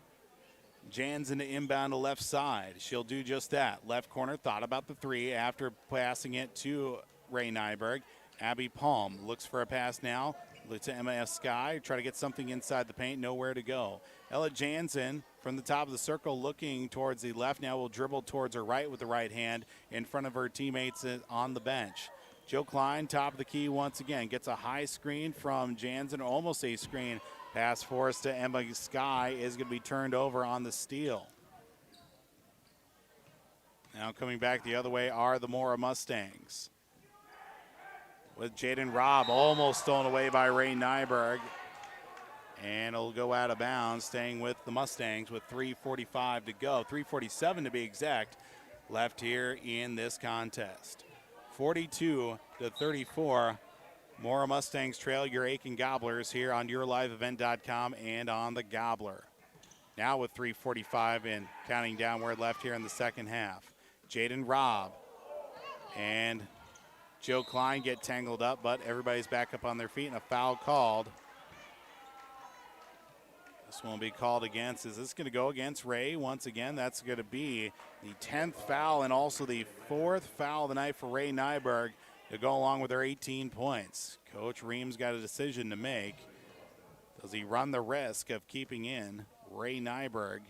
Jansen to inbound to left side. She'll do just that. Left corner, thought about the three after passing it to Ray Nyberg. Abby Palm looks for a pass now to Emma Sky. Try to get something inside the paint, nowhere to go. Ella Jansen from the top of the circle looking towards the left. Now will dribble towards her right with the right hand in front of her teammates on the bench. Jill Klein, top of the key once again, gets a high screen from Jansen, almost a screen. Pass forced to Emma Sky is going to be turned over on the steal. Now coming back the other way are the Mora Mustangs. with Jaden Robb almost stolen away by Ray Nyberg. And it'll go out of bounds, staying with the Mustangs with 3:45 to go, 3:47 to be exact, left here in this contest. 42-34, Mora Mustangs trail your Aitkin Gobblers here on yourliveevent.com and on the Gobbler. Now with 3:45 and counting downward left here in the second half. Jaden Robb and Joe Klein get tangled up, but everybody's back up on their feet and a foul called. This won't be called against. Is this going to go against Ray once again? That's going to be the 10th foul and also the 4th foul of the night for Ray Nyberg to go along with their 18 points. Coach Reams got a decision to make. Does he run the risk of keeping in Ray Nyberg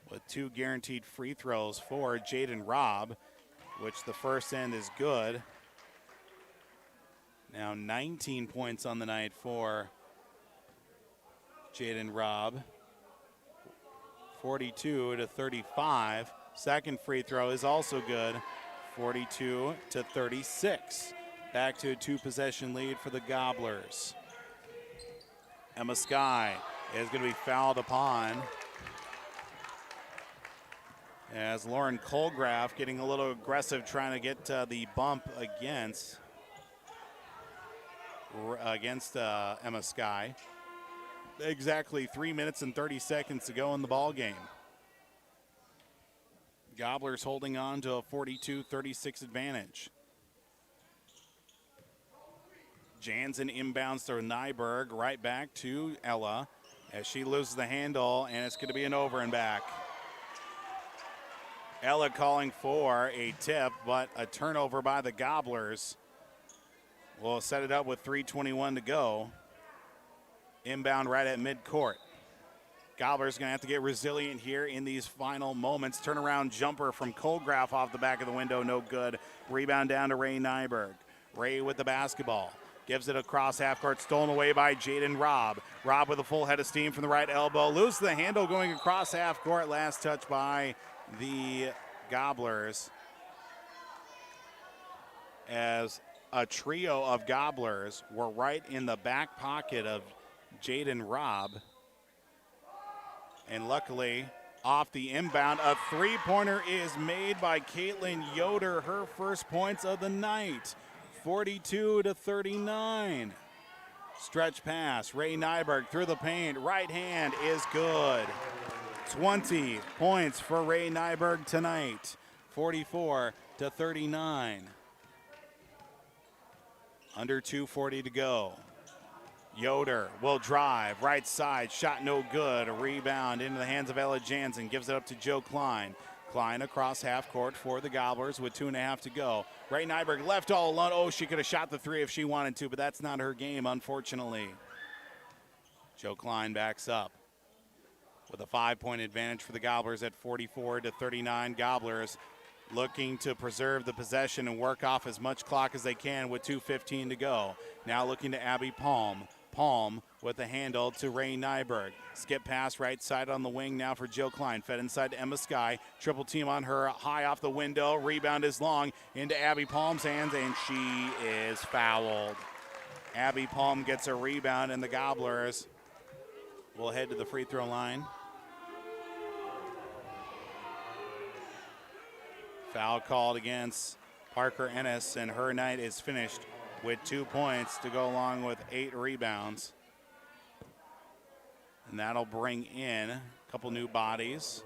with 2 guaranteed free throws for Jaden Robb, which the first end is good. Now 19 points on the night for Jaden Robb. 42-35. Second free throw is also good. 42-36. Back to a 2-possession lead for the Gobblers. Emma Sky is going to be fouled upon as Lauren Colgraf getting a little aggressive trying to get the bump against Emma Sky. Exactly 3 minutes and 30 seconds to go in the ball game. Gobblers holding on to a 42-36 advantage. Jansen inbounds to Nyberg, right back to Ella as she loses the handle, and it's going to be an over and back. Ella calling for a tip, but a turnover by the Gobblers will set it up with 3:21 to go. Inbound right at midcourt. Gobblers going to have to get resilient here in these final moments. Turnaround jumper from Colgraf off the back of the window, no good. Rebound down to Ray Nyberg. Ray with the basketball. Gives it across half court, stolen away by Jaden Robb. Robb with a full head of steam from the right elbow. Loses the handle going across half court. Last touch by the Gobblers. As a trio of Gobblers were right in the back pocket of Jaden Robb. And luckily, off the inbound, a three-pointer is made by Caitlin Yoder, her first points of the night. 42-39. Stretch pass, Ray Nyberg through the paint, right hand is good. 20 points for Ray Nyberg tonight. 44-39. Under 2:40 to go. Yoder will drive, right side, shot no good. A rebound into the hands of Ella Jansen, gives it up to Joe Klein. Klein across half court for the Gobblers with 2.5 to go. Ray Nyberg left all alone. Oh, she could have shot the three if she wanted to, but that's not her game, unfortunately. Joe Klein backs up with a 5-point advantage for the Gobblers at 44-39. Gobblers looking to preserve the possession and work off as much clock as they can with 2:15 to go. Now looking to Abby Palm. Palm with the handle to Ray Nyberg. Skip pass right side on the wing now for Joe Klein. Fed inside to Emma Sky. Triple team on her, high off the window. Rebound is long into Abby Palm's hands, and she is fouled. Abby Palm gets a rebound, and the Gobblers will head to the free throw line. Foul called against Parker Ennis, and her night is finished with 2 points to go along with 8 rebounds. And that'll bring in a couple new bodies.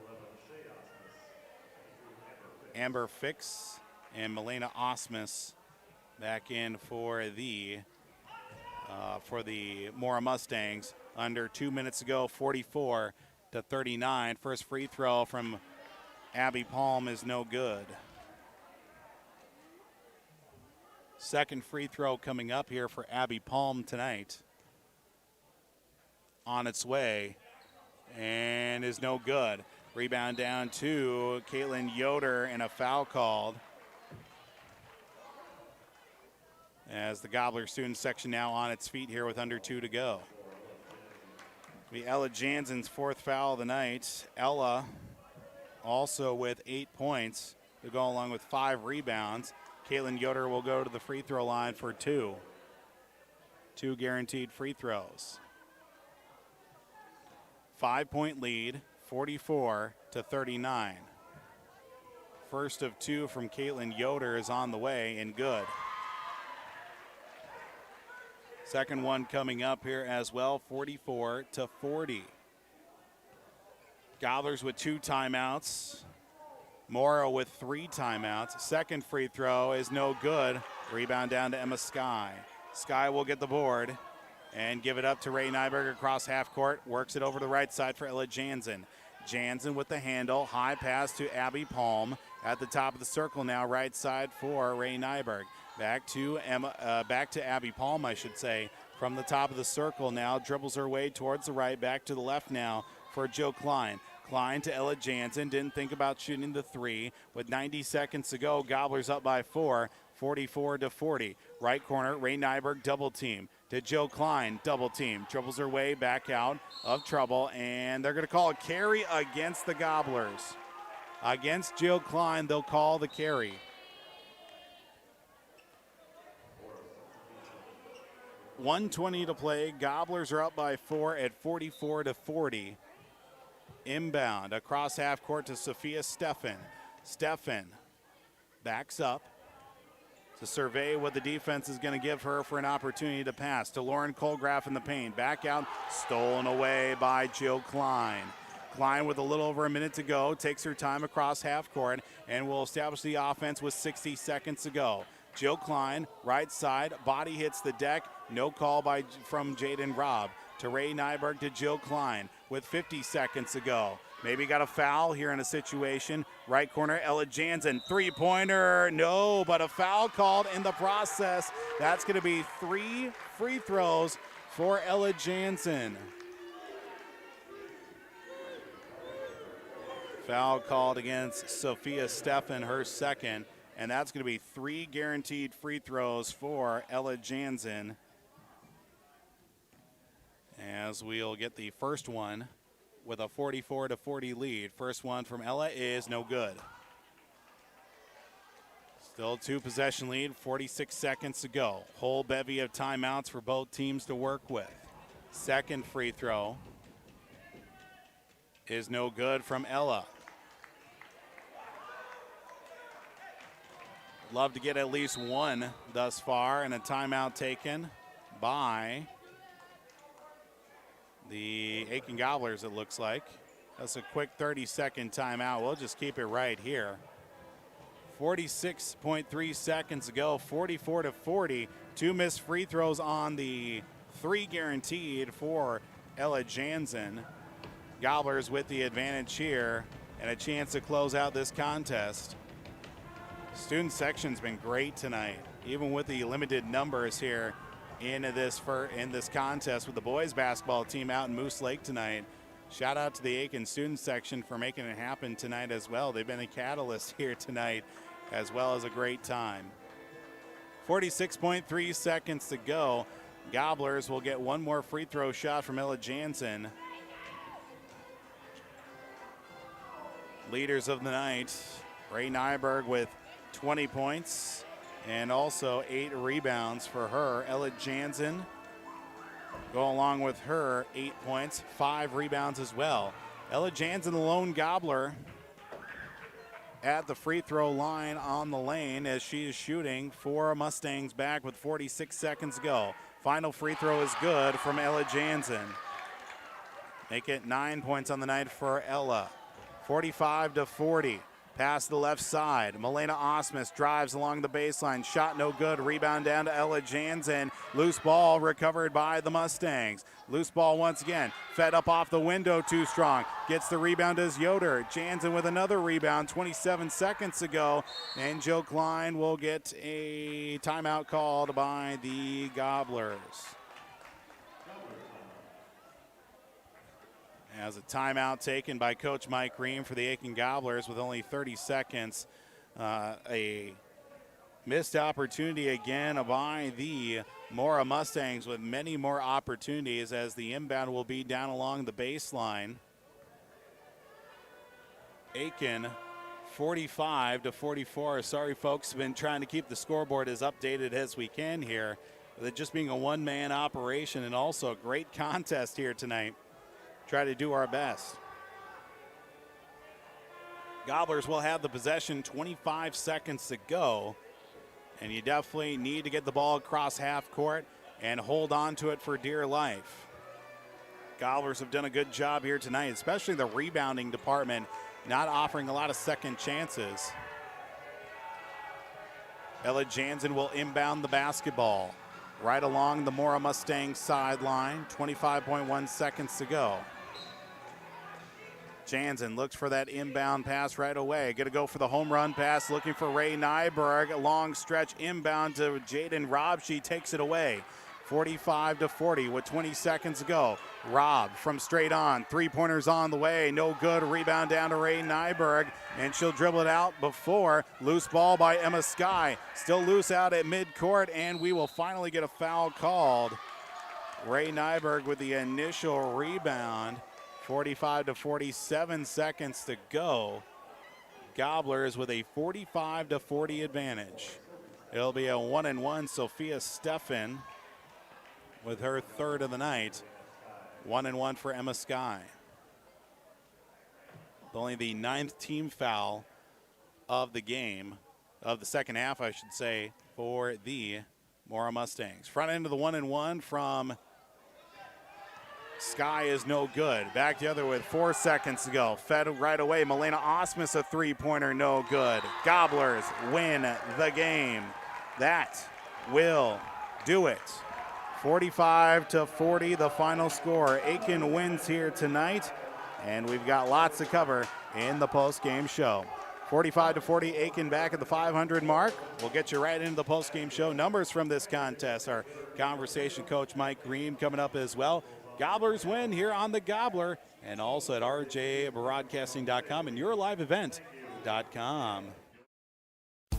Amber Fix and Milena Osmus back in for the Mora Mustangs. Under 2 minutes to go, 44-39. First free throw from Abby Palm is no good. Second free throw coming up here for Abby Palm tonight. On its way and is no good. Rebound down to Caitlin Yoder and a foul called. As the Gobbler student section now on its feet here with under 2 to go. It'll be Ella Jansen's 4th foul of the night. Ella also with 8 points to go along with 5 rebounds. Caitlin Yoder will go to the free throw line for 2. 2 guaranteed free throws. 5-point lead, 44-39. First of 2 from Caitlin Yoder is on the way and good. Second one coming up here as well, 44-40. Gobblers with 2 timeouts. Mora with 3 timeouts. Second free throw is no good. Rebound down to Emma Sky. Sky will get the board and give it up to Ray Nyberg across half court. Works it over to the right side for Ella Jansen. Jansen with the handle. High pass to Abby Palm. At the top of the circle now, right side for Ray Nyberg. Back to Abby Palm, I should say. From the top of the circle now, dribbles her way towards the right. Back to the left now for Joe Klein. Klein to Ella Jansen. Didn't think about shooting the 3. With 90 seconds to go, Gobblers up by 4, 44-40. Right corner, Ray Nyberg double team. To Joe Klein, double team. Dribbles her way back out of trouble, and they're going to call a carry against the Gobblers. Against Joe Klein, they'll call the carry. .120 to play. Gobblers are up by 4 at 44-40. Inbound across half court to Sophia Steffen. Steffen backs up to survey what the defense is going to give her for an opportunity to pass to Lauren Colgraff in the paint. Back out, stolen away by Jill Klein. Klein with a little over a minute to go, takes her time across half court and will establish the offense with 60 seconds to go. Jill Klein, right side, body hits the deck. No call from Jaden Robb. To Ray Nyberg to Jill Klein with 50 seconds to go. Maybe got a foul here in a situation. Right corner, Ella Jansen, 3-pointer. No, but a foul called in the process. That's going to be 3 free throws for Ella Jansen. Foul called against Sophia Steffen, her second. And that's going to be 3 guaranteed free throws for Ella Jansen. As we'll get the first one with a 44-40 lead. First one from Ella is no good. Still 2-possession lead, 46 seconds to go. Whole bevy of timeouts for both teams to work with. Second free throw is no good from Ella. Love to get at least one thus far, and a timeout taken by the Aitkin Gobblers, it looks like. That's a quick 30-second timeout. We'll just keep it right here. 46.3 seconds to go, 44-40. 2 missed free throws on the 3 guaranteed for Ella Jansen. Gobblers with the advantage here and a chance to close out this contest. Student section's been great tonight, even with the limited numbers here in this contest with the boys basketball team out in Moose Lake tonight. Shout out to the Aitkin student section for making it happen tonight as well. They've been a catalyst here tonight as well as a great time. 46.3 seconds to go. Gobblers will get one more free throw shot from Ella Jansen. Leaders of the night, Ray Nyberg with 20 points and also 8 rebounds for her. Ella Jansen go along with her 8 points, 5 rebounds as well. Ella Jansen, the lone Gobbler, at the free throw line on the lane as she is shooting for Mustangs back with 46 seconds to go. Final free throw is good from Ella Jansen. Make it 9 points on the night for Ella. 45-40. Pass to the left side. Milena Osmus drives along the baseline. Shot no good. Rebound down to Ella Jansen. Loose ball recovered by the Mustangs. Loose ball once again. Fed up off the window too strong. Gets the rebound as Yoder. Jansen with another rebound. 27 seconds to go. And Joe Klein will get a timeout called by the Gobblers. As a timeout taken by Coach Mike Ream for the Aitkin Gobblers with only 30 seconds. A missed opportunity again by the Mora Mustangs with many more opportunities as the inbound will be down along the baseline. Aitkin 45-44. Sorry, folks, been trying to keep the scoreboard as updated as we can here with it just being a one-man operation, and also a great contest here tonight. Try to do our best. Gobblers will have the possession, 25 seconds to go, and you definitely need to get the ball across half court and hold on to it for dear life. Gobblers have done a good job here tonight, especially the rebounding department, not offering a lot of second chances. Ella Jansen will inbound the basketball right along the Mora Mustangs sideline, 25.1 seconds to go. Jansen looks for that inbound pass right away. Going to go for the home run pass, looking for Ray Nyberg. A long stretch inbound to Jaden Robb. She takes it away. 45-40 with 20 seconds to go. Robb from straight on. Three-pointers on the way. No good. Rebound down to Ray Nyberg, and she'll dribble it out before. Loose ball by Emma Skye. Still loose out at midcourt, and we will finally get a foul called. Ray Nyberg with the initial rebound. 45-47 seconds to go. Gobblers with a 45-40 advantage. It'll be a 1-and-1 Sophia Steffen with her third of the night. 1-and-1 for Emma Skye. Only the 9th team foul of the game, of the second half, I should say, for the Mora Mustangs. Front end of the 1-and-1 from Skye is no good. Back the other with 4 seconds to go. Fed right away. Milena Osmus, a three-pointer, no good. Gobblers win the game. That will do it. 45-40, the final score. Aitkin wins here tonight, and we've got lots to cover in the post-game show. 45-40, Aitkin back at the 500 mark. We'll get you right into the post-game show. Numbers from this contest. Our conversation coach Mike Green coming up as well. Gobblers win here on the Gobbler, and also at rjbroadcasting.com and yourliveevent.com.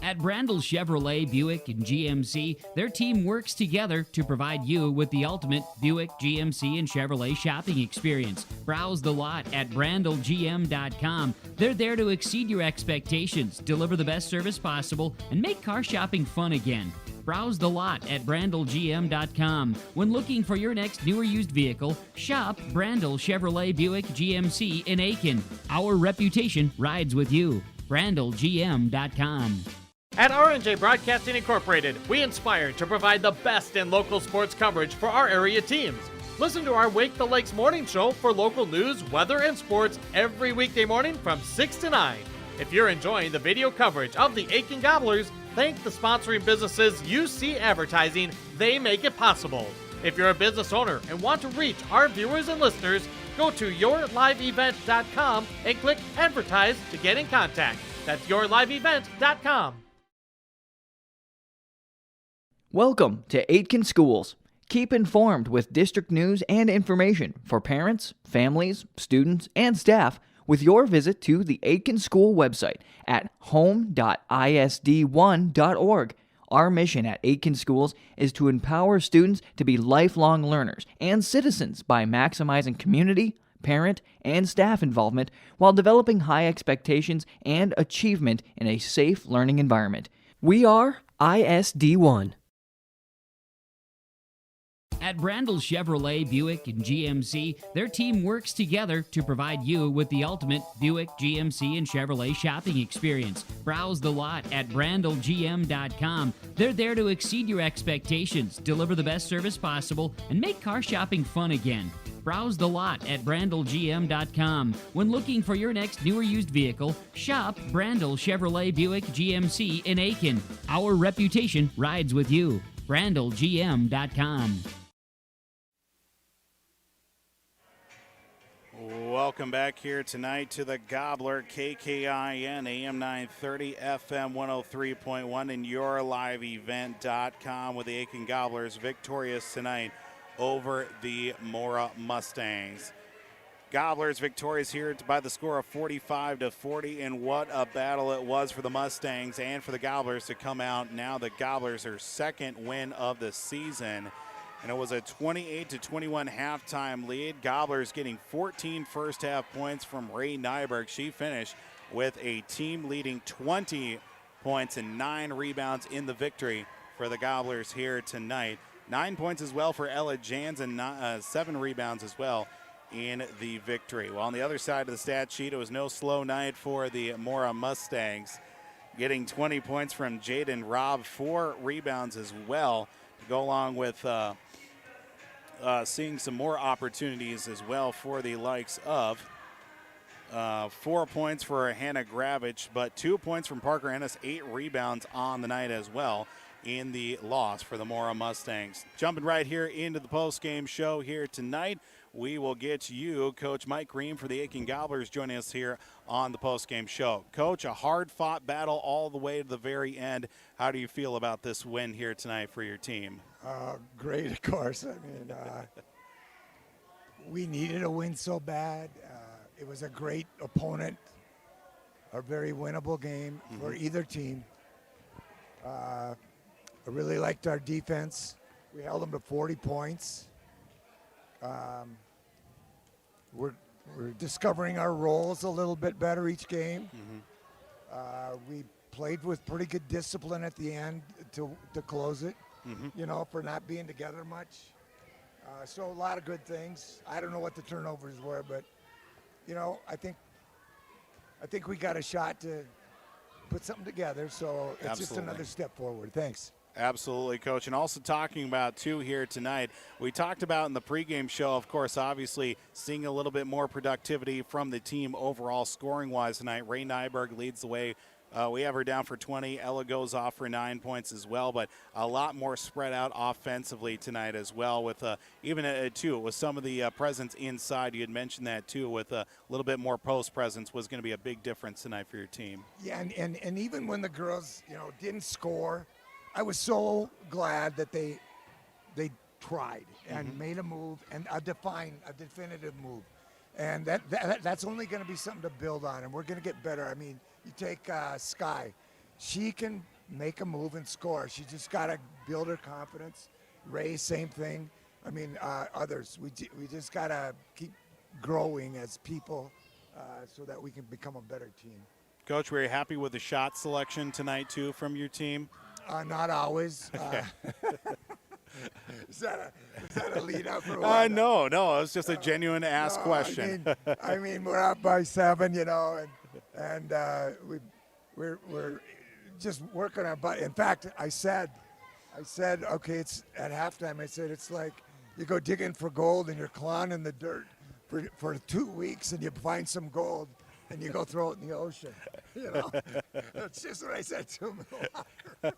At Brandel Chevrolet, Buick, and GMC, their team works together to provide you with the ultimate Buick, GMC, and Chevrolet shopping experience. Browse the lot at brandelgm.com. They're there to exceed your expectations, deliver the best service possible, and make car shopping fun again. Browse the lot at brandelgm.com. When looking for your next new or used vehicle, shop Brandel Chevrolet Buick GMC in Aitkin. Our reputation rides with you. brandelgm.com. At R&J Broadcasting Incorporated, we inspire to provide the best in local sports coverage for our area teams. Listen to our Wake the Lakes morning show for local news, weather, and sports every weekday morning from 6 to 9. If you're enjoying the video coverage of the Aitkin Gobblers, thank the sponsoring businesses you see advertising. They make it possible. If you're a business owner and want to reach our viewers and listeners, go to yourliveevent.com and click Advertise to get in contact. That's yourliveevent.com. Welcome to Aitkin Schools. Keep informed with district news and information for parents, families, students, and staff with your visit to the Aitkin School website at home.isd1.org. Our mission at Aitkin Schools is to empower students to be lifelong learners and citizens by maximizing community, parent, and staff involvement while developing high expectations and achievement in a safe learning environment. We are ISD1. At Brandel Chevrolet, Buick, and GMC, their team works together to provide you with the ultimate Buick, GMC, and Chevrolet shopping experience. Browse the lot at brandelgm.com. They're there to exceed your expectations, deliver the best service possible, and make car shopping fun again. Browse the lot at brandelgm.com. When looking for your next new or used vehicle, shop Brandel Chevrolet Buick GMC in Aitkin. Our reputation rides with you. brandelgm.com. Welcome back here tonight to the Gobbler, KKIN, AM 930, FM 103.1, and yourliveevent.com with the Aitkin Gobblers victorious tonight over the Mora Mustangs. Gobblers victorious here by the score of 45-40, and what a battle it was for the Mustangs and for the Gobblers to come out. Now the Gobblers are second win of the season. And it was a 28-21 halftime lead. Gobblers getting 14 first half points from Ray Nyberg. She finished with a team leading 20 points and 9 rebounds in the victory for the Gobblers here tonight. 9 points as well for Ella Jansen, 7 rebounds as well in the victory. Well, on the other side of the stat sheet, it was no slow night for the Mora Mustangs, getting 20 points from Jaden Robb, 4 rebounds as well, to go along with seeing some more opportunities as well for the likes of 4 points for Hannah Gravich, but 2 points from Parker Ennis, 8 rebounds on the night as well in the loss for the Mora Mustangs. Jumping right here into the post-game show here tonight, we will get you Coach Mike Green for the Aitkin Gobblers joining us here on the post-game show. Coach, a hard-fought battle all the way to the very end. How do you feel about this win here tonight for your team? Great, of course. I mean, we needed a win so bad. It was a great opponent, a very winnable game for either team. I really liked our defense. We held them to 40 points. We're discovering our roles a little bit better each game. We played with pretty good discipline at the end to close it, you know, for not being together much. So a lot of good things. I don't know what the turnovers were, but, you know, I think we got a shot to put something together, so it's just another step forward. Thanks. Absolutely, Coach. And also talking about, too, here tonight, we talked about in the pregame show, of course, obviously seeing a little bit more productivity from the team overall scoring-wise tonight. Ray Nyberg leads the way. We have her down for 20. Ella goes off for 9 points as well, but a lot more spread out offensively tonight as well with even, too, with some of the presence inside. You had mentioned that, too, with a little bit more post presence was going to be a big difference tonight for your team. Yeah, and even when the girls, you know, didn't score, I was so glad that they tried and made a move and a definitive move. And that's only going to be something to build on, and we're going to get better. I mean, you take Sky. She can make a move and score. She just got to build her confidence. Ray, same thing. I mean, others. We just got to keep growing as people so that we can become a better team. Coach, were you happy with the shot selection tonight, too, from your team? Not always. Okay. Is that a lead up or what? No. It was just a genuine ask question. I mean, we're up by 7, you know, and we're just working on. But in fact, I said, okay, it's at halftime. I said it's like you go digging for gold and you're clawing in the dirt for 2 weeks and you find some gold. And you go throw it in the ocean, you know. That's just what I said to him in the locker.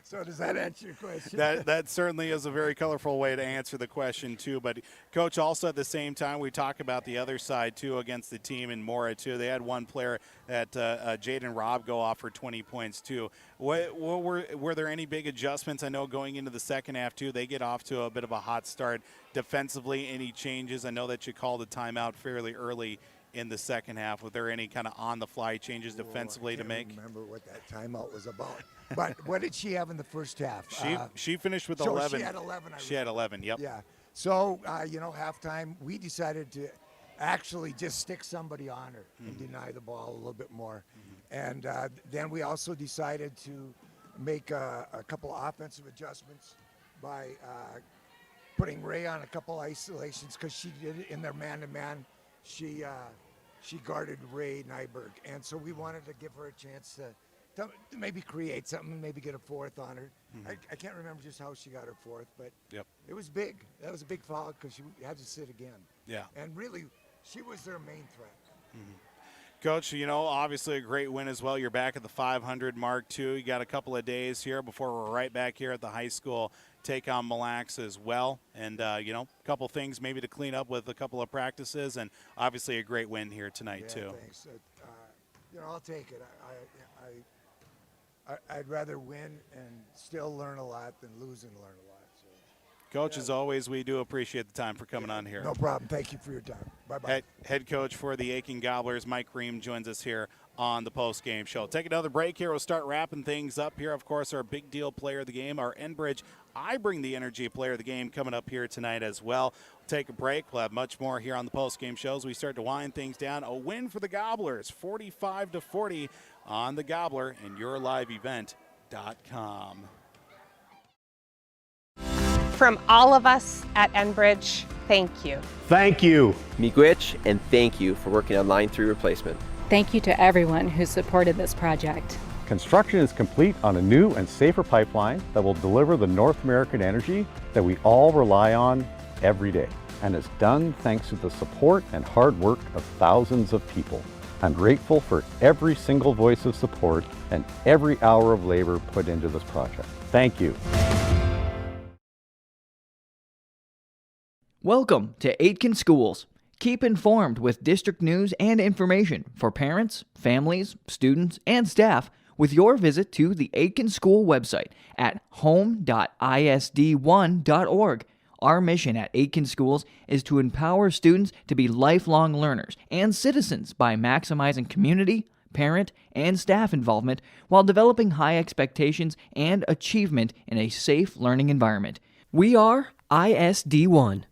So does that answer your question? That certainly is a very colorful way to answer the question, too. But, Coach, also at the same time, we talk about the other side, too, against the team in Mora, too. They had one player that Jaden Robb go off for 20 points, too. Were there any big adjustments? I know going into the second half, too, they get off to a bit of a hot start. Defensively, any changes? I know that you called a timeout fairly early in the second half. Were there any kind of on-the-fly changes defensively to make? I can't remember what that timeout was about. But what did she have in the first half? She finished with so 11. She had 11. She had 11, yep. Yeah. So, you know, halftime, we decided to actually just stick somebody on her and deny the ball a little bit more. And then we also decided to make a couple offensive adjustments by putting Ray on a couple isolations because she did it in their man-to-man. She guarded Ray Nyberg, and so we wanted to give her a chance to maybe create something, maybe get a fourth on her. I can't remember just how she got her fourth, but it was big. That was a big foul because she had to sit again. Yeah. And really, she was their main threat. Coach, you know, obviously a great win as well. You're back at the 500 mark, too. You got a couple of days here before we're right back here at the high school, take on Mille Lacs as well. And, you know, a couple things maybe to clean up with a couple of practices, and obviously a great win here tonight, too. Thanks. You know, I'll take it. I'd rather win and still learn a lot than lose and learn a lot. So. Coach, as always, we do appreciate the time for coming on here. No problem. Thank you for your time. Bye-bye. Head coach for the Aitkin Gobblers, Mike Ream, joins us here on the post-game show. Take another break here. We'll start wrapping things up here. Of course, our big deal player of the game, our Enbridge I Bring the Energy player of the game coming up here tonight as well. We'll take a break. We'll have much more here on the post-game shows. We start to wind things down. A win for the Gobblers, 45-40 on the Gobbler and YourLiveEvent.com. From all of us at Enbridge, thank you. Thank you. Miigwech, and thank you for working on Line 3 replacement. Thank you to everyone who supported this project. Construction is complete on a new and safer pipeline that will deliver the North American energy that we all rely on every day, and is done thanks to the support and hard work of thousands of people. I'm grateful for every single voice of support and every hour of labor put into this project. Thank you. Welcome to Aitkin Schools. Keep informed with district news and information for parents, families, students, and staff with your visit to the Aitkin School website at home.isd1.org. Our mission at Aitkin Schools is to empower students to be lifelong learners and citizens by maximizing community, parent, and staff involvement while developing high expectations and achievement in a safe learning environment. We are ISD1.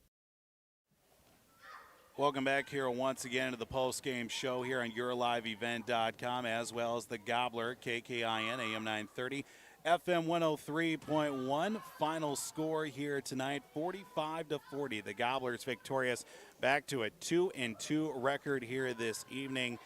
Welcome back here once again to the post-game show here on YourLiveEvent.com, as well as the Gobbler, KKIN, AM 930, FM 103.1. Final score here tonight, 45-40. The Gobblers victorious, back to a 2-2 record here this evening.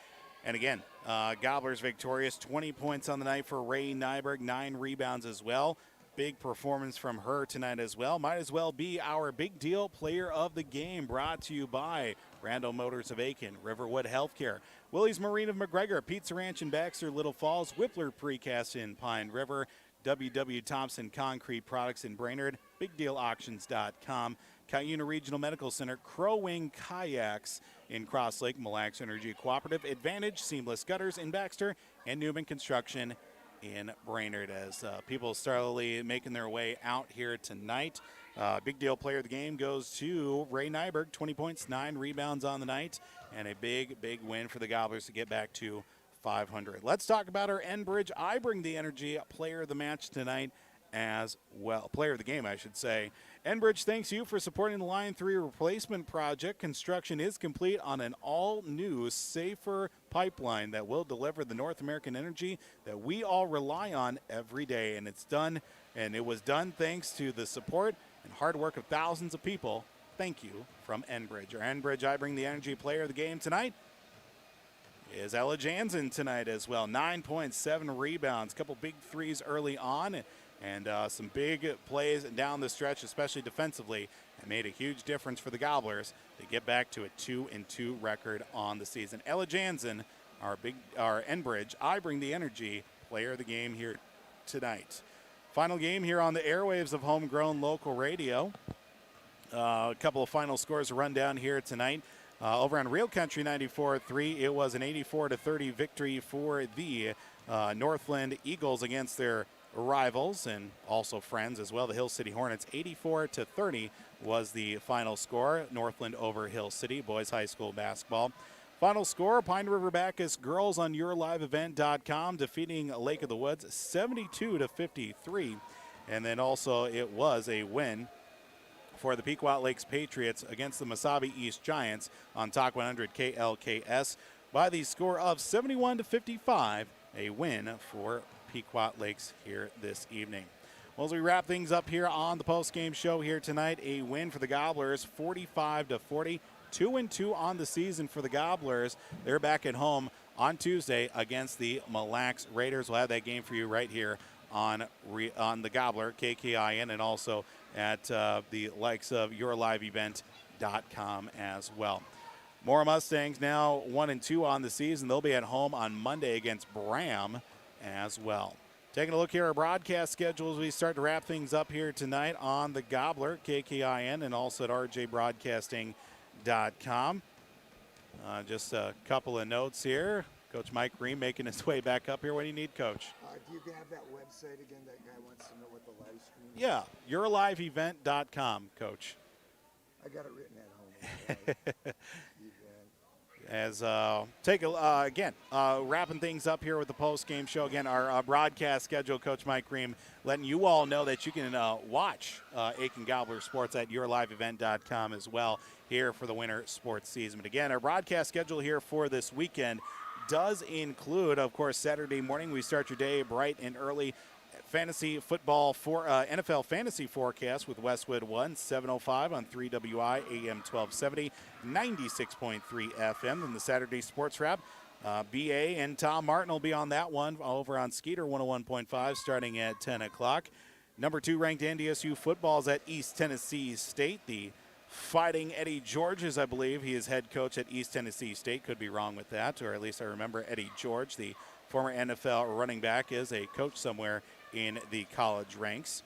And again, Gobblers victorious, 20 points on the night for Ray Nyberg, 9 rebounds as well. Big performance from her tonight as well. Might as well be our big deal player of the game, brought to you by Randall Motors of Aitkin, Riverwood Healthcare, Willie's Marine of McGregor, Pizza Ranch in Baxter, Little Falls, Whippler Precast in Pine River, W.W. Thompson Concrete Products in Brainerd, BigDealAuctions.com, Cuyuna Regional Medical Center, Crow Wing Kayaks in Cross Lake, Mille Lacs Energy Cooperative, Advantage Seamless Gutters in Baxter, and Newman Construction in Brainerd, as people slowly making their way out here tonight. Big deal player of the game goes to Ray Nyberg, 20 points, 9 rebounds on the night, and a big win for the Gobblers to get back to 500. Let's talk about our Enbridge I Bring the Energy player of the match tonight as well. Player of the game, I should say. Enbridge thanks you for supporting the Line 3 replacement project. Construction is complete on an all-new, safer pipeline that will deliver the North American energy that we all rely on every day. And it's done, and it was done thanks to the support and hard work of thousands of people. Thank you from Enbridge. Our Enbridge I Bring the Energy player of the game tonight is Ella Jansen tonight as well. 9 points, 7 rebounds, couple big threes early on, and some big plays down the stretch, especially defensively, and made a huge difference for the Gobblers to get back to a 2-2 record on the season. Ella Jansen, our Enbridge I Bring the Energy player of the game here tonight. Final game here on the airwaves of homegrown local radio. A couple of final scores to run down here tonight. Over on Real Country 94.3, it was an 84-30 victory for the Northland Eagles against their rivals and also friends as well, the Hill City Hornets. 84-30 was the final score. Northland over Hill City, boys high school basketball. Final score, Pine River Bacchus girls on YourLiveEvent.com defeating Lake of the Woods 72-53. And then also it was a win for the Pequot Lakes Patriots against the Mesabi East Giants on Talk 100 KLKS by the score of 71-55, a win for Pequot Lakes here this evening. Well, as we wrap things up here on the post-game show here tonight, a win for the Gobblers, 45-40, 2-2 on the season for the Gobblers. They're back at home on Tuesday against the Mille Lacs Raiders. We'll have that game for you right here on the Gobbler, KKIN, and also at the likes of YourLiveEvent.com as well. Mora Mustangs now 1-2 on the season. They'll be at home on Monday against Bram as well. Taking a look here at our broadcast schedule as we start to wrap things up here tonight on the Gobbler, KKIN, and also at RJBroadcasting.com. Just a couple of notes here. Coach Mike Ream making his way back up here. What do you need, Coach? Do you have that website again? That guy wants to know what the live stream is. Yeah, YourLiveEvent.com, Coach. I got it written at home. As wrapping things up here with the post-game show. Again, our broadcast schedule, Coach Mike Ream, letting you all know that you can watch Aitkin Gobbler Sports at YourLiveEvent.com as well here for the winter sports season. But again, our broadcast schedule here for this weekend does include, of course, Saturday morning. We start your day bright and early fantasy football for NFL fantasy forecast with Westwood One, 7:05 on 3WI AM 1270, 96.3 FM. And the Saturday Sports Wrap, BA and Tom Martin will be on that one over on Skeeter 101.5 starting at 10 o'clock. Number 2 ranked NDSU football's at East Tennessee State. The Fighting Eddie Georges, I believe. He is head coach at East Tennessee State. Could be wrong with that, or at least I remember Eddie George, the former NFL running back, is a coach somewhere in the college ranks.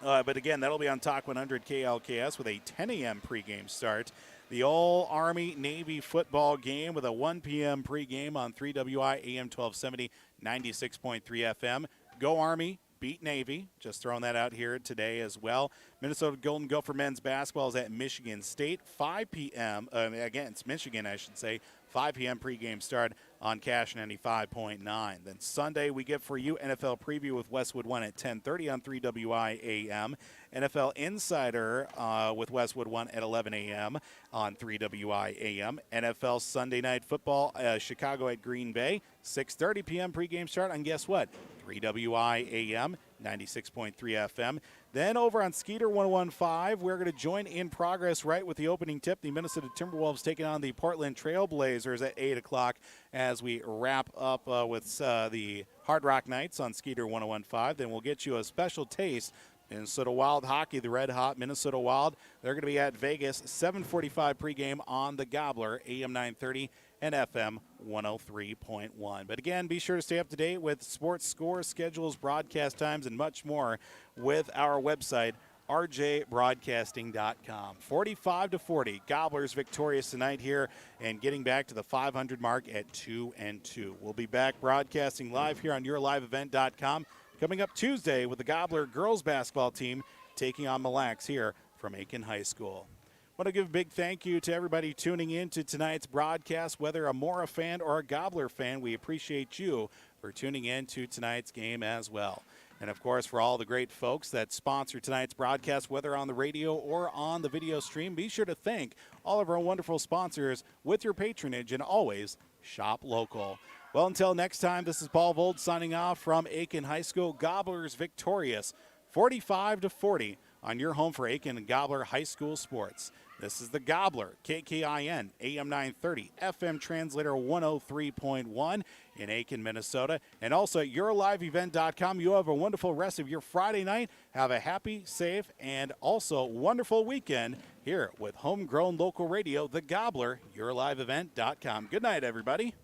But again, that'll be on Talk 100 KLKS with a 10 a.m. pregame start. The All-Army-Navy football game with a 1 p.m. pregame on 3WI AM 1270, 96.3 FM. Go Army! Beat Navy. Just throwing that out here today as well. Minnesota Golden Gopher men's basketball is at Michigan State. 5 p.m. Against Michigan, I should say. 5 p.m. pregame start on Cash 95.9. Then Sunday we get for you NFL preview with Westwood One at 10:30 on 3WI AM. NFL Insider with Westwood One at 11 a.m. on 3WI AM. NFL Sunday Night Football, Chicago at Green Bay. 6:30 p.m. pregame start on, guess what? 3WI AM, 96.3 FM. Then over on Skeeter 101.5, we're going to join in progress right with the opening tip. The Minnesota Timberwolves taking on the Portland Trailblazers at 8 o'clock as we wrap up with the Hard Rock Knights on Skeeter 101.5. Then we'll get you a special taste. Minnesota Wild hockey, the red hot Minnesota Wild. They're going to be at Vegas, 7:45 pregame on the Gobbler, AM 930 and FM 103.1. But again, be sure to stay up to date with sports scores, schedules, broadcast times, and much more with our website, rjbroadcasting.com. 45-40, Gobblers victorious tonight here and getting back to the 500 mark at 2-2. We'll be back broadcasting live here on yourliveevent.com coming up Tuesday with the Gobbler girls basketball team taking on Mille Lacs here from Aitkin High School. I want to give a big thank you to everybody tuning in to tonight's broadcast, whether a Mora fan or a Gobbler fan. We appreciate you for tuning in to tonight's game as well. And, of course, for all the great folks that sponsor tonight's broadcast, whether on the radio or on the video stream, be sure to thank all of our wonderful sponsors with your patronage, and always shop local. Well, until next time, this is Paul Vold signing off from Aitkin High School. Gobblers victorious 45-40 on your home for Aitkin and Gobbler High School sports. This is the Gobbler, KKIN, AM 930, FM translator 103.1 in Aitkin, Minnesota. And also at yourliveevent.com. You have a wonderful rest of your Friday night. Have a happy, safe, and also wonderful weekend here with homegrown local radio, the Gobbler, yourliveevent.com. Good night, everybody.